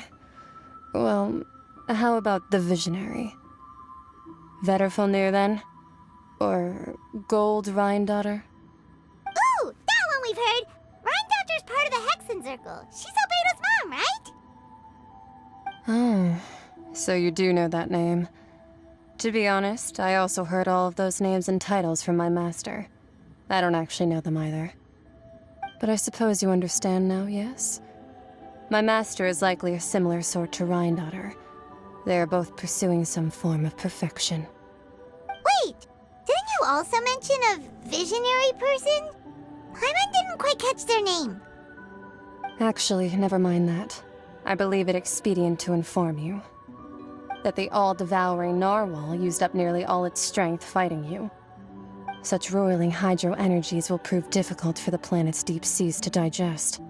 Well, how about the Visionary? Vetterfulnir then? Or Gold Rhindaughter? Ooh, that one we've heard! Rhindaughter's part of the Hexen Circle. She's Albedo's mom, right? Oh, so you do know that name. To be honest, I also heard all of those names and titles from my master. I don't actually know them either. But I suppose you understand now, yes? My master is likely a similar sort to Rhindaughter. They are both pursuing some form of perfection. Wait! Didn't you also mention a visionary person? Paimon didn't quite catch their name. Actually, never mind that. I believe it expedient to inform you that the all-devouring narwhal used up nearly all its strength fighting you. Such roiling hydro energies will prove difficult for the planet's deep seas to digest.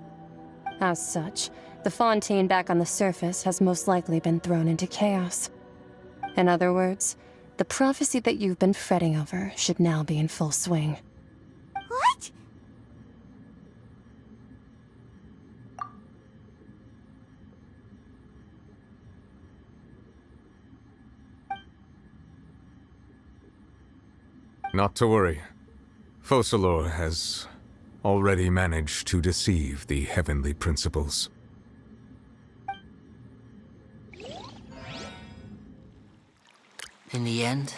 As such, the Fontaine back on the surface has most likely been thrown into chaos. In other words, the prophecy that you've been fretting over should now be in full swing. What? Not to worry. Focalor has already managed to deceive the heavenly principles. In the end,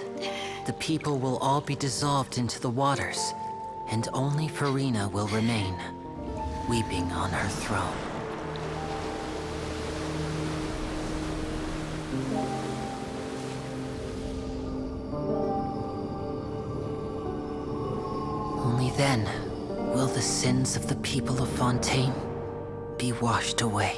the people will all be dissolved into the waters, and only Farina will remain, weeping on her throne. Only then will the sins of the people of Fontaine be washed away.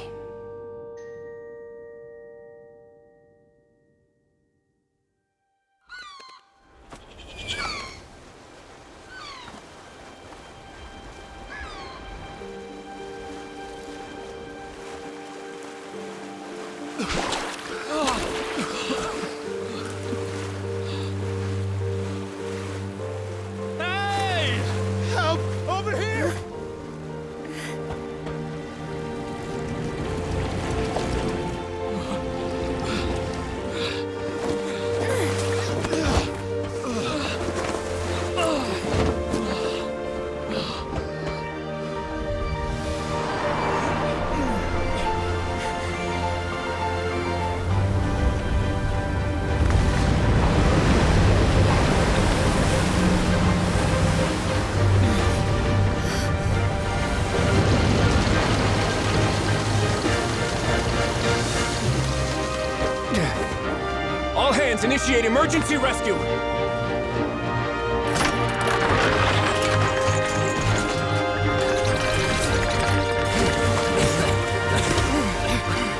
Guardians, initiate emergency rescue!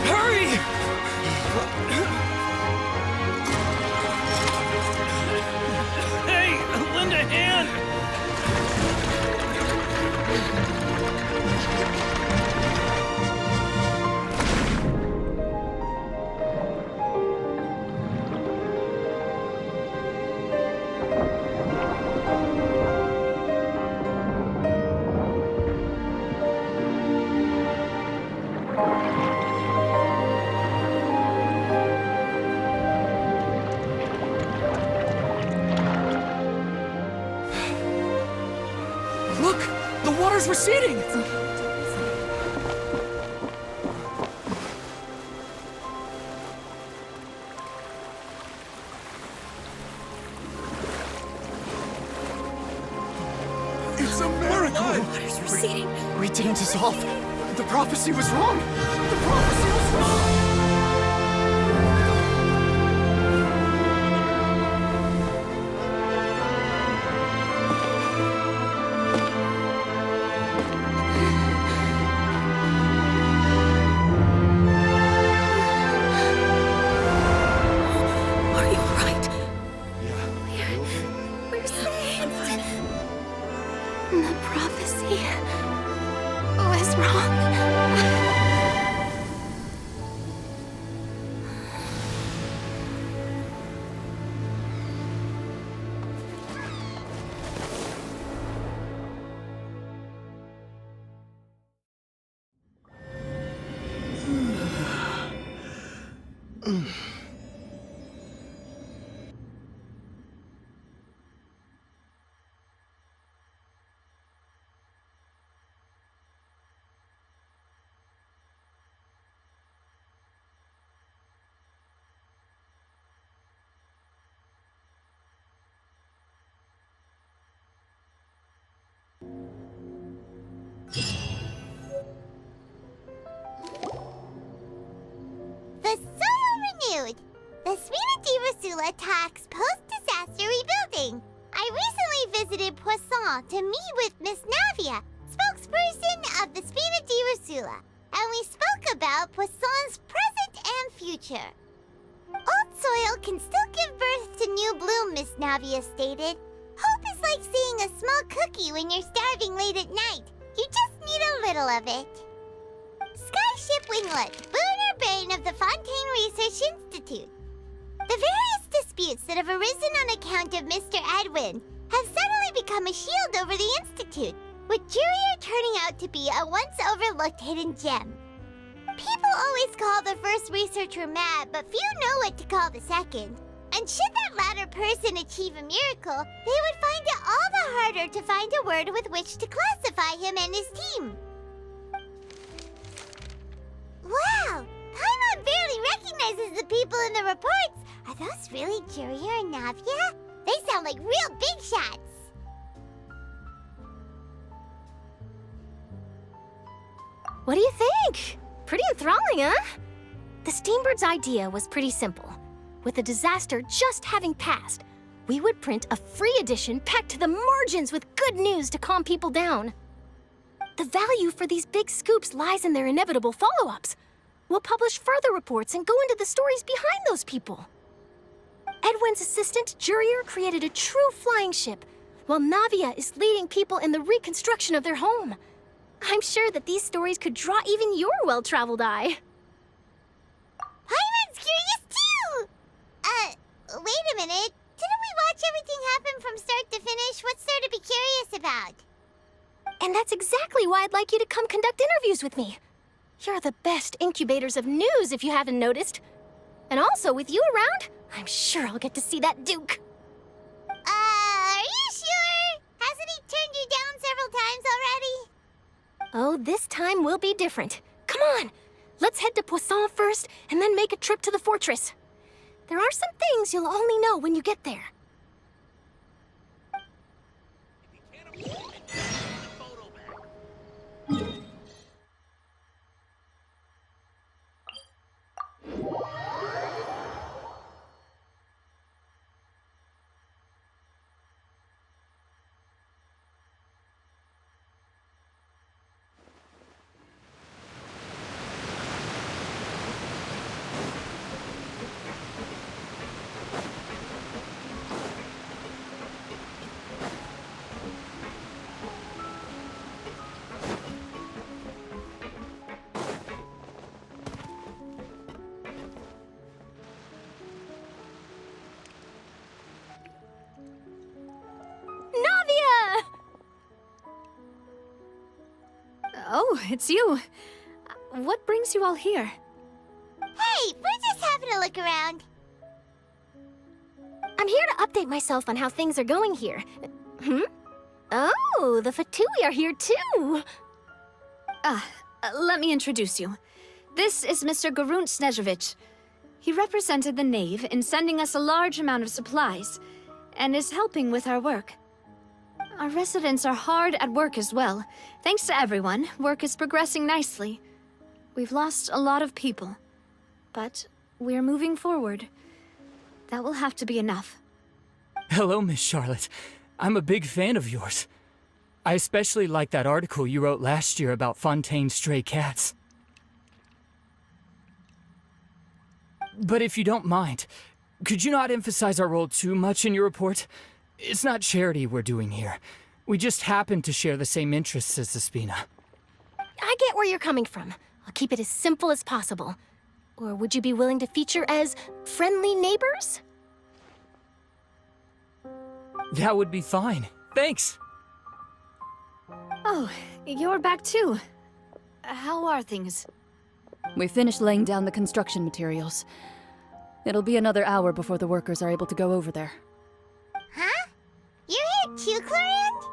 Hurry! Hey, lend a hand! Look! The water's receding! It's a miracle! Water's receding. We didn't dissolve. The prophecy was wrong. The prophecy was wrong. Are you alright? Yeah. We're saved. The prophecy was wrong. The Soul Renewed! The Spina di Rosula talks post-disaster rebuilding. I recently visited Poisson to meet with Miss Navia, spokesperson of the Spina di Rosula, and we spoke about Poisson's present and future. Old soil can still give birth to new bloom, Miss Navia stated. Hope is like seeing a small cookie when you're starving late at night. You just need a little of it. Skyship Winglet, boon or bane of the Fontaine Research Institute. The various disputes that have arisen on account of Mr. Edwin have suddenly become a shield over the Institute, with Jurier turning out to be a once overlooked hidden gem. People always call the first researcher mad, but few know what to call the second. And should that latter person achieve a miracle, they would find it all the harder to find a word with which to classify him and his team. Wow! Paimon barely recognizes the people in the reports. Are those really Jurier and Navia? They sound like real big shots. What do you think? Pretty enthralling, huh? The Steambird's idea was pretty simple. With the disaster just having passed, we would print a free edition packed to the margins with good news to calm people down. The value for these big scoops lies in their inevitable follow-ups. We'll publish further reports and go into the stories behind those people. Edwin's assistant, Jurier, created a true flying ship, while Navia is leading people in the reconstruction of their home. I'm sure that these stories could draw even your well-traveled eye. Paimon's curious too! Wait a minute. Didn't we watch everything happen from start to finish? What's there to be curious about? And that's exactly why I'd like you to come conduct interviews with me. You're the best incubators of news, if you haven't noticed. And also, with you around, I'm sure I'll get to see that Duke. Are you sure? Hasn't he turned you down several times already? Oh, this time will be different. Come on, let's head to Poisson first, and then make a trip to the fortress. There are some things you'll only know when you get there. Oh, it's you. What brings you all here? Hey, we're just having a look around. I'm here to update myself on how things are going here. Oh, the Fatui are here too! Let me introduce you. This is Mr. Garunt Snežević. He represented the Knave in sending us a large amount of supplies, and is helping with our work. Our residents are hard at work as well. Thanks to everyone, work is progressing nicely. We've lost a lot of people, but we're moving forward. That will have to be enough. Hello, Miss Charlotte. I'm a big fan of yours. I especially like that article you wrote last year about Fontaine's stray cats. But if you don't mind, could you not emphasize our role too much in your report? It's not charity we're doing here. We just happen to share the same interests as the Spina. I get where you're coming from. I'll keep it as simple as possible. Or would you be willing to feature as friendly neighbors? That would be fine. Thanks. Oh, you're back too. How are things? We finished laying down the construction materials. It'll be another hour before the workers are able to go over there. Huh? You're here too, Clorinde?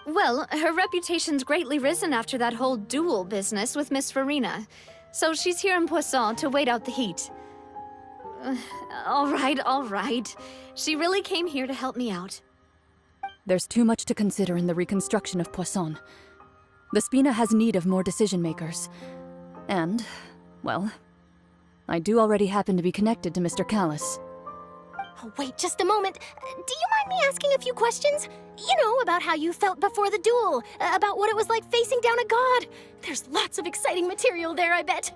Well, her reputation's greatly risen after that whole duel business with Miss Farina. So she's here in Poisson to wait out the heat. All right. She really came here to help me out. There's too much to consider in the reconstruction of Poisson. The Spina has need of more decision-makers. And, well, I do already happen to be connected to Mr. Callis. Oh, wait just a moment. Do you mind me asking a few questions? You know, about how you felt before the duel, about what it was like facing down a god. There's lots of exciting material there, I bet.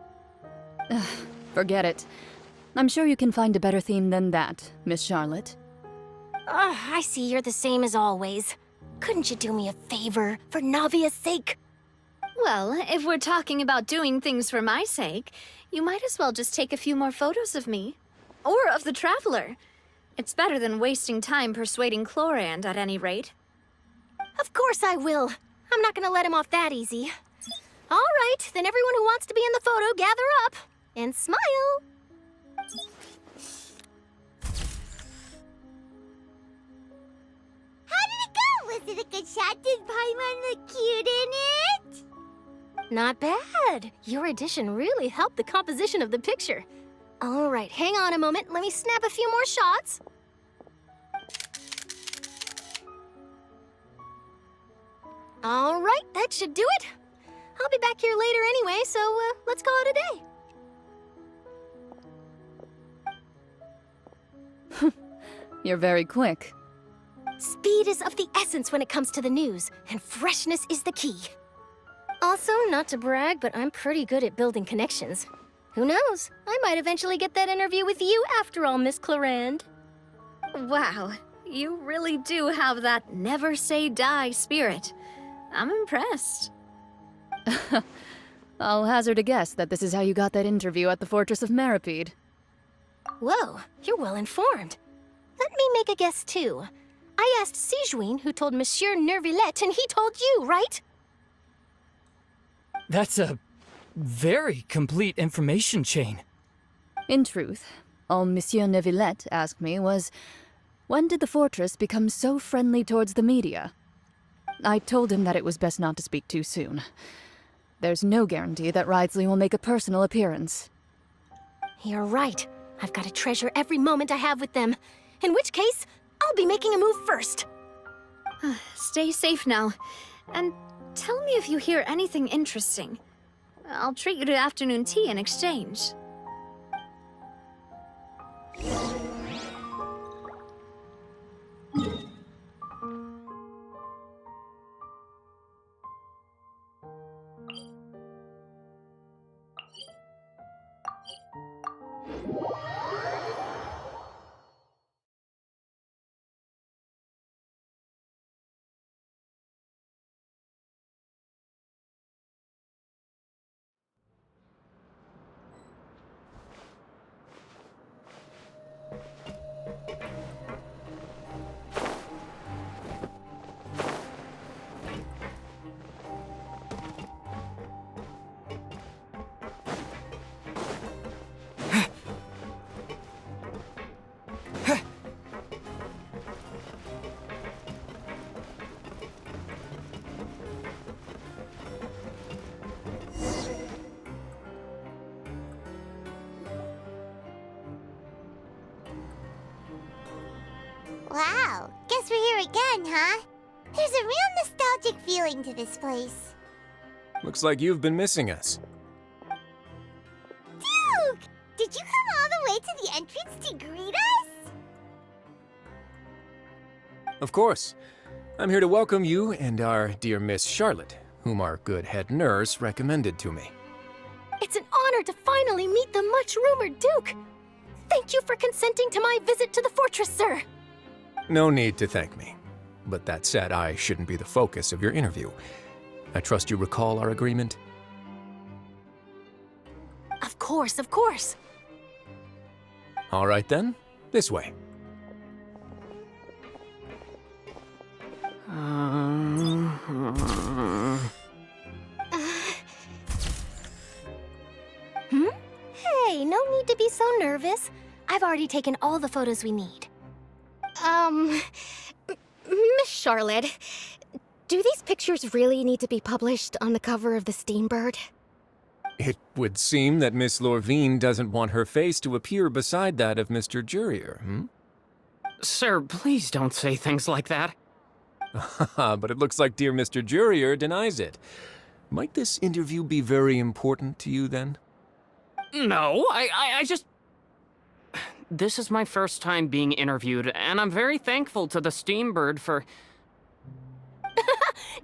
Forget it. I'm sure you can find a better theme than that, Miss Charlotte. I see you're the same as always. Couldn't you do me a favor, for Navia's sake? Well, if we're talking about doing things for my sake, you might as well just take a few more photos of me. Or of the Traveler. It's better than wasting time persuading Clorinde, at any rate. Of course I will. I'm not gonna let him off that easy. All right, then everyone who wants to be in the photo, gather up. And smile. How did it go? Was it a good shot? Did Paimon look cute in it? Not bad. Your addition really helped the composition of the picture. All right, hang on a moment. Let me snap a few more shots. All right, that should do it. I'll be back here later anyway, so let's call it a day. You're very quick. Speed is of the essence when it comes to the news, and freshness is the key. Also, not to brag, but I'm pretty good at building connections. Who knows? I might eventually get that interview with you after all, Miss Clorinde. Wow, you really do have that never say die spirit. I'm impressed. I'll hazard a guess that this is how you got that interview at the Fortress of Meripede. Whoa, you're well informed. Let me make a guess too. I asked Sijuin, who told Monsieur Nervillet, and he told you, right? That's a very complete information chain. In truth, all Monsieur Neuvillette asked me was, when did the fortress become so friendly towards the media? I told him that it was best not to speak too soon. There's no guarantee that Ridsley will make a personal appearance. You're right. I've got to treasure every moment I have with them. In which case, I'll be making a move first. Stay safe now. And tell me if you hear anything interesting. I'll treat you to afternoon tea in exchange. here again, huh? There's a real nostalgic feeling to this place. Looks like you've been missing us. Duke! Did you come all the way to the entrance to greet us? Of course. I'm here to welcome you and our dear Miss Charlotte, whom our good head nurse recommended to me. It's an honor to finally meet the much-rumored Duke. Thank you for consenting to my visit to the fortress, sir. No need to thank me. But that said, I shouldn't be the focus of your interview. I trust you recall our agreement? Of course, of course. All right then, this way. Hey, no need to be so nervous. I've already taken all the photos we need. Miss Charlotte, do these pictures really need to be published on the cover of the Steambird? It would seem that Miss Lorvine doesn't want her face to appear beside that of Mr. Jurier, hmm? Sir, please don't say things like that. But it looks like dear Mr. Jurier denies it. Might this interview be very important to you, then? No, I just... This is my first time being interviewed, and I'm very thankful to the Steambird for...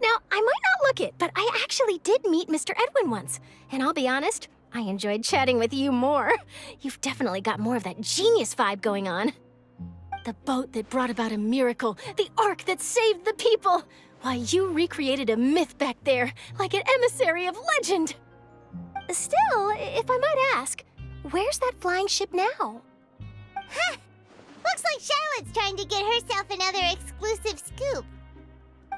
Now, I might not look it, but I actually did meet Mr. Edwin once. And I'll be honest, I enjoyed chatting with you more. You've definitely got more of that genius vibe going on. The boat that brought about a miracle, the ark that saved the people. Why, you recreated a myth back there, like an emissary of legend. Still, if I might ask, where's that flying ship now? Huh! Looks like Charlotte's trying to get herself another exclusive scoop.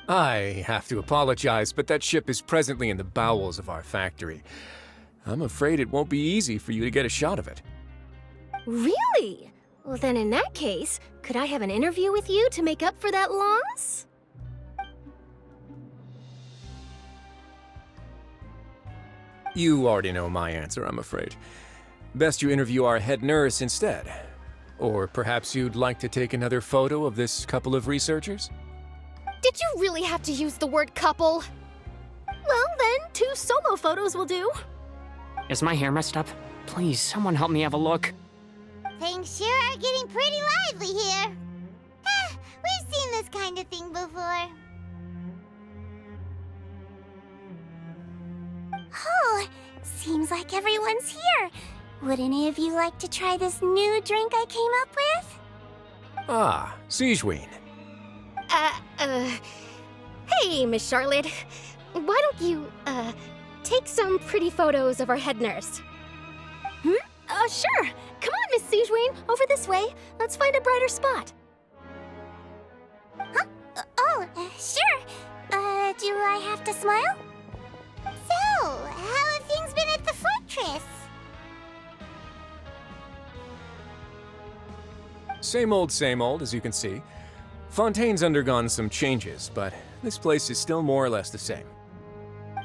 I have to apologize, but that ship is presently in the bowels of our factory. I'm afraid it won't be easy for you to get a shot of it. Really? Well, then in that case, could I have an interview with you to make up for that loss? You already know my answer, I'm afraid. Best you interview our head nurse instead. Or perhaps you'd like to take another photo of this couple of researchers? Did you really have to use the word couple? Well, then, 2 solo photos will do. Is my hair messed up? Please, someone help me have a look. Things sure are getting pretty lively here. We've seen this kind of thing before. Oh, seems like everyone's here. Would any of you like to try this new drink I came up with? Ah, Sigewinne. Hey, Miss Charlotte. Why don't you, take some pretty photos of our head nurse? Sure. Come on, Miss Sigewinne, over this way. Let's find a brighter spot. Huh? Sure. Do I have to smile? So, how have things been at the fortress? Same old, as you can see. Fontaine's undergone some changes, but this place is still more or less the same.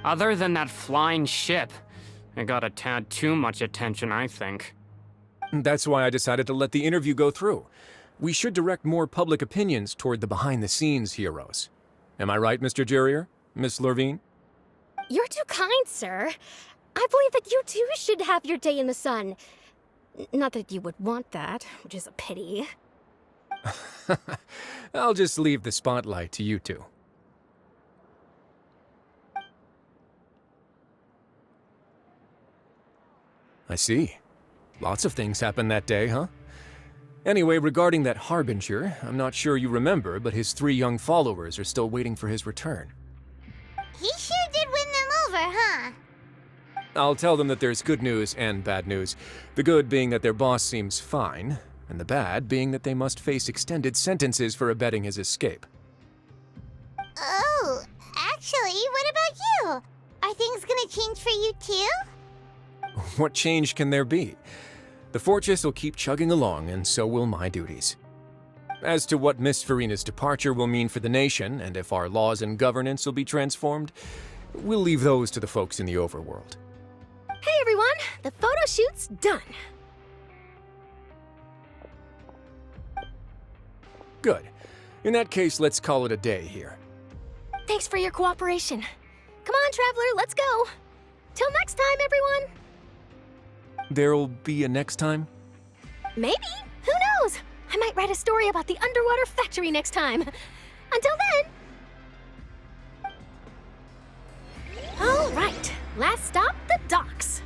Other than that flying ship, it got a tad too much attention, I think. That's why I decided to let the interview go through. We should direct more public opinions toward the behind-the-scenes heroes. Am I right, Mr. Jurier? Miss Lorvine? You're too kind, sir. I believe that you too should have your day in the sun. Not that you would want that, which is a pity. I'll just leave the spotlight to you two. I see. Lots of things happened that day, huh? Anyway, regarding that Harbinger, I'm not sure you remember, but his 3 young followers are still waiting for his return. He sure did win them over, huh? I'll tell them that there's good news and bad news. The good being that their boss seems fine, and the bad being that they must face extended sentences for abetting his escape. Oh, actually, what about you? Are things gonna change for you too? What change can there be? The fortress will keep chugging along, and so will my duties. As to what Miss Farina's departure will mean for the nation, and if our laws and governance will be transformed, we'll leave those to the folks in the overworld. Hey everyone, the photo shoot's done. Good. In that case, let's call it a day here. Thanks for your cooperation. Come on, Traveler, let's go. Till next time, everyone. There'll be a next time? Maybe. Who knows? I might write a story about the underwater factory next time. Until then. All right. Last stop, the docks.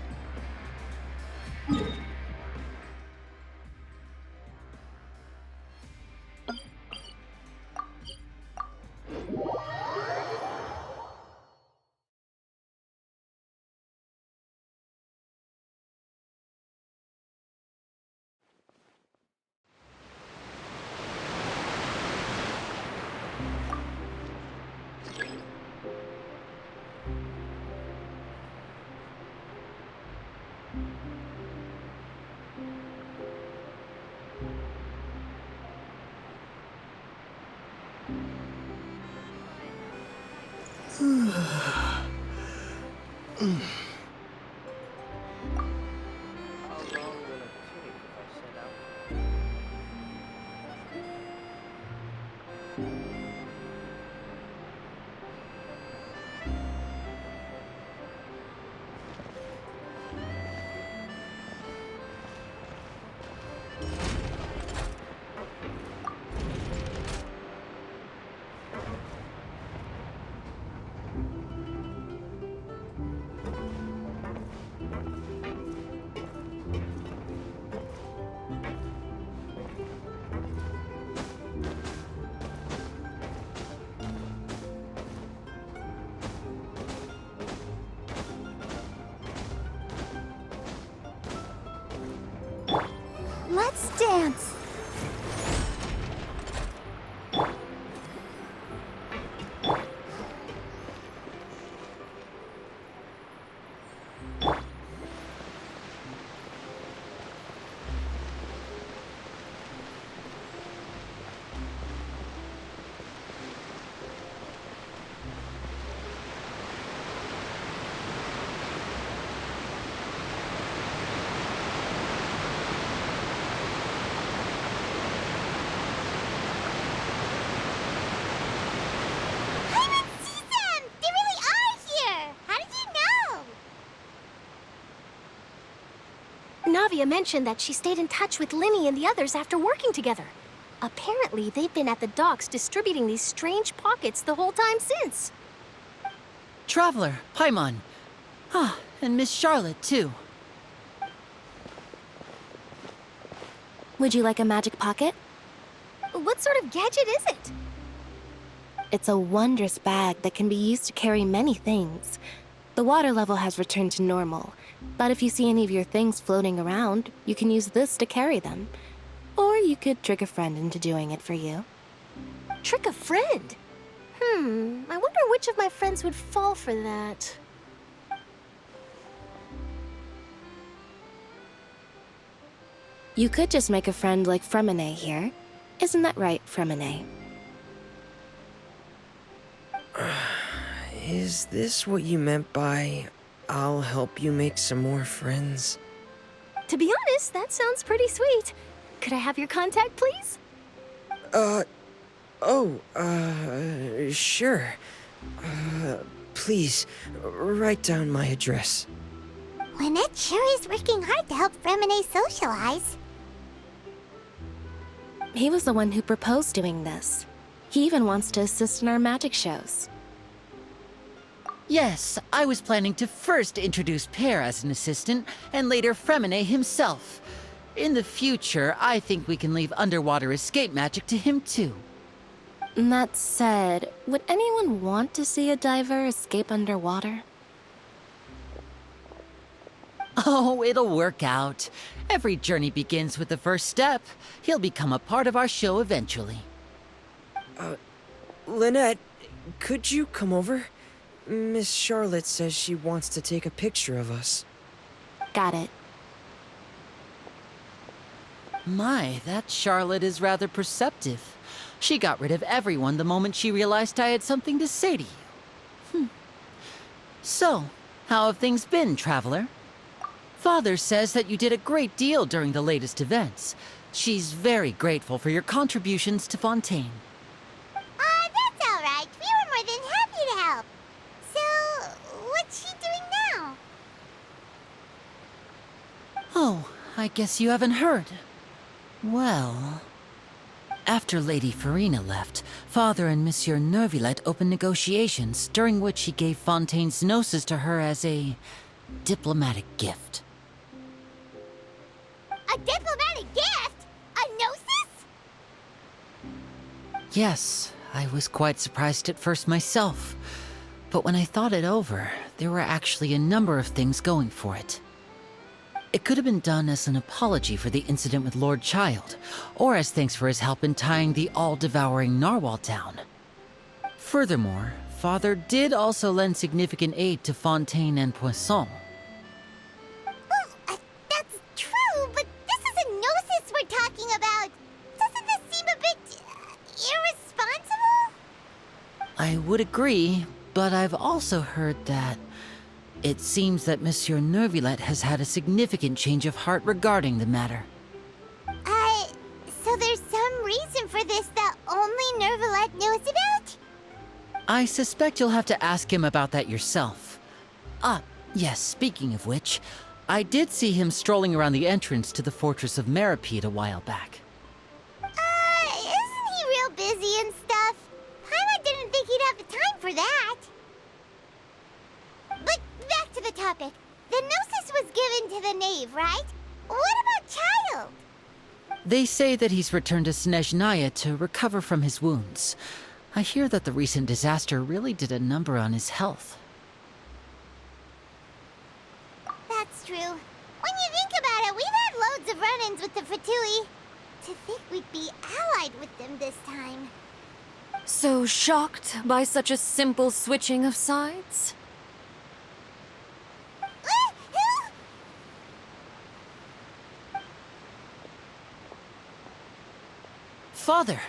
Let's dance. Navia mentioned that she stayed in touch with Linny and the others after working together. Apparently, they've been at the docks distributing these strange pockets the whole time since. Traveler, Paimon. Ah, and Miss Charlotte, too. Would you like a magic pocket? What sort of gadget is it? It's a wondrous bag that can be used to carry many things. The water level has returned to normal, but if you see any of your things floating around, you can use this to carry them. Or you could trick a friend into doing it for you. Trick a friend? I wonder which of my friends would fall for that. You could just make a friend like Fremine here. Isn't that right, Fremine? Is this what you meant by, I'll help you make some more friends? To be honest, that sounds pretty sweet. Could I have your contact, please? Sure. Please, write down my address. Lynette sure is working hard to help Fremine socialize. He was the one who proposed doing this. He even wants to assist in our magic shows. Yes, I was planning to first introduce Pear as an assistant, and later Fremine himself. In the future, I think we can leave underwater escape magic to him too. That said, would anyone want to see a diver escape underwater? Oh, it'll work out. Every journey begins with the first step. He'll become a part of our show eventually. Lynette, could you come over? Miss Charlotte says she wants to take a picture of us. Got it. My, that Charlotte is rather perceptive. She got rid of everyone the moment she realized I had something to say to you. So, how have things been, Traveler? Father says that you did a great deal during the latest events. She's very grateful for your contributions to Fontaine. I guess you haven't heard. Well, after Lady Farina left, Father and Monsieur Neuvillette opened negotiations, during which he gave Fontaine's gnosis to her as a diplomatic gift. A diplomatic gift? A gnosis? Yes, I was quite surprised at first myself. But when I thought it over, there were actually a number of things going for it. It could have been done as an apology for the incident with Lord Child, or as thanks for his help in tying the all-devouring narwhal down. Furthermore, Father did also lend significant aid to Fontaine and Poisson. Well, that's true, but this is a gnosis we're talking about. Doesn't this seem a bit irresponsible? I would agree, but I've also heard that it seems that Monsieur Neuvillette has had a significant change of heart regarding the matter. So there's some reason for this that only Neuvillette knows about? I suspect you'll have to ask him about that yourself. Ah, yes, speaking of which, I did see him strolling around the entrance to the Fortress of Meripede a while back. Isn't he real busy and stuff? Paimon didn't think he'd have the time for that. But back to the topic. The gnosis was given to the knave, right? What about Child? They say that he's returned to Snezhnaya to recover from his wounds. I hear that the recent disaster really did a number on his health. That's true. When you think about it, we've had loads of run-ins with the Fatui. To think we'd be allied with them this time. So shocked by such a simple switching of sides? Father!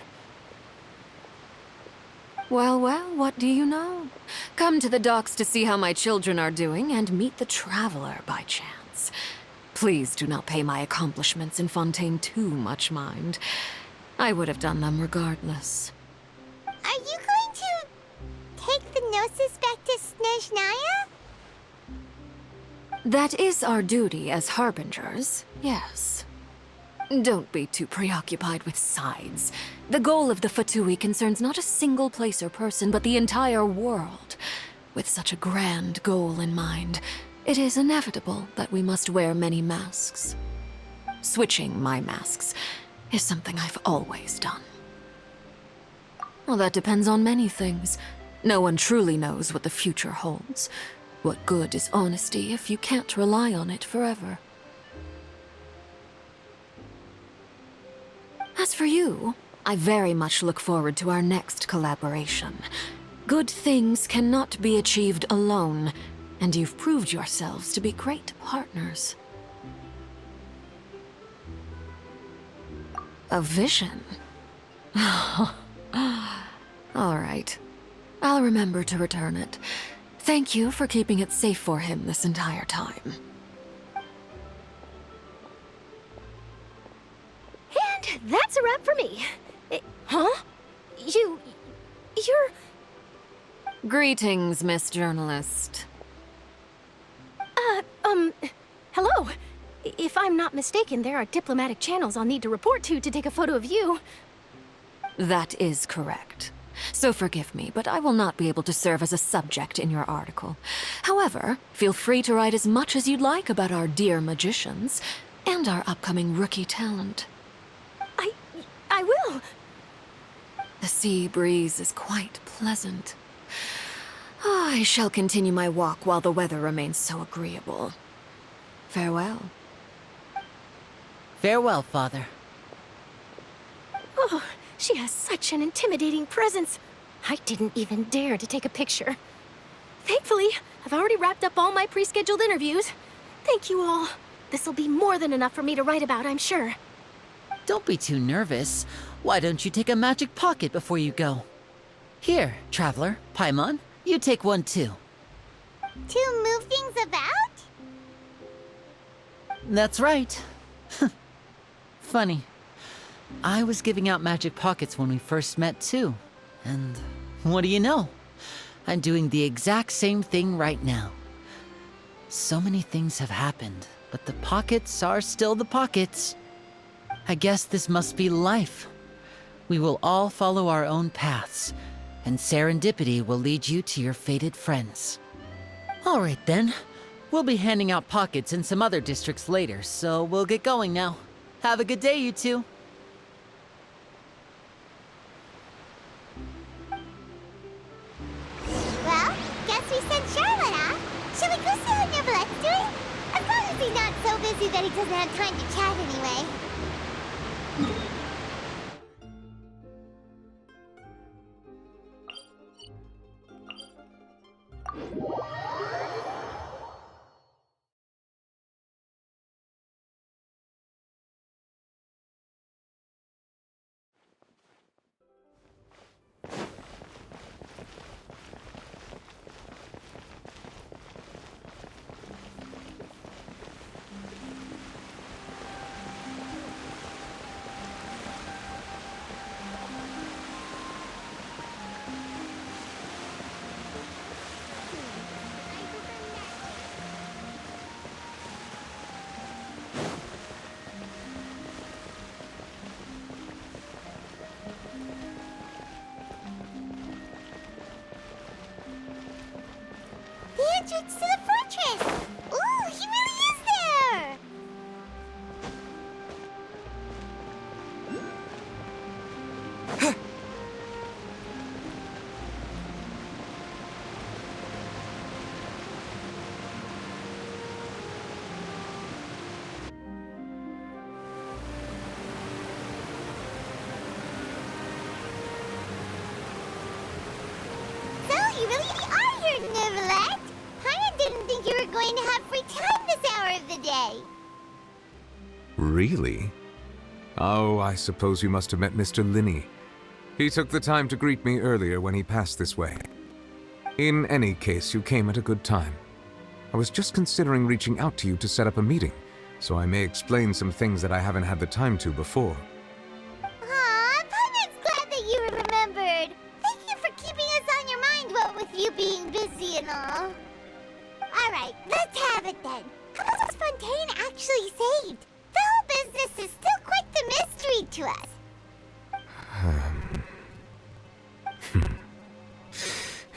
Well, what do you know? Come to the docks to see how my children are doing and meet the Traveler by chance. Please do not pay my accomplishments in Fontaine too much mind. I would have done them regardless. Are you going to take the gnosis back to Snezhnaya? That is our duty as harbingers, yes. Don't be too preoccupied with sides. The goal of the Fatui concerns not a single place or person, but the entire world. With such a grand goal in mind, it is inevitable that we must wear many masks. Switching my masks is something I've always done. Well, that depends on many things. No one truly knows what the future holds. What good is honesty if you can't rely on it forever? As for you, I very much look forward to our next collaboration. Good things cannot be achieved alone, and you've proved yourselves to be great partners. A vision? All right. I'll remember to return it. Thank you for keeping it safe for him this entire time. And that's a wrap for me. Huh? You're... Greetings, Miss Journalist. Hello. If I'm not mistaken, there are diplomatic channels I'll need to report to take a photo of you. That is correct. So forgive me, but I will not be able to serve as a subject in your article. However, feel free to write as much as you'd like about our dear magicians and our upcoming rookie talent. I will. The sea breeze is quite pleasant. I shall continue my walk while the weather remains so agreeable. Farewell. Farewell, Father. Oh, she has such an intimidating presence. I didn't even dare to take a picture. Thankfully, I've already wrapped up all my pre-scheduled interviews. Thank you all. This'll be more than enough for me to write about, I'm sure. Don't be too nervous. Why don't you take a magic pocket before you go? Here, Traveler, Paimon, you take one too. To move things about? That's right. Funny. I was giving out magic pockets when we first met too. And what do you know? I'm doing the exact same thing right now. So many things have happened, but the pockets are still the pockets. I guess this must be life. We will all follow our own paths, and serendipity will lead you to your fated friends. All right then. We'll be handing out pockets in some other districts later, so we'll get going now. Have a good day, you two. Well, guess we sent Charlotte off. Shall we go see what Neverlette's doing? As long as he's not so busy that he doesn't have time to chat anyway. The entrance to the fortress! Ooh, he really is there! So, you really are here, Neverlette! I didn't think you were going to have free time this hour of the day. Really? Oh, I suppose you must have met Mr. Linney. He took the time to greet me earlier when he passed this way. In any case, you came at a good time. I was just considering reaching out to you to set up a meeting, so I may explain some things that I haven't had the time to before. Aw, Paimon's glad that you remembered. Thank you for keeping us on your mind, what with you being busy and all. Alright, let's have it then. How was Fontaine actually saved? The whole business is still quite the mystery to us.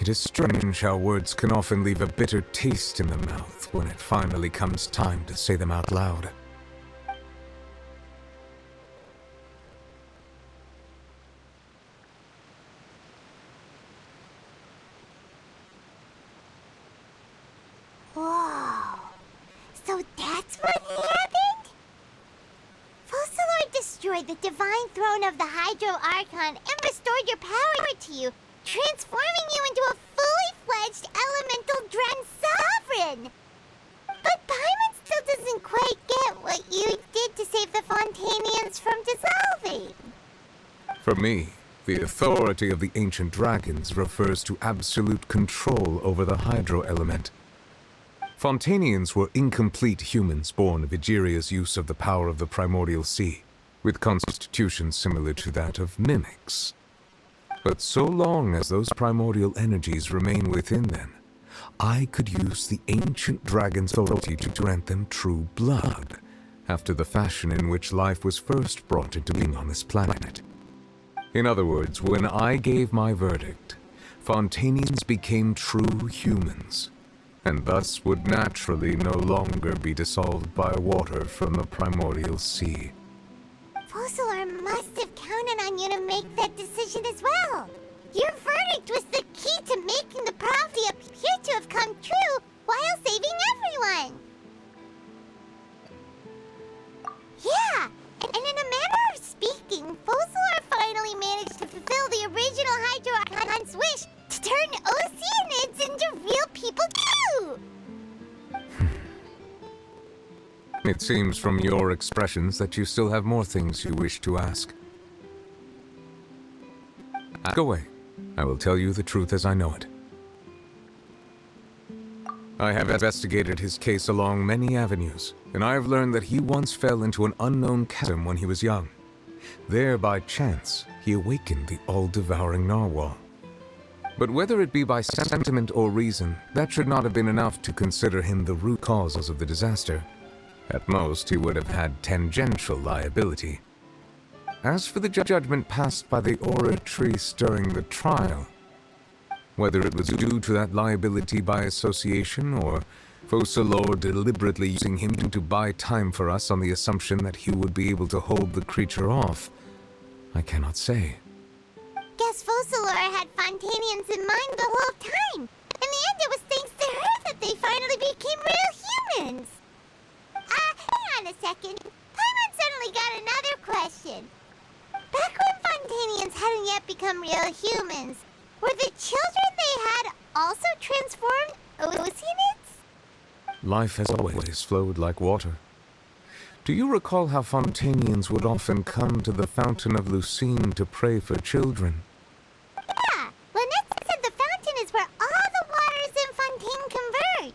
It is strange how words can often leave a bitter taste in the mouth when it finally comes time to say them out loud. Whoa. So that's what happened? Focalord destroyed the divine throne of the Hydro Archon and restored your power to you, transforming you into a fully fledged elemental Dren sovereign. But Paimon still doesn't quite get what you did to save the Fontainians from dissolving. For me, the authority of the ancient dragons refers to absolute control over the hydro element. Fontainians were incomplete humans born of Egeria's use of the power of the primordial sea, with constitutions similar to that of mimics. But so long as those primordial energies remain within them, I could use the ancient dragon's authority to grant them true blood, after the fashion in which life was first brought into being on this planet. In other words, when I gave my verdict, Fontainians became true humans, and thus would naturally no longer be dissolved by water from the primordial sea. Focalord must have counted on you to make that decision as well. Your verdict was the key to making the prophecy appear to have come true while saving everyone. Yeah, and in a manner of speaking, Focalord finally managed to fulfill the original Hydro Archon's wish to turn Oceanids into real people too! It seems from your expressions that you still have more things you wish to ask. Ask away. I will tell you the truth as I know it. I have investigated his case along many avenues, and I have learned that he once fell into an unknown chasm when he was young. There, by chance, he awakened the all-devouring narwhal. But whether it be by sentiment or reason, that should not have been enough to consider him the root cause of the disaster. At most, he would have had tangential liability. As for the judgment passed by the oratrice during the trial, whether it was due to that liability by association or Focalors deliberately using him to buy time for us on the assumption that he would be able to hold the creature off, I cannot say. Guess Focalors had Fontainians in mind the whole time. In the end, it was thanks to her that they finally became real humans. Hang on a second. Paimon suddenly got another question. Back when Fontainians hadn't yet become real humans, were the children they had also transformed Oceanids? Life has always flowed like water. Do you recall how Fontainians would often come to the Fountain of Lucine to pray for children? Yeah, Lynette said the fountain is where all the waters in Fontaine converge.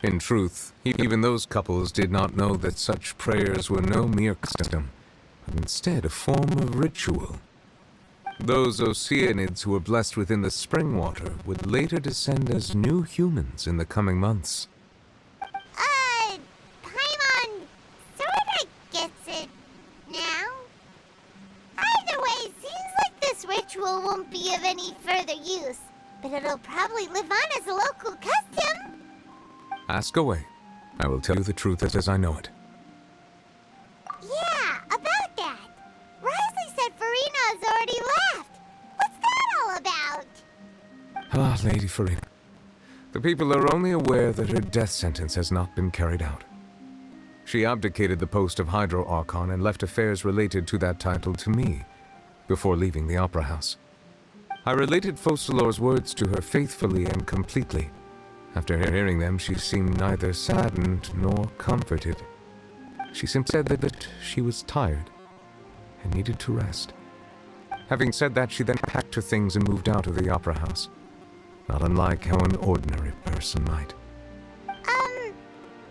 In truth, even those couples did not know that such prayers were no mere custom, but instead a form of ritual. Those Oceanids who were blessed within the spring water would later descend as new humans in the coming months. Paimon sorta gets it now. Either way, it seems like this ritual won't be of any further use, but it'll probably live on as a local custom. Ask away. I will tell you the truth as I know it. Yeah, about that. Risley said Farina's already left. What's that all about? Ah, Lady Farina. The people are only aware that her death sentence has not been carried out. She abdicated the post of Hydro Archon and left affairs related to that title to me, before leaving the Opera House. I related Focalors' words to her faithfully and completely. After hearing them, she seemed neither saddened nor comforted. She simply said that she was tired and needed to rest. Having said that, she then packed her things and moved out of the Opera House, not unlike how an ordinary person might.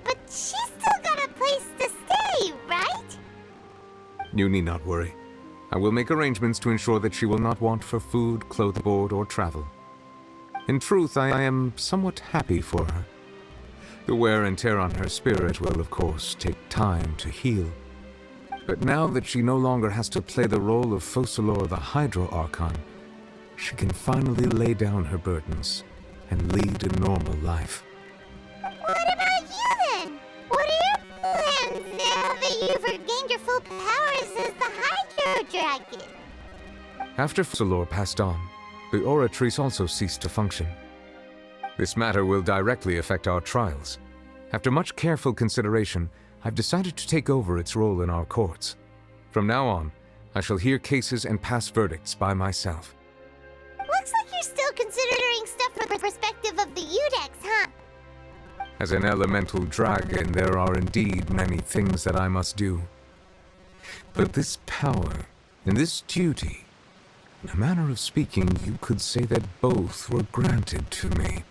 But she's still got a place to stay, right? You need not worry. I will make arrangements to ensure that she will not want for food, clothing, board, or travel. In truth, I am somewhat happy for her. The wear and tear on her spirit will, of course, take time to heal. But now that she no longer has to play the role of Focalors the Hydro Archon, she can finally lay down her burdens and lead a normal life. What about you then? What are your plans now that you've regained your full powers as the Hydro Dragon? After Focalors passed on, the oratrice also ceased to function. This matter will directly affect our trials. After much careful consideration, I've decided to take over its role in our courts. From now on, I shall hear cases and pass verdicts by myself. Looks like you're still considering stuff from the perspective of the Udex, huh? As an elemental dragon, there are indeed many things that I must do. But this power and this duty, in a manner of speaking, you could say that both were granted to me.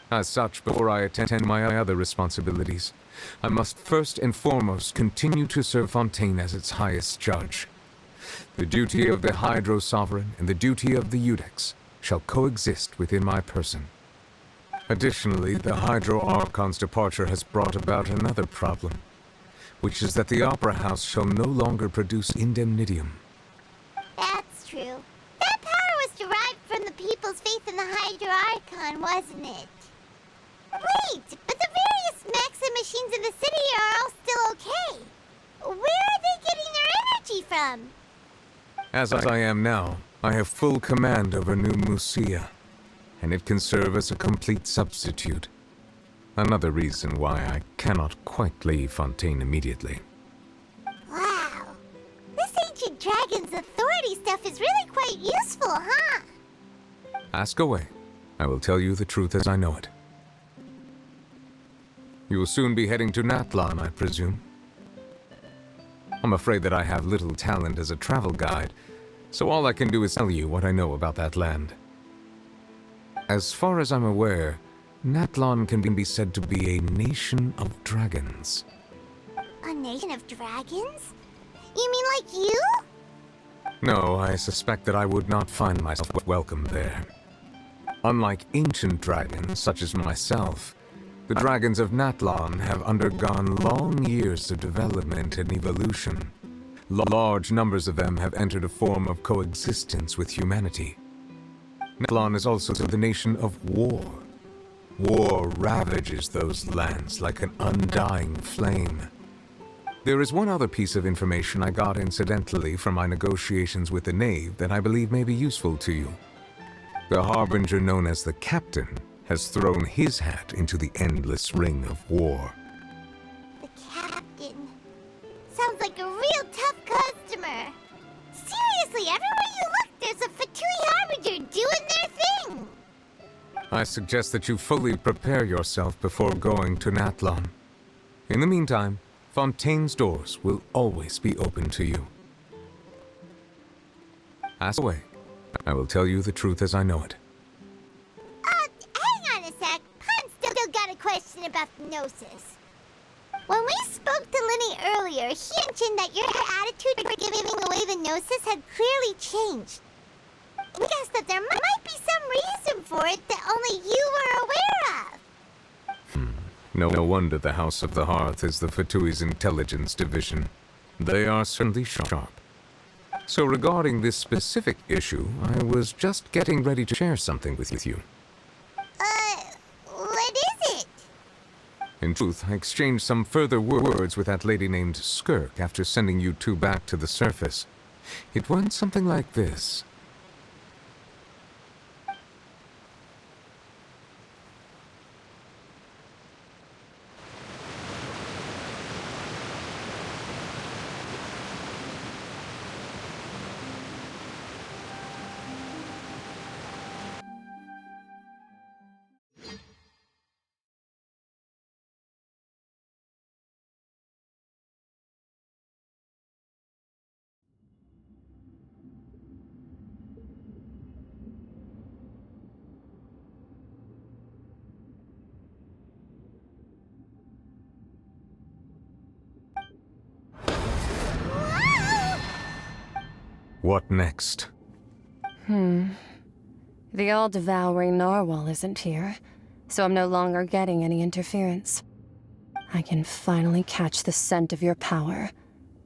As such, before I attend my other responsibilities, I must first and foremost continue to serve Fontaine as its highest judge. The duty of the Hydro Sovereign and the duty of the Udex shall coexist within my person. Additionally, the Hydro Archon's departure has brought about another problem, which is that the Opera House shall no longer produce indemnitium. That's true. That power was derived from the people's faith in the Hydro Archon, wasn't it? Wait, but the various mechs and machines in the city are all still okay. Where are they getting their energy from? As I am now, I have full command over New Musia, and it can serve as a complete substitute. Another reason why I cannot quite leave Fontaine immediately. Wow. This ancient dragon's authority stuff is really quite useful, huh? Ask away. I will tell you the truth as I know it. You will soon be heading to Natlan, I presume. I'm afraid that I have little talent as a travel guide, so all I can do is tell you what I know about that land. As far as I'm aware, Natlan can be said to be a nation of dragons. A nation of dragons? You mean like you? No, I suspect that I would not find myself welcome there. Unlike ancient dragons such as myself, the dragons of Natlan have undergone long years of development and evolution. Large numbers of them have entered a form of coexistence with humanity. Natlan is also the nation of war. War ravages those lands like an undying flame. There is one other piece of information I got incidentally from my negotiations with the Knave that I believe may be useful to you. The Harbinger known as the Captain has thrown his hat into the endless ring of war. The Captain. Sounds like a real tough customer. Seriously, everywhere you look, there's a Fatui Harbinger doing their thing. I suggest that you fully prepare yourself before going to Natlan. In the meantime, Fontaine's doors will always be open to you. Ask away. I will tell you the truth as I know it. Hang on a sec. Pun still got a question about the Gnosis. When we spoke to Linny earlier, he mentioned that your attitude toward giving away the Gnosis had clearly changed. We guessed that there might be some reason for it that only you were aware of. No wonder the House of the Hearth is the Fatui's intelligence division. They are certainly sharp. So regarding this specific issue, I was just getting ready to share something with you. What is it? In truth, I exchanged some further words with that lady named Skirk after sending you two back to the surface. It went something like this. What next? The all-devouring narwhal isn't here, so I'm no longer getting any interference. I can finally catch the scent of your power,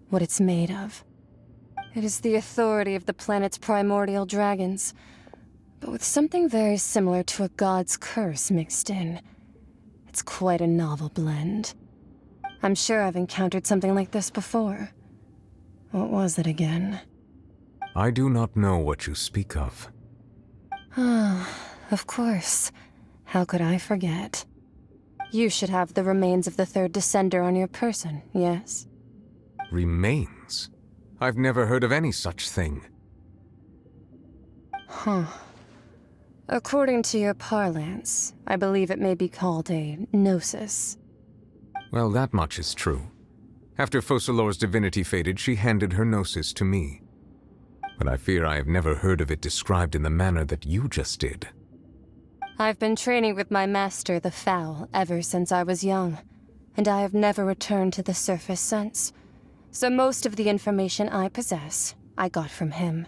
what it's made of. It is the authority of the planet's primordial dragons, but with something very similar to a god's curse mixed in. It's quite a novel blend. I'm sure I've encountered something like this before. What was it again? I do not know what you speak of. Of course. How could I forget? You should have the remains of the third Descender on your person, yes? Remains? I've never heard of any such thing. According to your parlance, I believe it may be called a gnosis. Well, that much is true. After Focalor's divinity faded, she handed her gnosis to me. But I fear I have never heard of it described in the manner that you just did. I've been training with my master, the Foul, ever since I was young, and I have never returned to the surface since. So most of the information I possess, I got from him.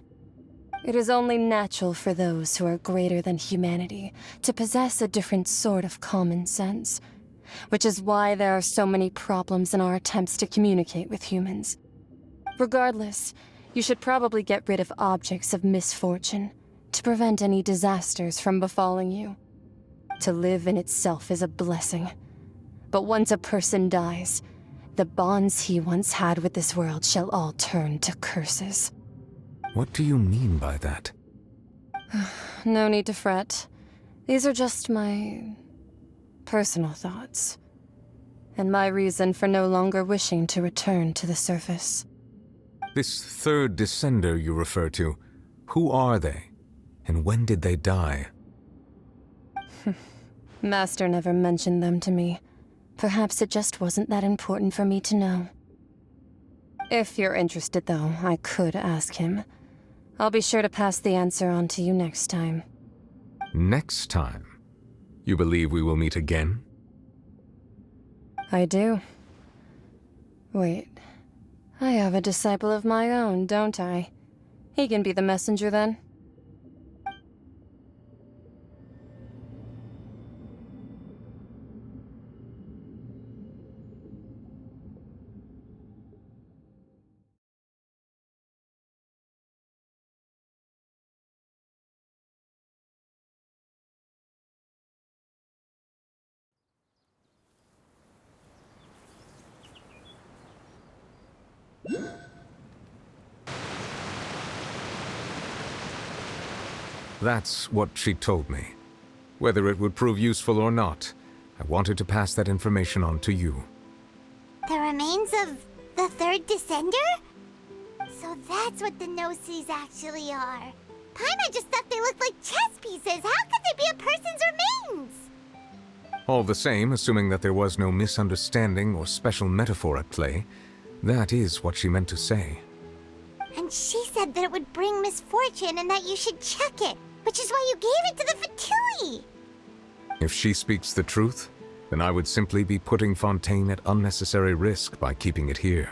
It is only natural for those who are greater than humanity to possess a different sort of common sense, which is why there are so many problems in our attempts to communicate with humans. Regardless, you should probably get rid of objects of misfortune to prevent any disasters from befalling you. To live in itself is a blessing. But once a person dies, the bonds he once had with this world shall all turn to curses. What do you mean by that? No need to fret. These are just my personal thoughts, and my reason for no longer wishing to return to the surface. This third Descender you refer to, who are they? And when did they die? Master never mentioned them to me. Perhaps it just wasn't that important for me to know. If you're interested, though, I could ask him. I'll be sure to pass the answer on to you next time. Next time? You believe we will meet again? I do. Wait. I have a disciple of my own, don't I? He can be the messenger then. That's what she told me. Whether it would prove useful or not, I wanted to pass that information on to you. The remains of the third descender? So that's what the Gnosis actually are. Paimon just thought they looked like chess pieces. How could they be a person's remains? All the same, assuming that there was no misunderstanding or special metaphor at play, that is what she meant to say. And she said that it would bring misfortune and that you should check it, which is why you gave it to the Fatui. If she speaks the truth, then I would simply be putting Fontaine at unnecessary risk by keeping it here.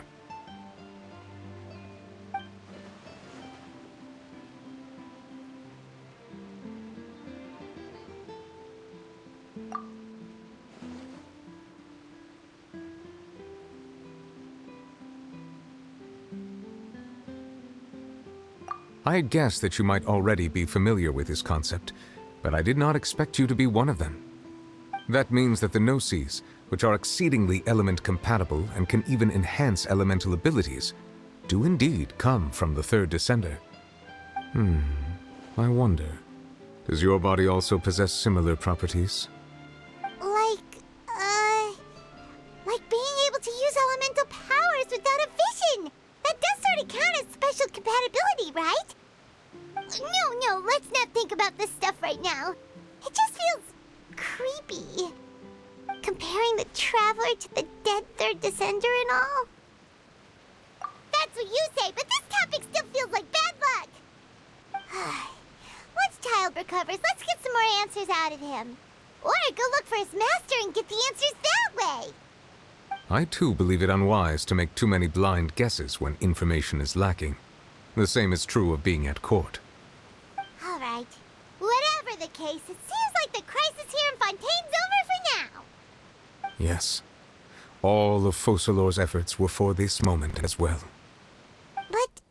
I had guessed that you might already be familiar with this concept, but I did not expect you to be one of them. That means that the Gnosis, which are exceedingly element-compatible and can even enhance elemental abilities, do indeed come from the third descender. I wonder, does your body also possess similar properties? Like being able to use elemental powers without a vision! That does sort of count as special compatibility, right? No, let's not think about this stuff right now. It just feels creepy. Comparing the Traveler to the dead third descender and all. That's what you say, but this topic still feels like bad luck. Once Child recovers, let's get some more answers out of him. Or go look for his master and get the answers that way. I too believe it unwise to make too many blind guesses when information is lacking. The same is true of being at court. All right. Whatever the case, it seems like the crisis here in Fontaine's over for now. Yes. All of Focalor's efforts were for this moment as well. But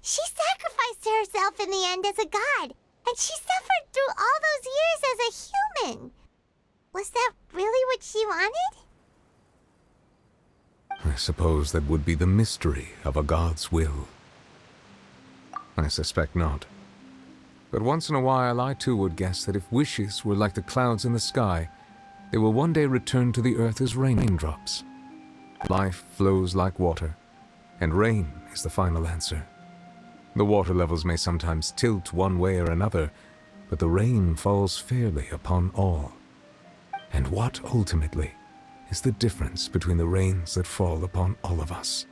she sacrificed herself in the end as a god, and she suffered through all those years as a human. Was that really what she wanted? I suppose that would be the mystery of a god's will. I suspect not. But once in a while I too would guess that if wishes were like the clouds in the sky, they will one day return to the earth as raindrops. Life flows like water, and rain is the final answer. The water levels may sometimes tilt one way or another, but the rain falls fairly upon all. And what ultimately is the difference between the rains that fall upon all of us?